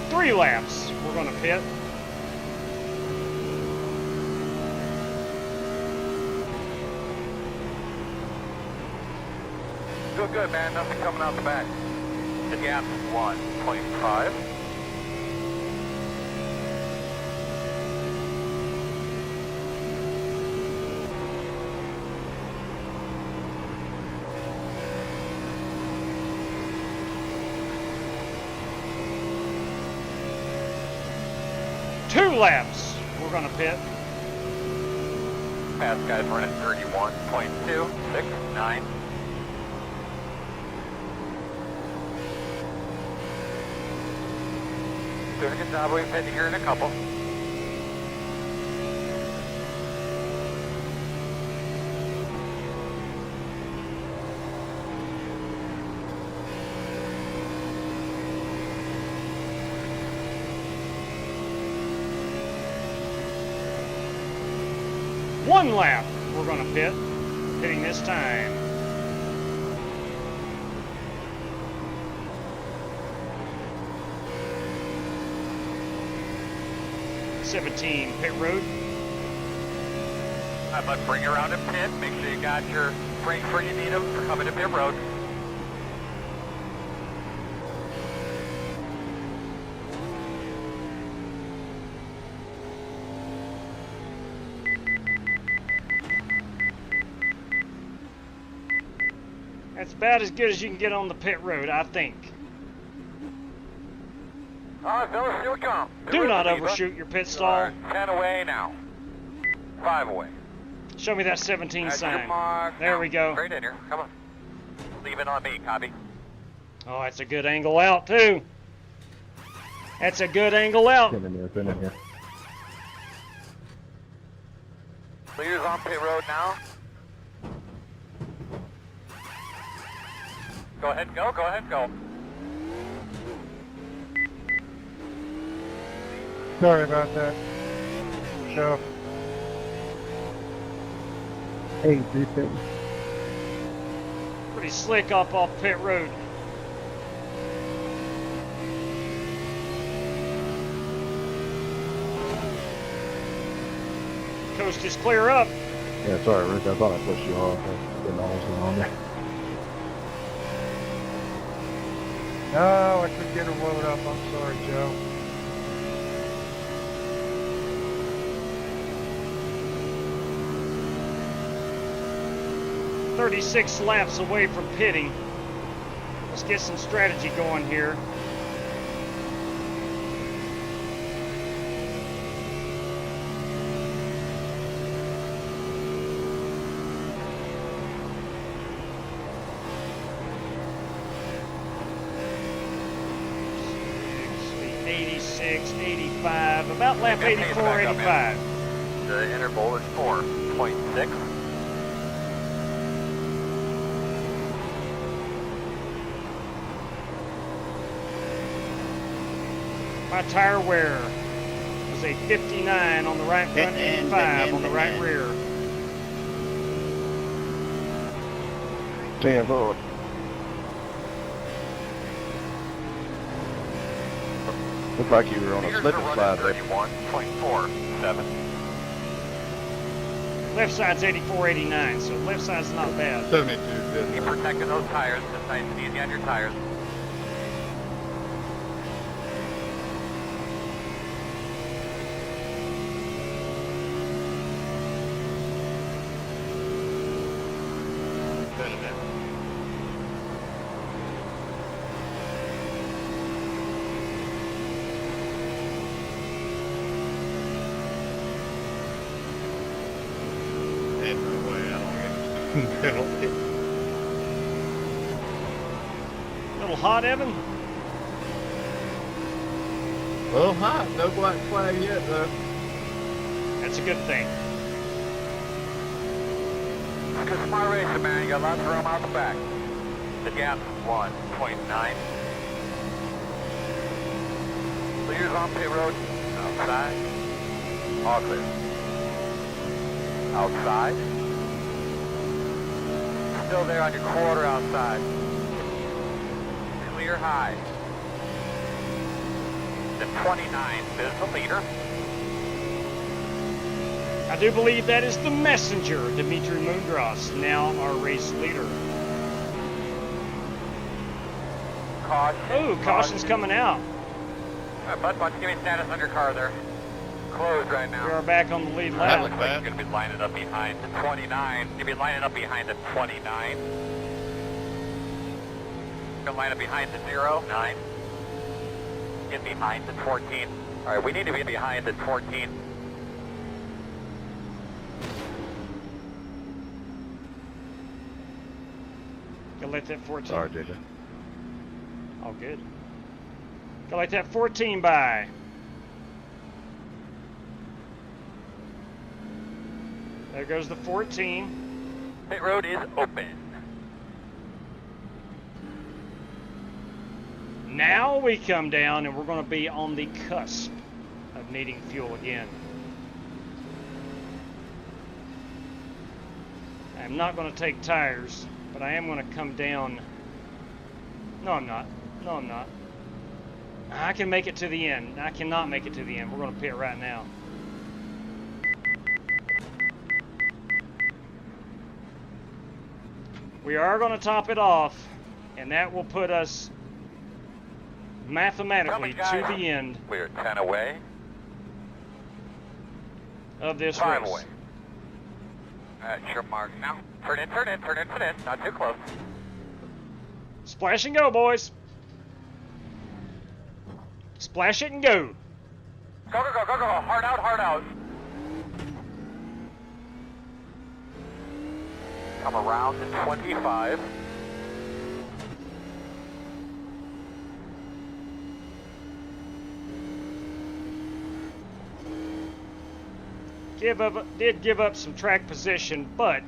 Three laps, we're going to pit. Doing good, man. Nothing coming out the back. The gap's 1.5. Two laps, we're going to pit. Fast guys running 31.269. Doing a good job. We've been here in a couple. One lap, we're going to pit. Pitting this time. .17 pit road. But bring it around to pit. Make sure you got your brakes where you need them for coming to pit road. That's about as good as you can get on the pit road, I think. All right, fellas, here we come. Do not overshoot your pit stall. 10 away now. 5 away. Show me that 17 That's your sign. mark. There we go. Straight in here. Come on. Leave it on me, copy. Oh, that's a good angle out, too. That's a good angle out. Been in here, been in here. Leaders on pit road now. Go ahead and go. Go ahead and go. Sorry about that. Show. Hey, 350. Pretty slick up off pit road. Coast is clear up. Yeah, sorry, Rick. I thought I pushed you off. I didn't know what was going on there. No, I couldn't get her wound up. I'm sorry, Joe. .36 laps away from pitting. Let's get some strategy going here. .86, 85, about lap 84, 85. The interval is 4.6. My tire wear was a 59 on the right front, 85 on the right rear. Damn, Lord. Looked like you were on a slip and slide there. 31.47. Left side's 84, 89, so left side's not bad. 72. Keep protecting those tires. Just nice and easy on your tires. There's no way I don't get penalty. Little hot, Evan? Well, hot. No black flag yet, though. That's a good thing. Look at smart racing, man. You got lots of room out the back. The gap 1.9. Leaders on pit road. Outside. All clear. Outside. Still there on your quarter outside. Clear high. The 29 is the leader. I do believe that is the messenger, Dimitri Mundros, now our race leader. Caution. Ooh, caution's coming out. Bud, give me status on your car there. Closed right now. We are back on the lead That lap. looks like you're going to be lining up behind the 29. You'll be lining up behind the 29. Going to line up behind the 0, 9. Get behind the 14. All right, we need to be behind the 14. Go let that 14. Sorry, JJ. All good. Go let that 14 by. There goes the 14. Pit road is open. Now we come down and we're going to be on the cusp of needing fuel again. I'm not going to take tires, but I am going to come down. No, I'm not. No, I'm not. I can make it to the end. I cannot make it to the end. We're going to pit right now. We are going to top it off, and that will put us mathematically to the end. We're 10 away. Of this 5 race. away. At your mark now. Turn in, turn in, turn in, turn in. Not too close. Splash and go, boys. Splash it and go. Go, go, go, go, go. Hard out, hard out. Come around to 25. Did give up some track position, but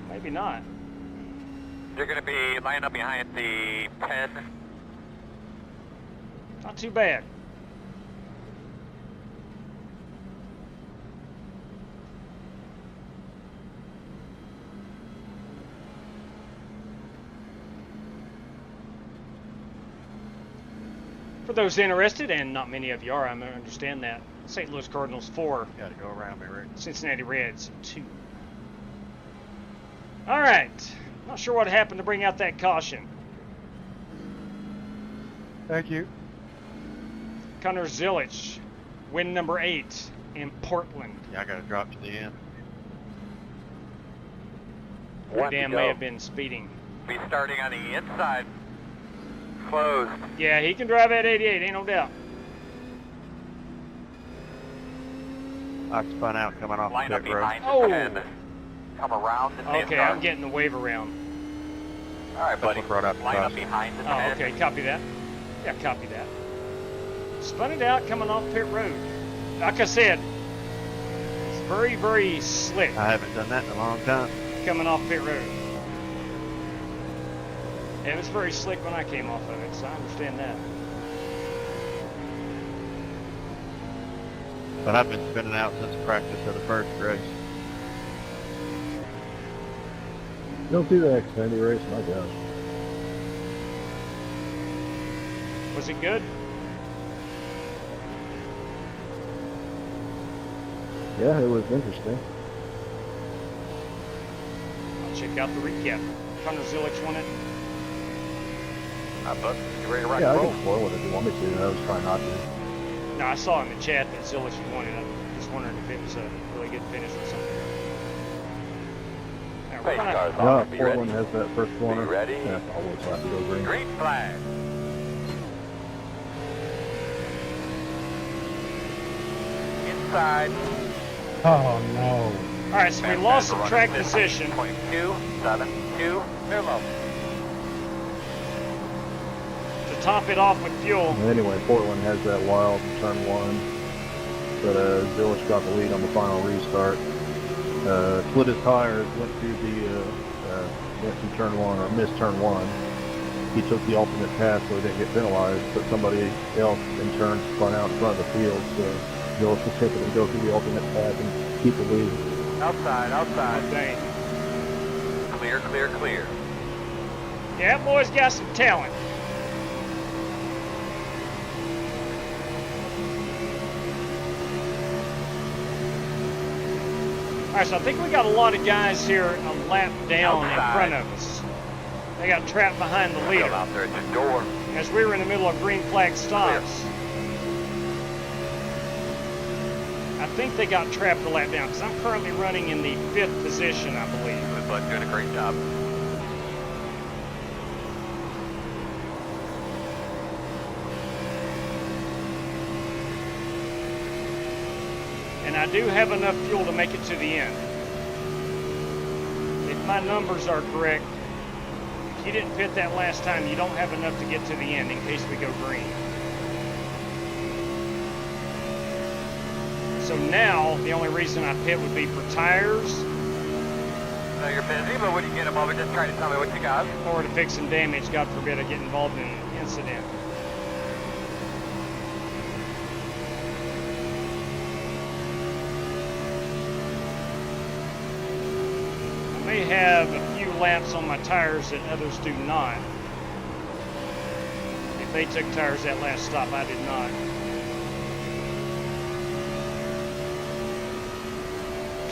maybe not. You're going to be lining up behind the 10. Not too bad. For those interested, and not many of you are, I understand that. St. Louis Cardinals 4. Got to go around me, Rick. Cincinnati Reds 2. All right. Not sure what happened to bring out that caution. Thank you. Connor Zilich, win number 8 in Portland. Yeah, I got to drop to the end. Dan may have been speeding. Be starting on the inside. Closed. Yeah, he can drive at 88, ain't no doubt. I spun out coming off Line the up pit road. behind the Oh. 10. Come around the 10. Okay, I'm getting the wave around. All right, buddy. Right up Line up close. behind the 10. Oh, okay, copy that. Yeah, copy that. Spun it out coming off pit road. Like I said, it's very, very slick I haven't done that in a long time. coming off pit road. It was very slick when I came off of it, so I understand that. But I've been spinning out since practice of the first race. You don't see the Xfinity race, my gosh. Was it good? Yeah, it was interesting. I'll check out the recap. Connor Zilich won it. Bud, you ready to rock Yeah, I and roll? can spoil it if you want me to. I was trying not to. No, I saw in the chat that Zilich won it. I'm just wondering if it was a really good finish or something. All right, we're Pace gonna- cars Yeah, on. Be Portland ready. has that first corner. Be ready. Yeah, always have to go green. Green flag. Inside. Oh, no. All right, so we lost some track position. 0.272. They're low. To top it off with fuel. Anyway, Portland has that wild turn one, but Zilich got the lead on the final restart. Split his tires, went to turn one, or missed turn one. He took the alternate pass so he didn't get penalized, but somebody else in turn spun out in front of the field, so Zilich was able to go through the alternate path and keep the lead. Outside, outside. Oh, dang. Clear, clear, clear. Yeah, that boy's got some talent. All right, so I think we got a lot of guys here a lap down in front of us. They got trapped behind the Come leader out there at the door. as we were in the middle of green flag stops. I think they got trapped a lap down because I'm currently running in the 5th position, I believe. Good Bud, doing a great job. And I do have enough fuel to make it to the end. If my numbers are correct, if you didn't pit that last time, you don't have enough to get to the end in case we go green. So now, the only reason I pit would be for tires So you're busy, but when you get a moment, just try to tell me what you got. or to fix some damage. God forbid I get involved in an incident. I may have a few laps on my tires that others do not. If they took tires that last stop, I did not.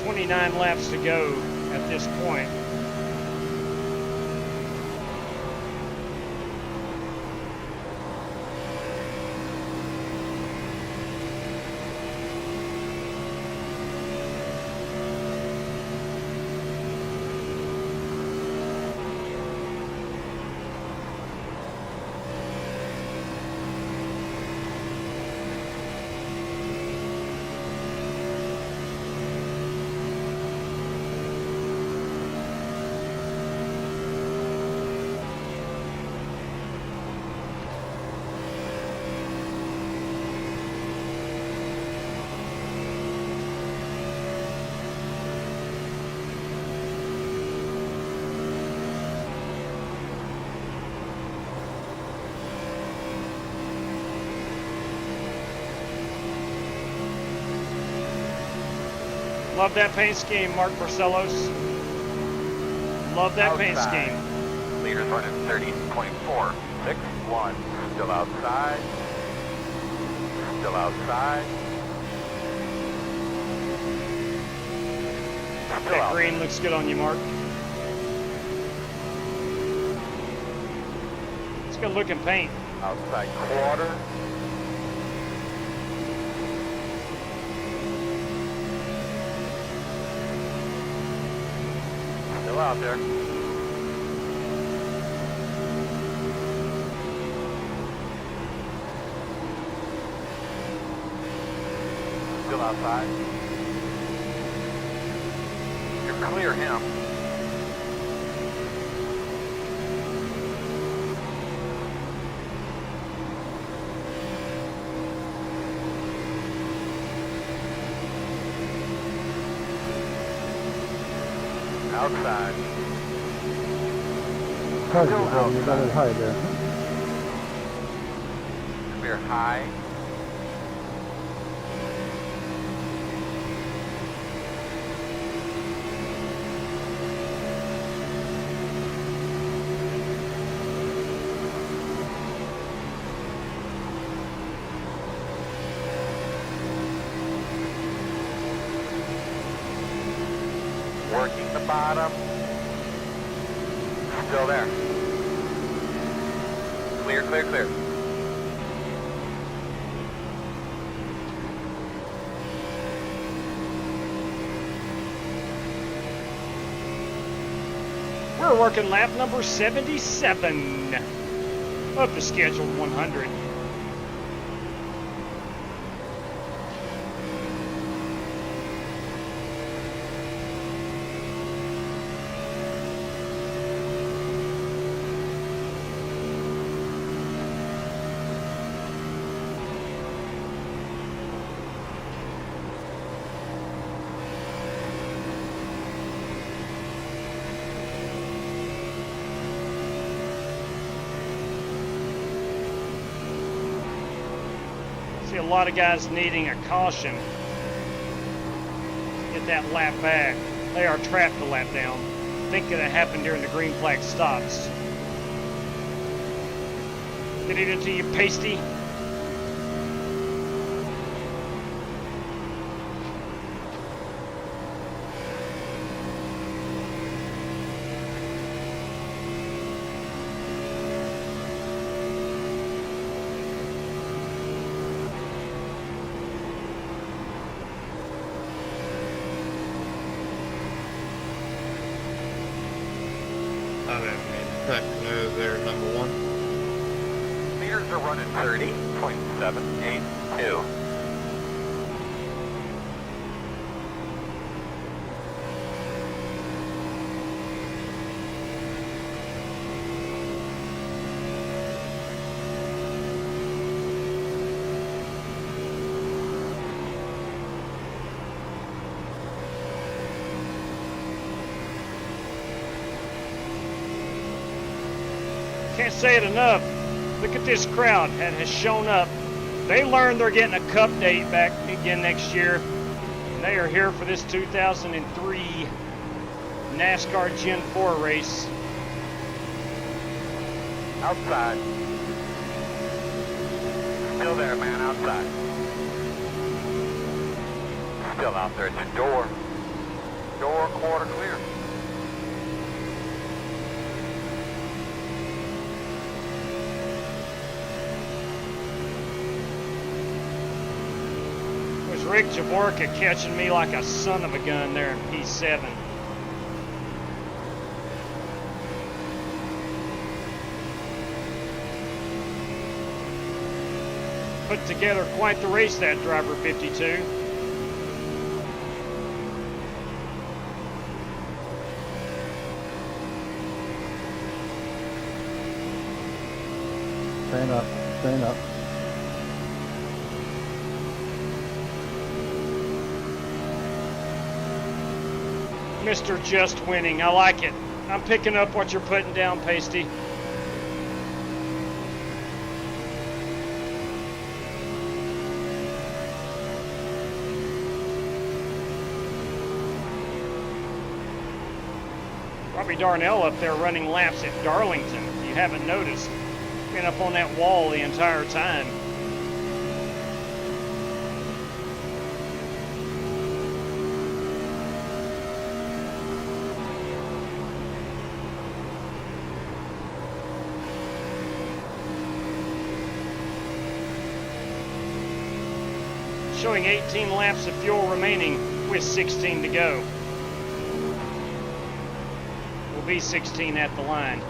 29 laps to go at this point. Love that paint scheme, Mark Barcelos. Love that paint Outside. scheme. Leaders running 30.461. Still outside. Still outside. Still That out. green looks good on you, Mark. It's good looking paint. Outside quarter. Still out there. Still outside. You're clear him. Outside. How's Still you got it high there? Clear high. Working the bottom. Still there. Clear, clear, clear. We're working lap number 77 of the scheduled 100. See a lot of guys needing a caution to get that lap back. They are trapped a lap down. Think that happened during the green flag stops. Get it into you, pasty. There, number one. Leaders are running 30.782. Can't say it enough. Look at this crowd that has shown up. They learned they're getting a cup date back again next year. And they are here for this 2003 NASCAR Gen 4 race. Outside. Still there, man, outside. Still out there at the door. Door quarter clear. Rick Jaborka catching me like a son of a gun there in P7. Put together quite the race, that driver 52. Stand up, stand up. Mr. Just Winning, I like it. I'm picking up what you're putting down, Pasty. Robbie Darnell up there running laps at Darlington. If you haven't noticed, been up on that wall the entire time. Showing 18 laps of fuel remaining with 16 to go. Will be 16 at the line.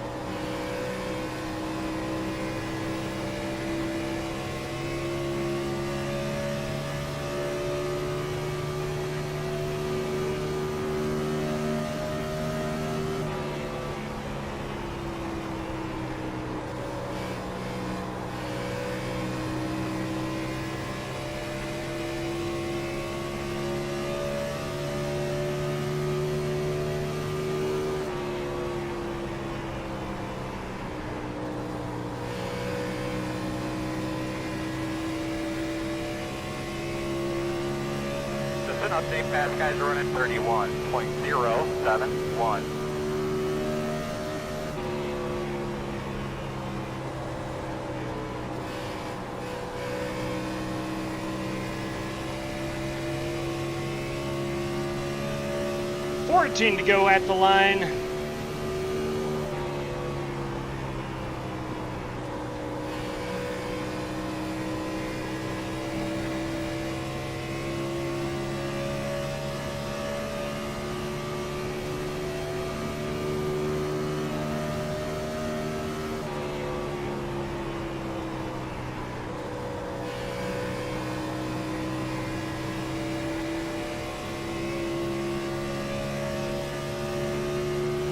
Update, fast guys are running 31.071. To go at the line.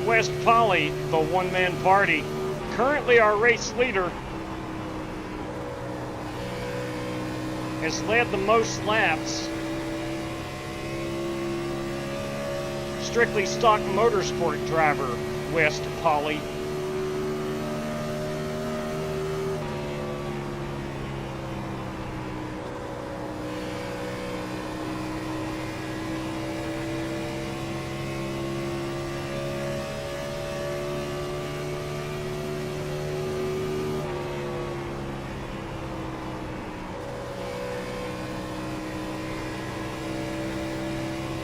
West Poly, the one-man party, currently our race leader, has led the most laps. Strictly stock motorsport driver, West Poly.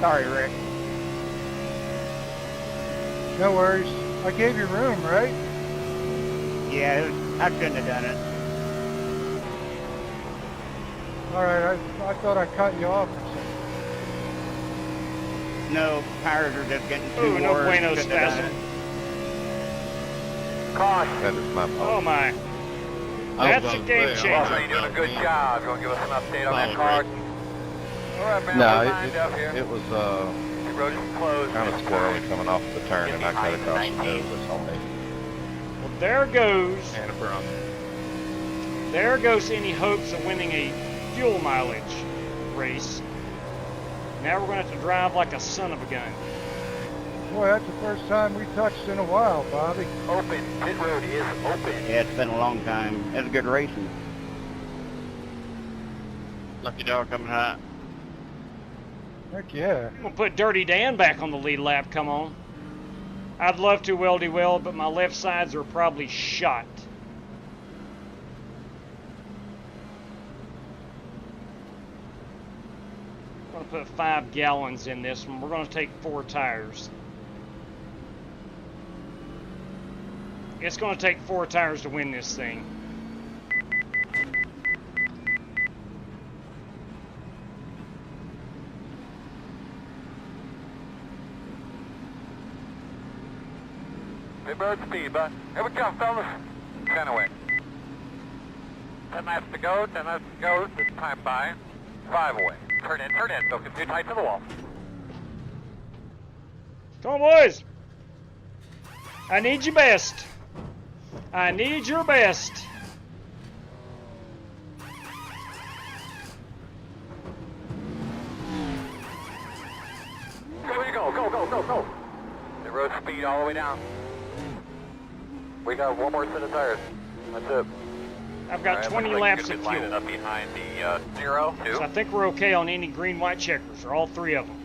Sorry, Rick. No worries. I gave you room, right? Yeah, I shouldn't have done it. All right, I thought I cut you off or something. No, tires are just getting too Ooh, no worn. bueno, Shouldn't have done Spasm. Caution. That is my fault. Oh my. That's a game changer. Well, you're doing a good job. You want to give us an update on that car? All right, man. No, we're lined up here. it was Road is closed. kind of squirrely coming off the turn, and I cut across the nose. That's on me. Well, there goes. And a front. There goes any hopes of winning a fuel mileage race. Now we're going to have to drive like a son of a gun. Boy, that's the first time we touched in a while, Bobby. Open. Pit road is open. Yeah, it's been a long time. It's a good racing. Lucky dog coming high. Heck yeah. I'm going to put Dirty Dan back on the lead lap, come on. I'd love to, Weldy Well, but my left sides are probably shot. I'm going to put 5 gallons in this one. We're going to take 4 tires. It's going to take 4 tires to win this thing. Big bird speed, but here we come, fellas. 10 away. 10 laps to go, 10 laps to go. This time by 5 away. Turn in, don't get too tight to the wall. Come on, boys. I need your best. I need your best. Here we go, go. The road speed all the way down. We got one more set of tires. That's it. I've got 20 laps of fuel. Up behind the 0, 2. So I think we're okay on any green, white checkers, or all 3 of them.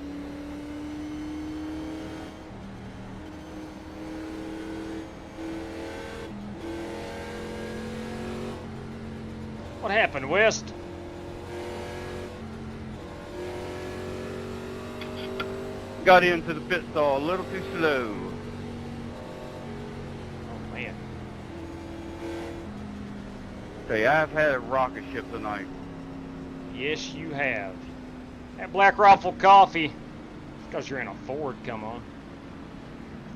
What happened, West? Got into the pit stall a little too slow. Oh, man. Say, I've had a rocket ship tonight. Yes, you have. That Black Rifle Coffee, because you're in a Ford, come on.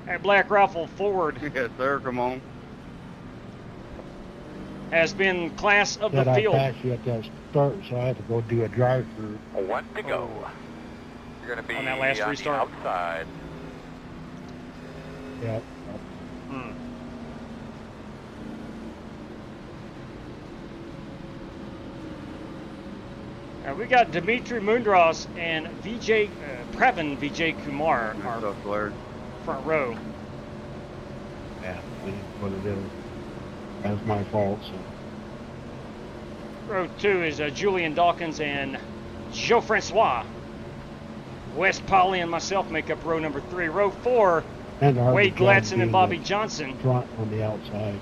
That Black Rifle Ford Yes, sir, come on. has been class of the Said field. I passed you at that start, so I had to go do a drive-through. 1 to go. You're going to be On that last on restart. the outside. Yep. We got Dimitri Mundros and Pravin Vijay Kumar, our front row. Yeah, it is what it is. That's my fault. So. Row 2 is Julian Dawkins and Joe Francois. Wes Polly and myself make up row number 3. Row 4, And Wade Gladson and Bobby Johnson. Front on the outside.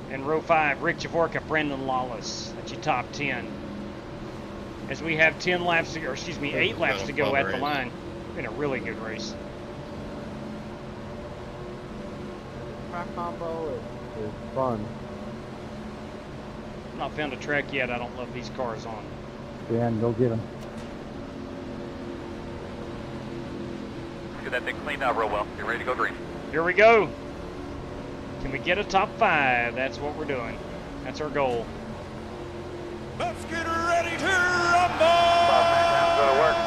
And row 5, Rick Javorka, Brandon Lawless. That's your top 10. As we have 10 laps to go, or excuse me, 8 laps to go at the line. It's been a really good race. My combo is fun. Not found a track yet I don't love these cars on. Dan, go get them. Get that thing cleaned out real well. Get ready to go green. Here we go. Can we get a top 5? That's what we're doing. That's our goal. Let's get ready to rumble! Go to work.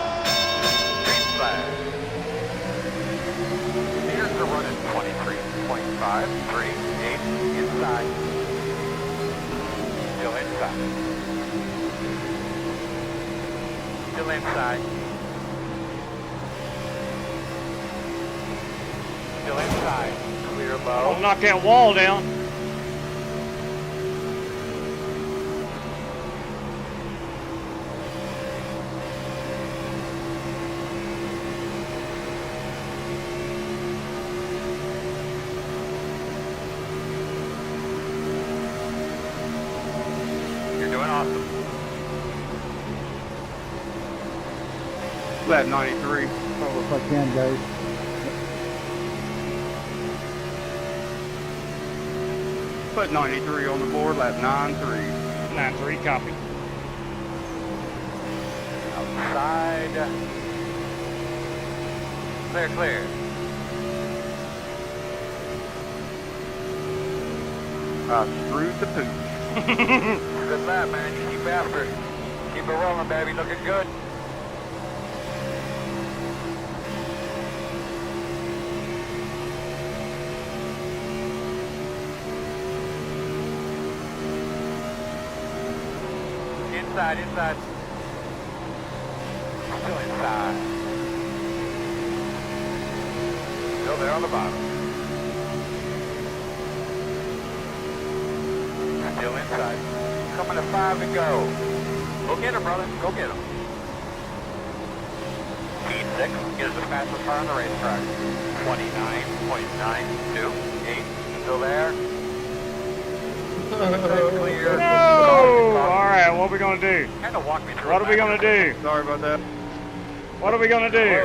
Green flag. Meters are running 23.538 inside. Still inside. Still inside. Still inside. Clear low. Don't knock that wall down. Lap 93. If I can, guys. Put 93 on the board, lap 9-3. 9-3, copy. Outside. Clear, clear. I screwed the pooch. Good lap, man. You keep after it. Keep it rolling, baby. Looking good. Inside, inside. Still inside. Still there on the bottom. Still inside. Coming to 5 to go. Go get him, brother. Go get him. Speed 6 is the fastest car on the racetrack. 29.928. Still there. Clear. No! Alright, what are we going to do? Kind of walk me through. What are we going to do? Sorry about that. What are we going to do?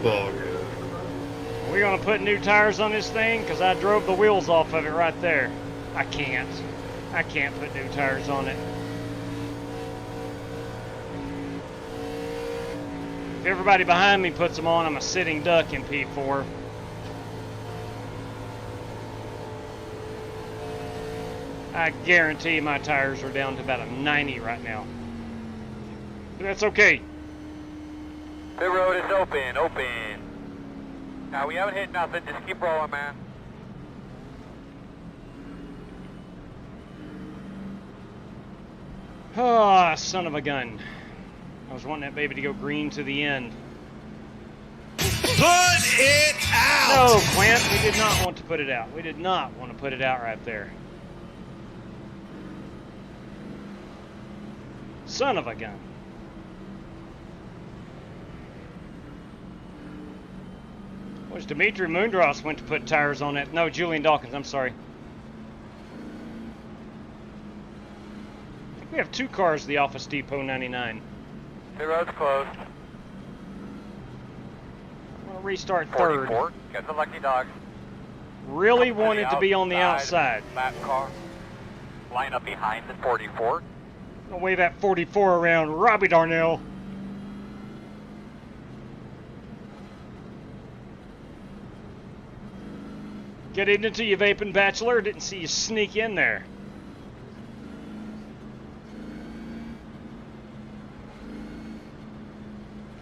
Bug. Are we going to put new tires on this thing? Because I drove the wheels off of it right there. I can't. I can't put new tires on it. If everybody behind me puts them on, I'm a sitting duck in P4. I guarantee my tires are down to about a 90 right now. But that's okay. The road is open, open. Now we haven't hit nothing, just keep rolling, man. Ah, son of a gun. I was wanting that baby to go green to the end. Put it out! No, Clint, we did not want to put it out. We did not want to put it out right there. Son of a gun. Was Dimitri Mundros went to put tires on that? No, Julian Dawkins, I'm sorry. I think we have 2 cars at the Office Depot 99. The road's closed. I'm going to restart third. 44, got the lucky dog. Really wanted to be on the outside. Lap car. Line up behind the 44. I'll wave that 44 around. Robbie Darnell. Good evening to you, Vaping Bachelor. Didn't see you sneak in there.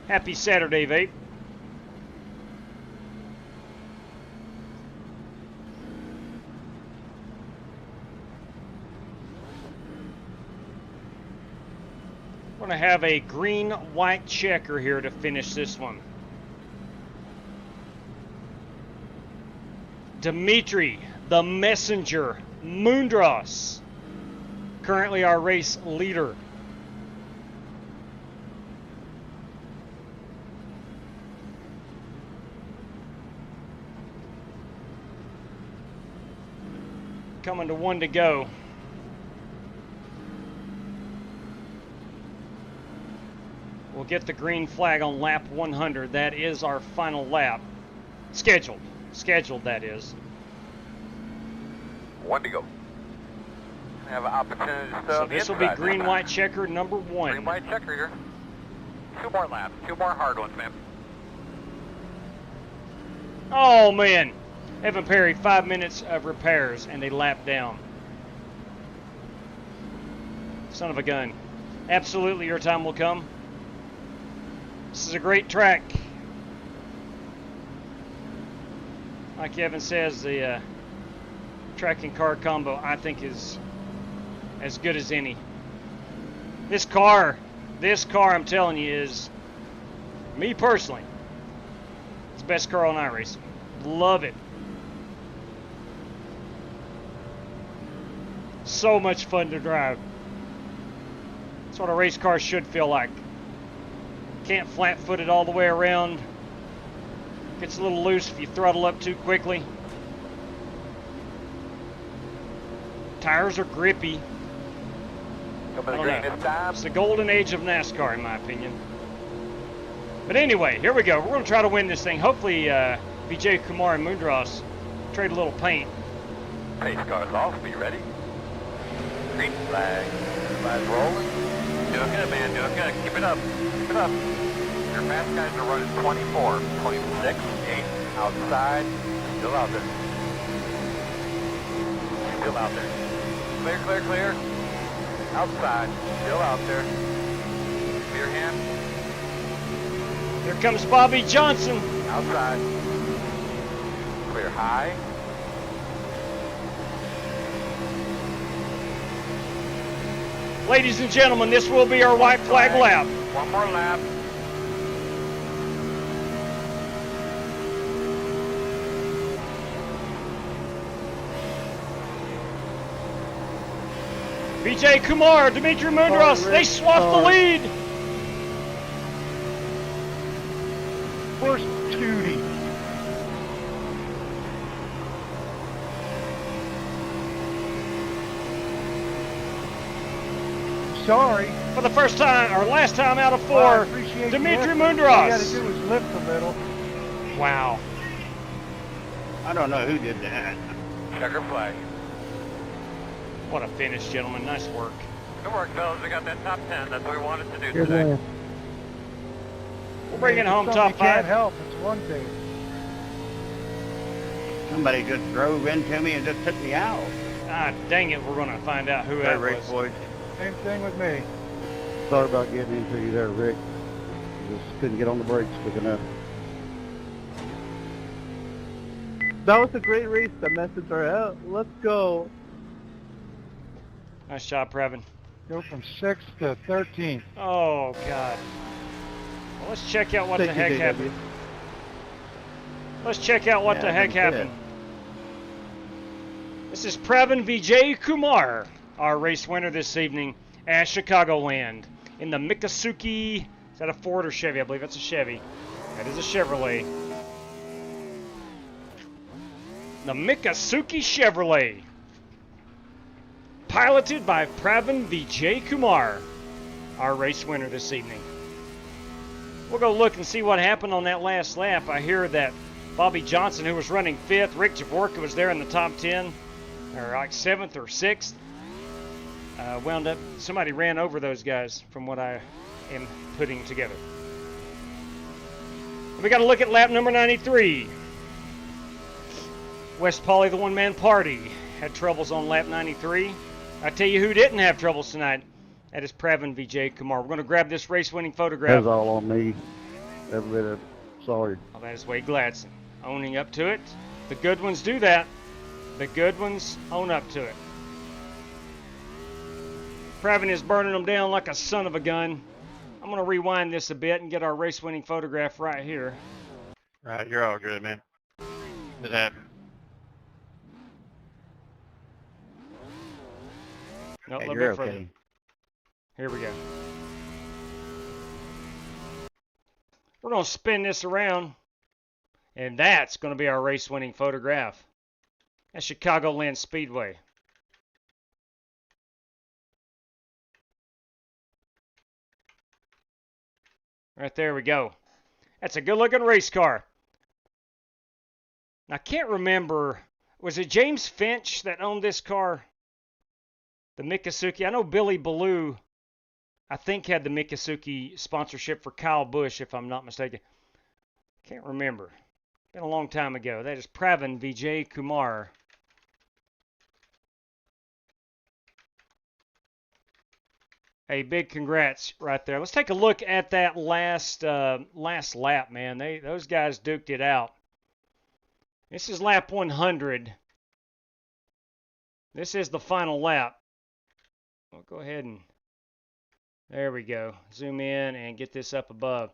Happy Saturday, Vape. We're going to have a green-white checker here to finish this one. Dimitri, the messenger, Mundros, currently our race leader. Coming to 1 to go. We'll get the green flag on lap 100. That is our final lap. Scheduled. Scheduled, that is. 1 to go. Have an opportunity to So this will be green-white checker number 1. Green-white checker here. 2 more laps. 2 more hard ones, man. Oh, man. Evan Perry, 5 minutes of repairs and a lap down. Son of a gun. Absolutely, your time will come. This is a great track. Like Evan says, the track and car combo, I think, is as good as any. This car, I'm telling you, is, me personally, it's the best car on iRacing. Love it. So much fun to drive. That's what a race car should feel like. Can't flat-foot it all the way around. Gets a little loose if you throttle up too quickly. Tires are grippy. It's the golden age of NASCAR, in my opinion. But anyway, here we go. We're going to try to win this thing. Hopefully, Vijay Kumar and Mundros trade a little paint. Pace car's off. Be ready. Green flag. Flag's rolling. Doing good, man. Doing good. Keep it up. Keep it up. Your fast guys are running 24, 26, 8, outside. Still out there. Still out there. Clear, clear, clear. Outside. Still out there. Clear hand. Here comes Bobby Johnson. Outside. Clear high. Ladies and gentlemen, this will be our white flag lap. One more lap. Vijay Kumar, Dimitri Mundros, they swapped the lead. First Tootie. Sorry. For the first time, or last time out of 4, Dimitri Mundros. All you got to do is lift a little. Wow. I don't know who did that. Checker flag. What a finish, gentlemen. Nice work. Good work, fellas. We got that top 10. That's what we wanted to do Here's today. one. We're bringing home Something top you 5. can't help. It's one thing. Somebody just drove into me and just took me out. Ah, dang it, we're going to find out who Hey, that race was. boys. Same thing with me. Sorry about getting into you there, Rick. Just couldn't get on the brakes quick enough. That was a great race. The messages are out. Let's go. Nice job, Previn. Go from 6th to 13th. Oh, God. Well, let's check out what the heck happened. Let's check out what the heck happened. This is Previn Vijay Kumar, our race winner this evening at Chicagoland in the Mikasuki. Is that a Ford or Chevy? I believe that's a Chevy. That is a Chevrolet. The Mikasuki Chevrolet. Piloted by Previn Vijay Kumar, our race winner this evening. We'll go look and see what happened on that last lap. I hear that Bobby Johnson, who was running 5th, Rick Javorka was there in the top 10, or like 7th or 6th. Wound up, somebody ran over those guys from what I am putting together. We got to look at lap number 93. West Pauley, the one-man party, had troubles on lap 93. I tell you who didn't have troubles tonight. That is Previn Vijay Kumar. We're going to grab this race-winning photograph. That was all on me. Every bit of sorry. Oh, that is Wade Gladson owning up to it. The good ones do that. The good ones own up to it. Previn is burning them down like a son of a gun. I'm going to rewind this a bit and get our race-winning photograph right here. Right, you're all good, man. It happened. No, Hey, a little you're bit further. okay. Here we go. We're going to spin this around, and that's going to be our race-winning photograph at Chicagoland Speedway. Right there we go. That's a good-looking race car. I can't remember, was it James Finch that owned this car? The Mikasuki. I know Billy Ballou, I think, had the Mikasuki sponsorship for Kyle Busch, if I'm not mistaken. Can't remember. Been a long time ago. That is Previn Vijay Kumar. Hey, big congrats right there. Let's take a look at that last lap, man. Those guys duked it out. This is lap 100. This is the final lap. We'll go ahead and, there we go. Zoom in and get this up above.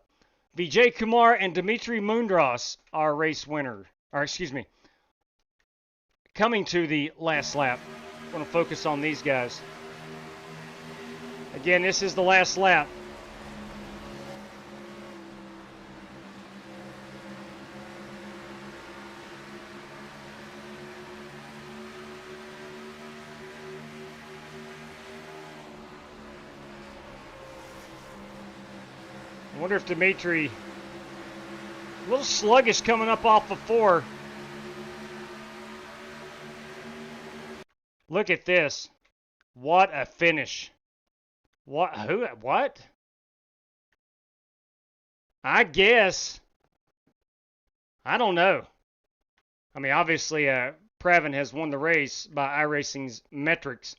Vijay Kumar and Dimitri Mundros, our race winner. Or excuse me, coming to the last lap. I'm going to focus on these guys. Again, this is the last lap. I wonder if Dimitri, a little sluggish coming up off of 4. Look at this. What a finish. What? I guess. I don't know. I mean, obviously, Previn has won the race by iRacing's metrics.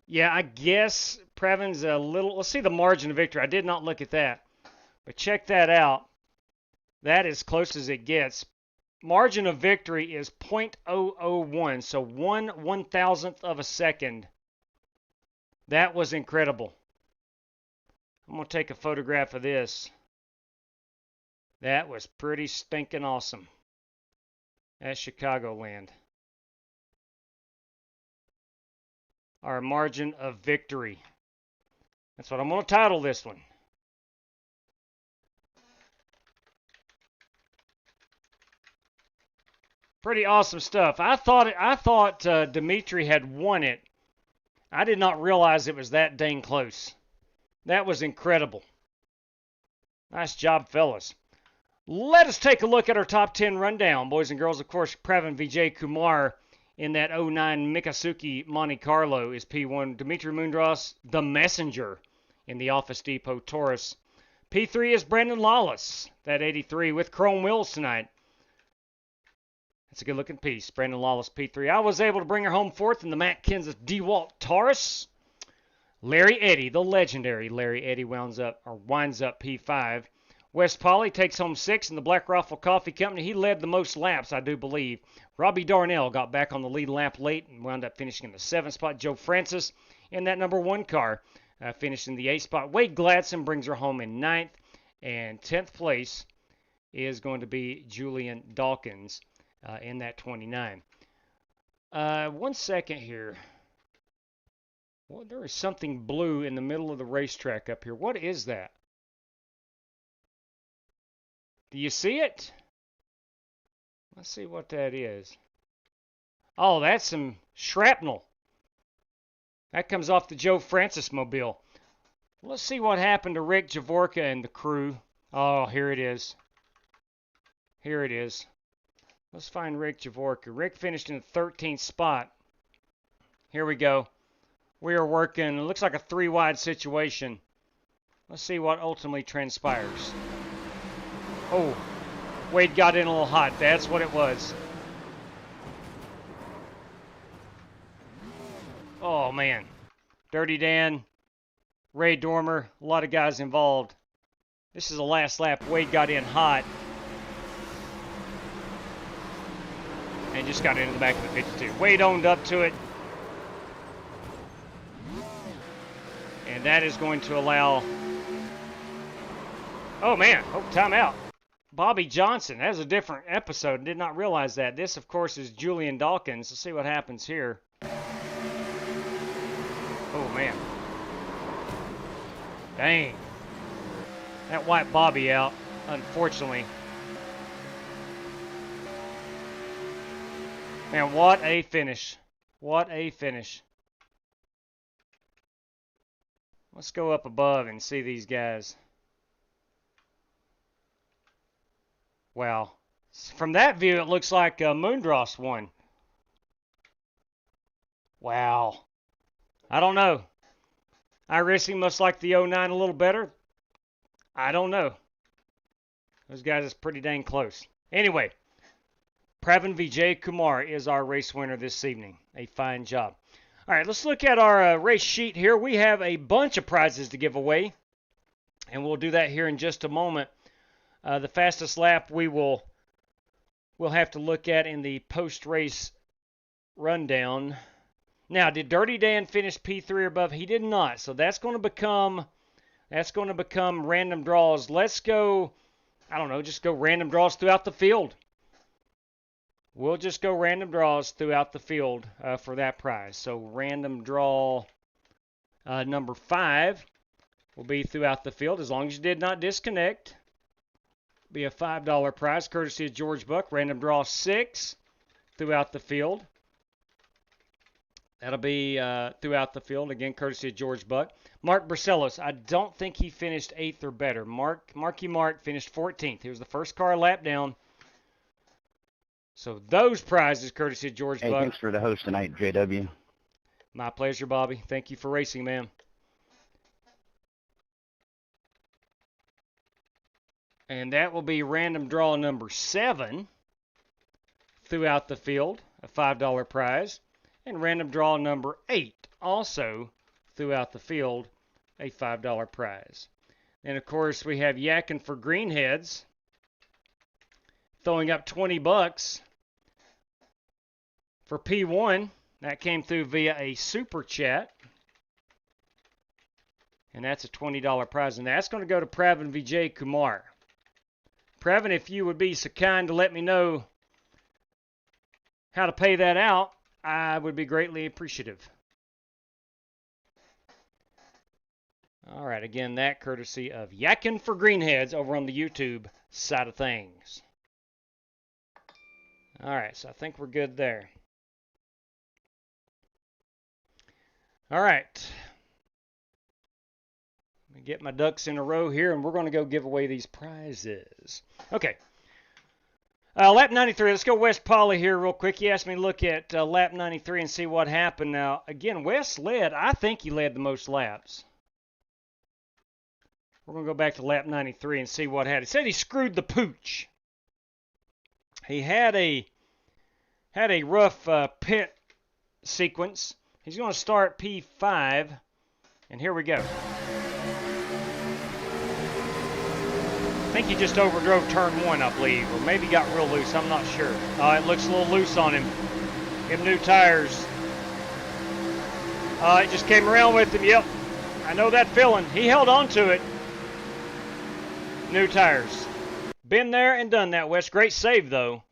Yeah, I guess Previn's a little... Let's see the margin of victory. I did not look at that. But check that out. That is close as it gets. Margin of victory is 0.001, so 1/1000th of a second. That was incredible. I'm going to take a photograph of this. That was pretty stinking awesome. At Chicagoland. Our margin of victory. That's what I'm going to title this one. Pretty awesome stuff. I thought Dimitri had won it. I did not realize it was that dang close. That was incredible. Nice job, fellas. Let us take a look at our top 10 rundown, boys and girls. Of course, Previn Vijay Kumar in that 09 Mikasuki Monte Carlo is P1. Dimitri Mundros, the messenger in the Office Depot Taurus. P3 is Brandon Lawless, that 83 with chrome wheels tonight. That's a good-looking piece. Brandon Lawless, P3. I was able to bring her home fourth in the Matt Kenseth DeWalt Taurus. Larry Eddy, the legendary Larry Eddy, winds up P5. Wes Polly takes home 6 in the Black Rifle Coffee Company. He led the most laps, I do believe. Robbie Darnell got back on the lead lap late and wound up finishing in the 7th spot. Joe Francis in that number 1 car finished in the 8th spot. Wade Gladson brings her home in 9th. And 10th place is going to be Julian Dawkins in that 29. 1 second here. Well, there is something blue in the middle of the racetrack up here. What is that? Do you see it? Let's see what that is. Oh, that's some shrapnel. That comes off the Joe Francis mobile. Let's see what happened to Rick Javorka and the crew. Oh, here it is. Here it is. Let's find Rick Javorka. Rick finished in the 13th spot. Here we go. We are working, it looks like a 3-wide situation. Let's see what ultimately transpires. Oh, Wade got in a little hot. That's what it was. Oh, man. Dirty Dan, Ray Dormer, a lot of guys involved. This is the last lap. Wade got in hot. And just got into the back of the 52. Wade owned up to it. And that is going to allow... Oh, man. Oh, timeout. Bobby Johnson. That was a different episode. Did not realize that. This, of course, is Julian Dawkins. Let's see what happens here. Oh, man. Dang. That wiped Bobby out, unfortunately. Man, what a finish. What a finish. Let's go up above and see these guys. Wow. From that view, it looks like Moondross won. Wow. I don't know. iRacing must like the 09 a little better. I don't know. Those guys is pretty dang close. Anyway, Pravin Vijay Kumar is our race winner this evening. A fine job. All right, let's look at our race sheet here. We have a bunch of prizes to give away, and we'll do that here in just a moment. The fastest lap we'll have to look at in the post-race rundown. Now, did Dirty Dan finish P3 or above? He did not. So that's going to become random draws. Let's go, I don't know, just go random draws throughout the field. We'll just go random draws throughout the field for that prize. So random draw number 5 will be throughout the field as long as you did not disconnect. Be a $5 prize courtesy of George Buck. Random draw 6 throughout the field. That'll be throughout the field, again, courtesy of George Buck. Mark Barcelos, I don't think he finished 8th or better. Marky Mark finished 14th. He was the first car lap down. So those prizes, courtesy of George Buck. Hey, thanks for the host tonight, JW. My pleasure, Bobby. Thank you for racing, man. And that will be random draw number 7 throughout the field, a $5 prize. And random draw number 8, also throughout the field, a $5 prize. And, of course, we have Yakking for Greenheads throwing up $20 for P1. That came through via a super chat. And that's a $20 prize. And that's going to go to Pravin Vijay Kumar. Pravin, if you would be so kind to let me know how to pay that out, I would be greatly appreciative. All right, again, that courtesy of Yakking for Greenheads over on the YouTube side of things. All right, so I think we're good there. All right. Let me get my ducks in a row here, and we're going to go give away these prizes. Okay. Lap 93, let's go Wes Polly here real quick. He asked me to look at lap 93 and see what happened. Now, again, Wes led. I think he led the most laps. We're going to go back to lap 93 and see what happened. He said he screwed the pooch. He had a had a rough pit sequence. He's going to start P5, and here we go. I think he just overdrove turn 1, I believe, or maybe got real loose. I'm not sure. It looks a little loose on him. Give him new tires. It just came around with him. Yep, I know that feeling. He held on to it. New tires. Been there and done that, Wes. Great save, though.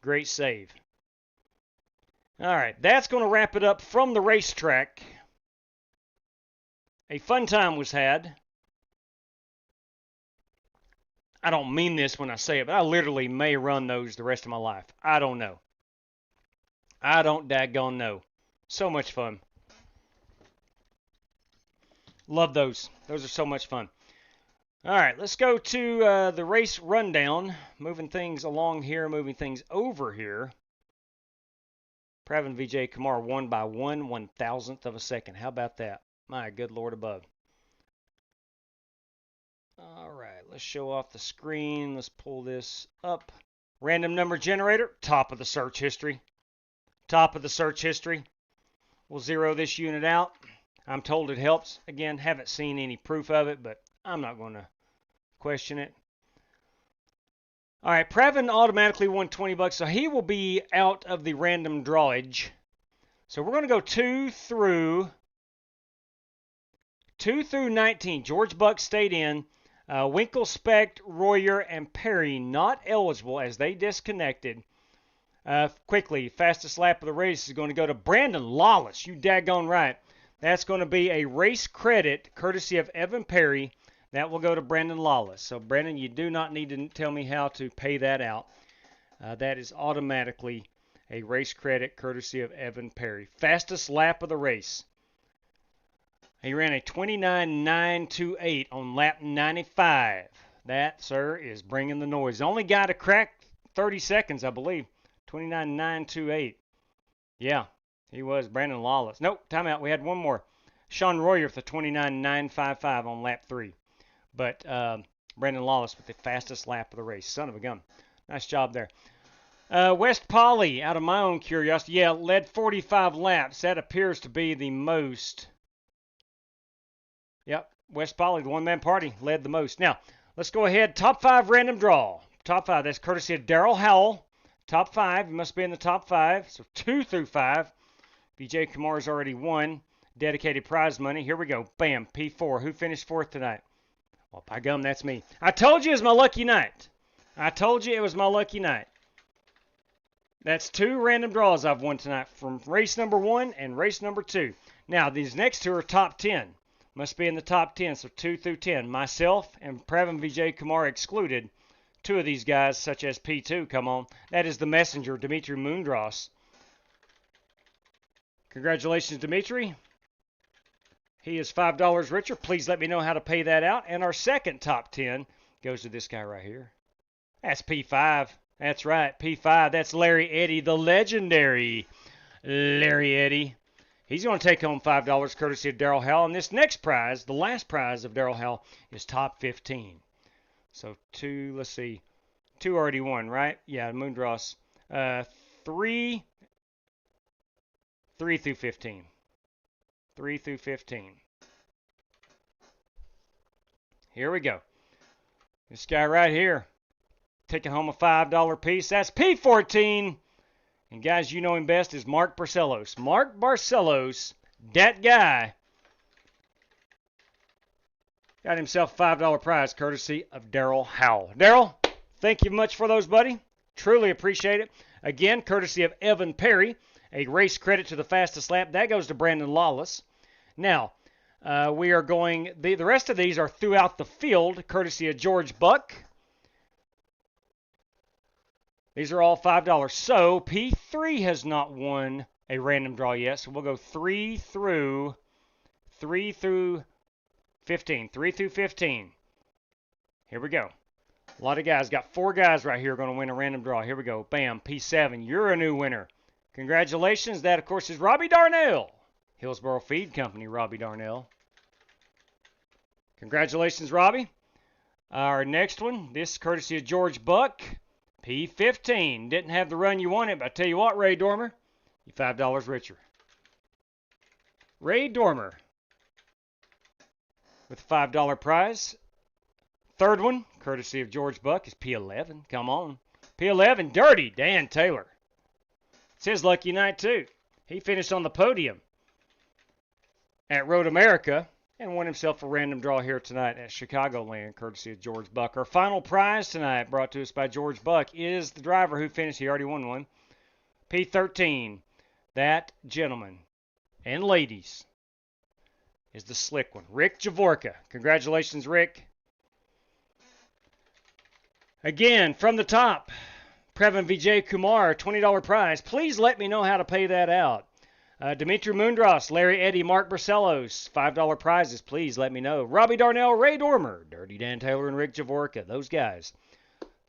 Great save. All right, that's going to wrap it up from the racetrack. A fun time was had. I don't mean this when I say it, but I literally may run those the rest of my life. I don't know. I don't daggone know. So much fun. Love those. Those are so much fun. All right, let's go to the race rundown. Moving things along here, moving things over here. Pravin Vijay Kumar won by 1/1000th of a second. How about that? My good Lord above. All right, let's show off the screen. Let's pull this up. Random number generator, top of the search history. Top of the search history. We'll zero this unit out. I'm told it helps. Again, haven't seen any proof of it, but I'm not going to question it. All right, Pravin automatically won $20, so he will be out of the random drawage. So we're going to go 2 through 19. George Buck stayed in. Winkle, Specht, Royer, and Perry not eligible as they disconnected. Quickly, fastest lap of the race is going to go to Brandon Lawless. You daggone right. That's going to be a race credit courtesy of Evan Perry. That will go to Brandon Lawless. So, Brandon, you do not need to tell me how to pay that out. That is automatically a race credit courtesy of Evan Perry. Fastest lap of the race. He ran a 29.928 on lap 95. That, sir, is bringing the noise. The only guy to crack 30 seconds, I believe. 29.928. Yeah, he was Brandon Lawless. Nope, timeout. We had one more. Sean Royer with the 29.955 on lap 3. But Brandon Lawless with the fastest lap of the race. Son of a gun. Nice job there. West Poly, out of my own curiosity, yeah, led 45 laps. That appears to be the most. Yep, West Poly, the one-man party, led the most. Now, let's go ahead. Top 5 random draw. Top 5, that's courtesy of Daryl Howell. Top 5, you must be in the top 5. So 2 through 5. Vijay Kumar's already won. Dedicated prize money. Here we go. Bam, P4. Who finished 4th tonight? Well, by gum, that's me. I told you it was my lucky night. I told you it was my lucky night. That's 2 random draws I've won tonight from race number 1 and race number 2. Now, these next 2 are top 10. Must be in the top 10, so 2 through 10. Myself and Pravin Vijay Kumar excluded. 2 of these guys, such as P2, come on. That is the messenger, Dimitri Mundros. Congratulations, Dimitri. He is $5 richer. Please let me know how to pay that out. And our second top 10 goes to this guy right here. That's P5. That's right, P5. That's Larry Eddy, the legendary Larry Eddy. He's going to take home $5 courtesy of Daryl Howell. And this next prize, the last prize of Daryl Howell, is top 15. So 2, let's see. 2 already won, right? Yeah, Moondross. 3 through 15. 3 through 15. Here we go. This guy right here. Taking home a $5 piece. That's P14. And guys, you know him best is Mark Barcelos. Mark Barcelos, that guy, got himself a $5 prize courtesy of Daryl Howell. Daryl, thank you much for those, buddy. Truly appreciate it. Again, courtesy of Evan Perry, a race credit to the fastest lap. That goes to Brandon Lawless. Now, we are going, the rest of these are throughout the field, courtesy of George Buck. These are all $5. So P3 has not won a random draw yet. So we'll go 3 through 15. 3 through 15. Here we go. A lot of guys. Got 4 guys right here going to win a random draw. Here we go. Bam. P7. You're a new winner. Congratulations. That, of course, is Robbie Darnell. Hillsboro Feed Company, Robbie Darnell. Congratulations, Robbie. Our next one, this courtesy of George Buck. P15. Didn't have the run you wanted, but I tell you what, Ray Dormer, you $5 richer. Ray Dormer with a $5 prize. Third one, courtesy of George Buck, is P11. Come on. P11, Dirty Dan Taylor. It's his lucky night, too. He finished on the podium at Road America and won himself a random draw here tonight at Chicagoland, courtesy of George Buck. Our final prize tonight, brought to us by George Buck, is the driver who finished. He already won one. P13, that gentleman and ladies is the slick one, Rick Javorka. Congratulations, Rick. Again, from the top, Previn Vijay Kumar, $20 prize. Please let me know how to pay that out. Dimitri Mundros, Larry Eddy, Mark Barcelos, $5 prizes. Please let me know. Robbie Darnell, Ray Dormer, Dirty Dan Taylor, and Rick Javorka. Those guys,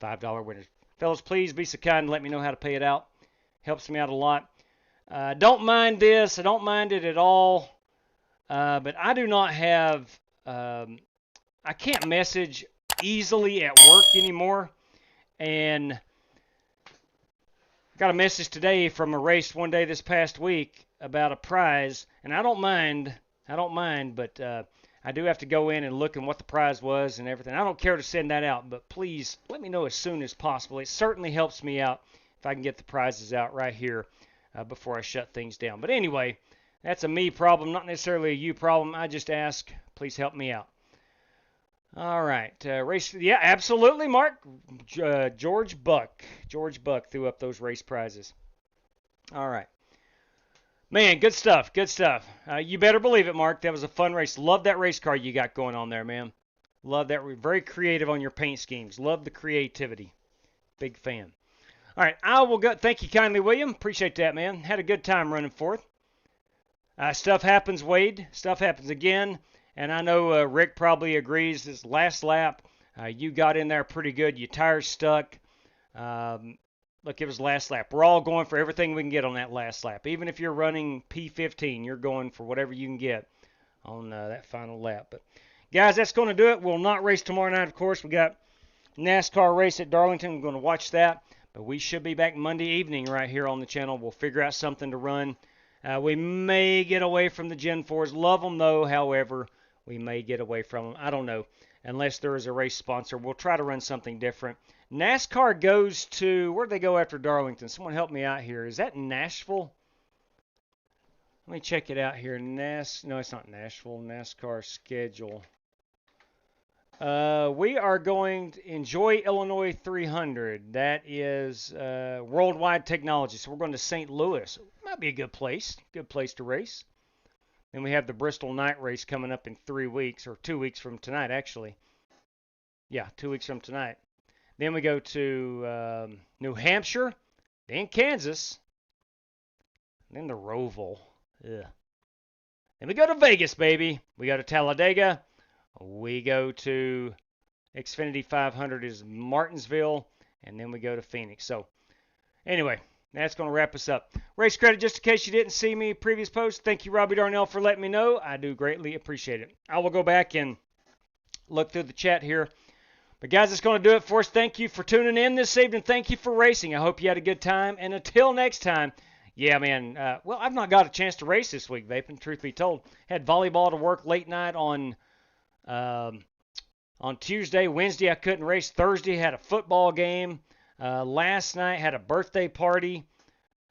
$5 winners. Fellas, please be so kind and let me know how to pay it out. Helps me out a lot. Don't mind this. I don't mind it at all. But I do not have, I can't message easily at work anymore. And I got a message today from a race one day this past week about a prize, and I don't mind, but I do have to go in and look at what the prize was and everything. I don't care to send that out, but please let me know as soon as possible. It certainly helps me out if I can get the prizes out right here before I shut things down. But anyway, that's a me problem, not necessarily a you problem. I just ask, please help me out. All right, race. Yeah, absolutely, Mark. George Buck threw up those race prizes. All right. Man, good stuff, good stuff. You better believe it, Mark. That was a fun race. Love that race car you got going on there, man. Love that. Very creative on your paint schemes. Love the creativity. Big fan. All right, I will go. Thank you kindly, William. Appreciate that, man. Had a good time running forth. Stuff happens, Wade. Stuff happens again. And I know Rick probably agrees. This last lap, you got in there pretty good. Your tires stuck. Look, it was last lap. We're all going for everything we can get on that last lap. Even if you're running P15, you're going for whatever you can get on that final lap. But, guys, that's going to do it. We'll not race tomorrow night, of course. We got NASCAR race at Darlington. We're going to watch that. But we should be back Monday evening right here on the channel. We'll figure out something to run. We may get away from the Gen 4s. Love them, though, however. We may get away from them. I don't know. Unless there is a race sponsor, we'll try to run something different. NASCAR goes to, where do they go after Darlington? Someone help me out here. Is that Nashville? Let me check it out here. No, it's not Nashville. NASCAR schedule. We are going to Enjoy Illinois 300. That is Worldwide Technology. So we're going to St. Louis. Might be a good place. Good place to race. Then we have the Bristol night race coming up in 3 weeks, or 2 weeks from tonight, actually. Yeah, 2 weeks from tonight. Then we go to New Hampshire, then Kansas, then the Roval. Ugh. Then we go to Vegas, baby. We go to Talladega. We go to Xfinity 500 is Martinsville, and then we go to Phoenix. So, anyway. That's going to wrap us up. Race credit, just in case you didn't see me previous post. Thank you, Robbie Darnell, for letting me know. I do greatly appreciate it. I will go back and look through the chat here. But, guys, that's going to do it for us. Thank you for tuning in this evening. Thank you for racing. I hope you had a good time. And until next time, yeah, man, well, I've not got a chance to race this week, Vaping, truth be told. Had volleyball to work late night on Tuesday. Wednesday, I couldn't race. Thursday, had a football game. Last night had a birthday party.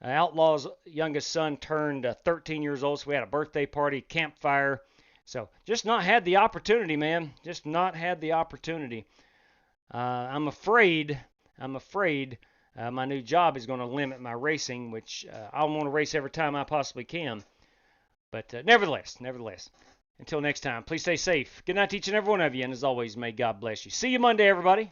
Outlaw's youngest son turned 13 years old, so we had a birthday party, campfire. So just not had the opportunity, man. Just not had the opportunity. I'm afraid my new job is going to limit my racing, which I want to race every time I possibly can. But nevertheless, until next time, please stay safe. Good night to each and every one of you, and as always, may God bless you. See you Monday, everybody.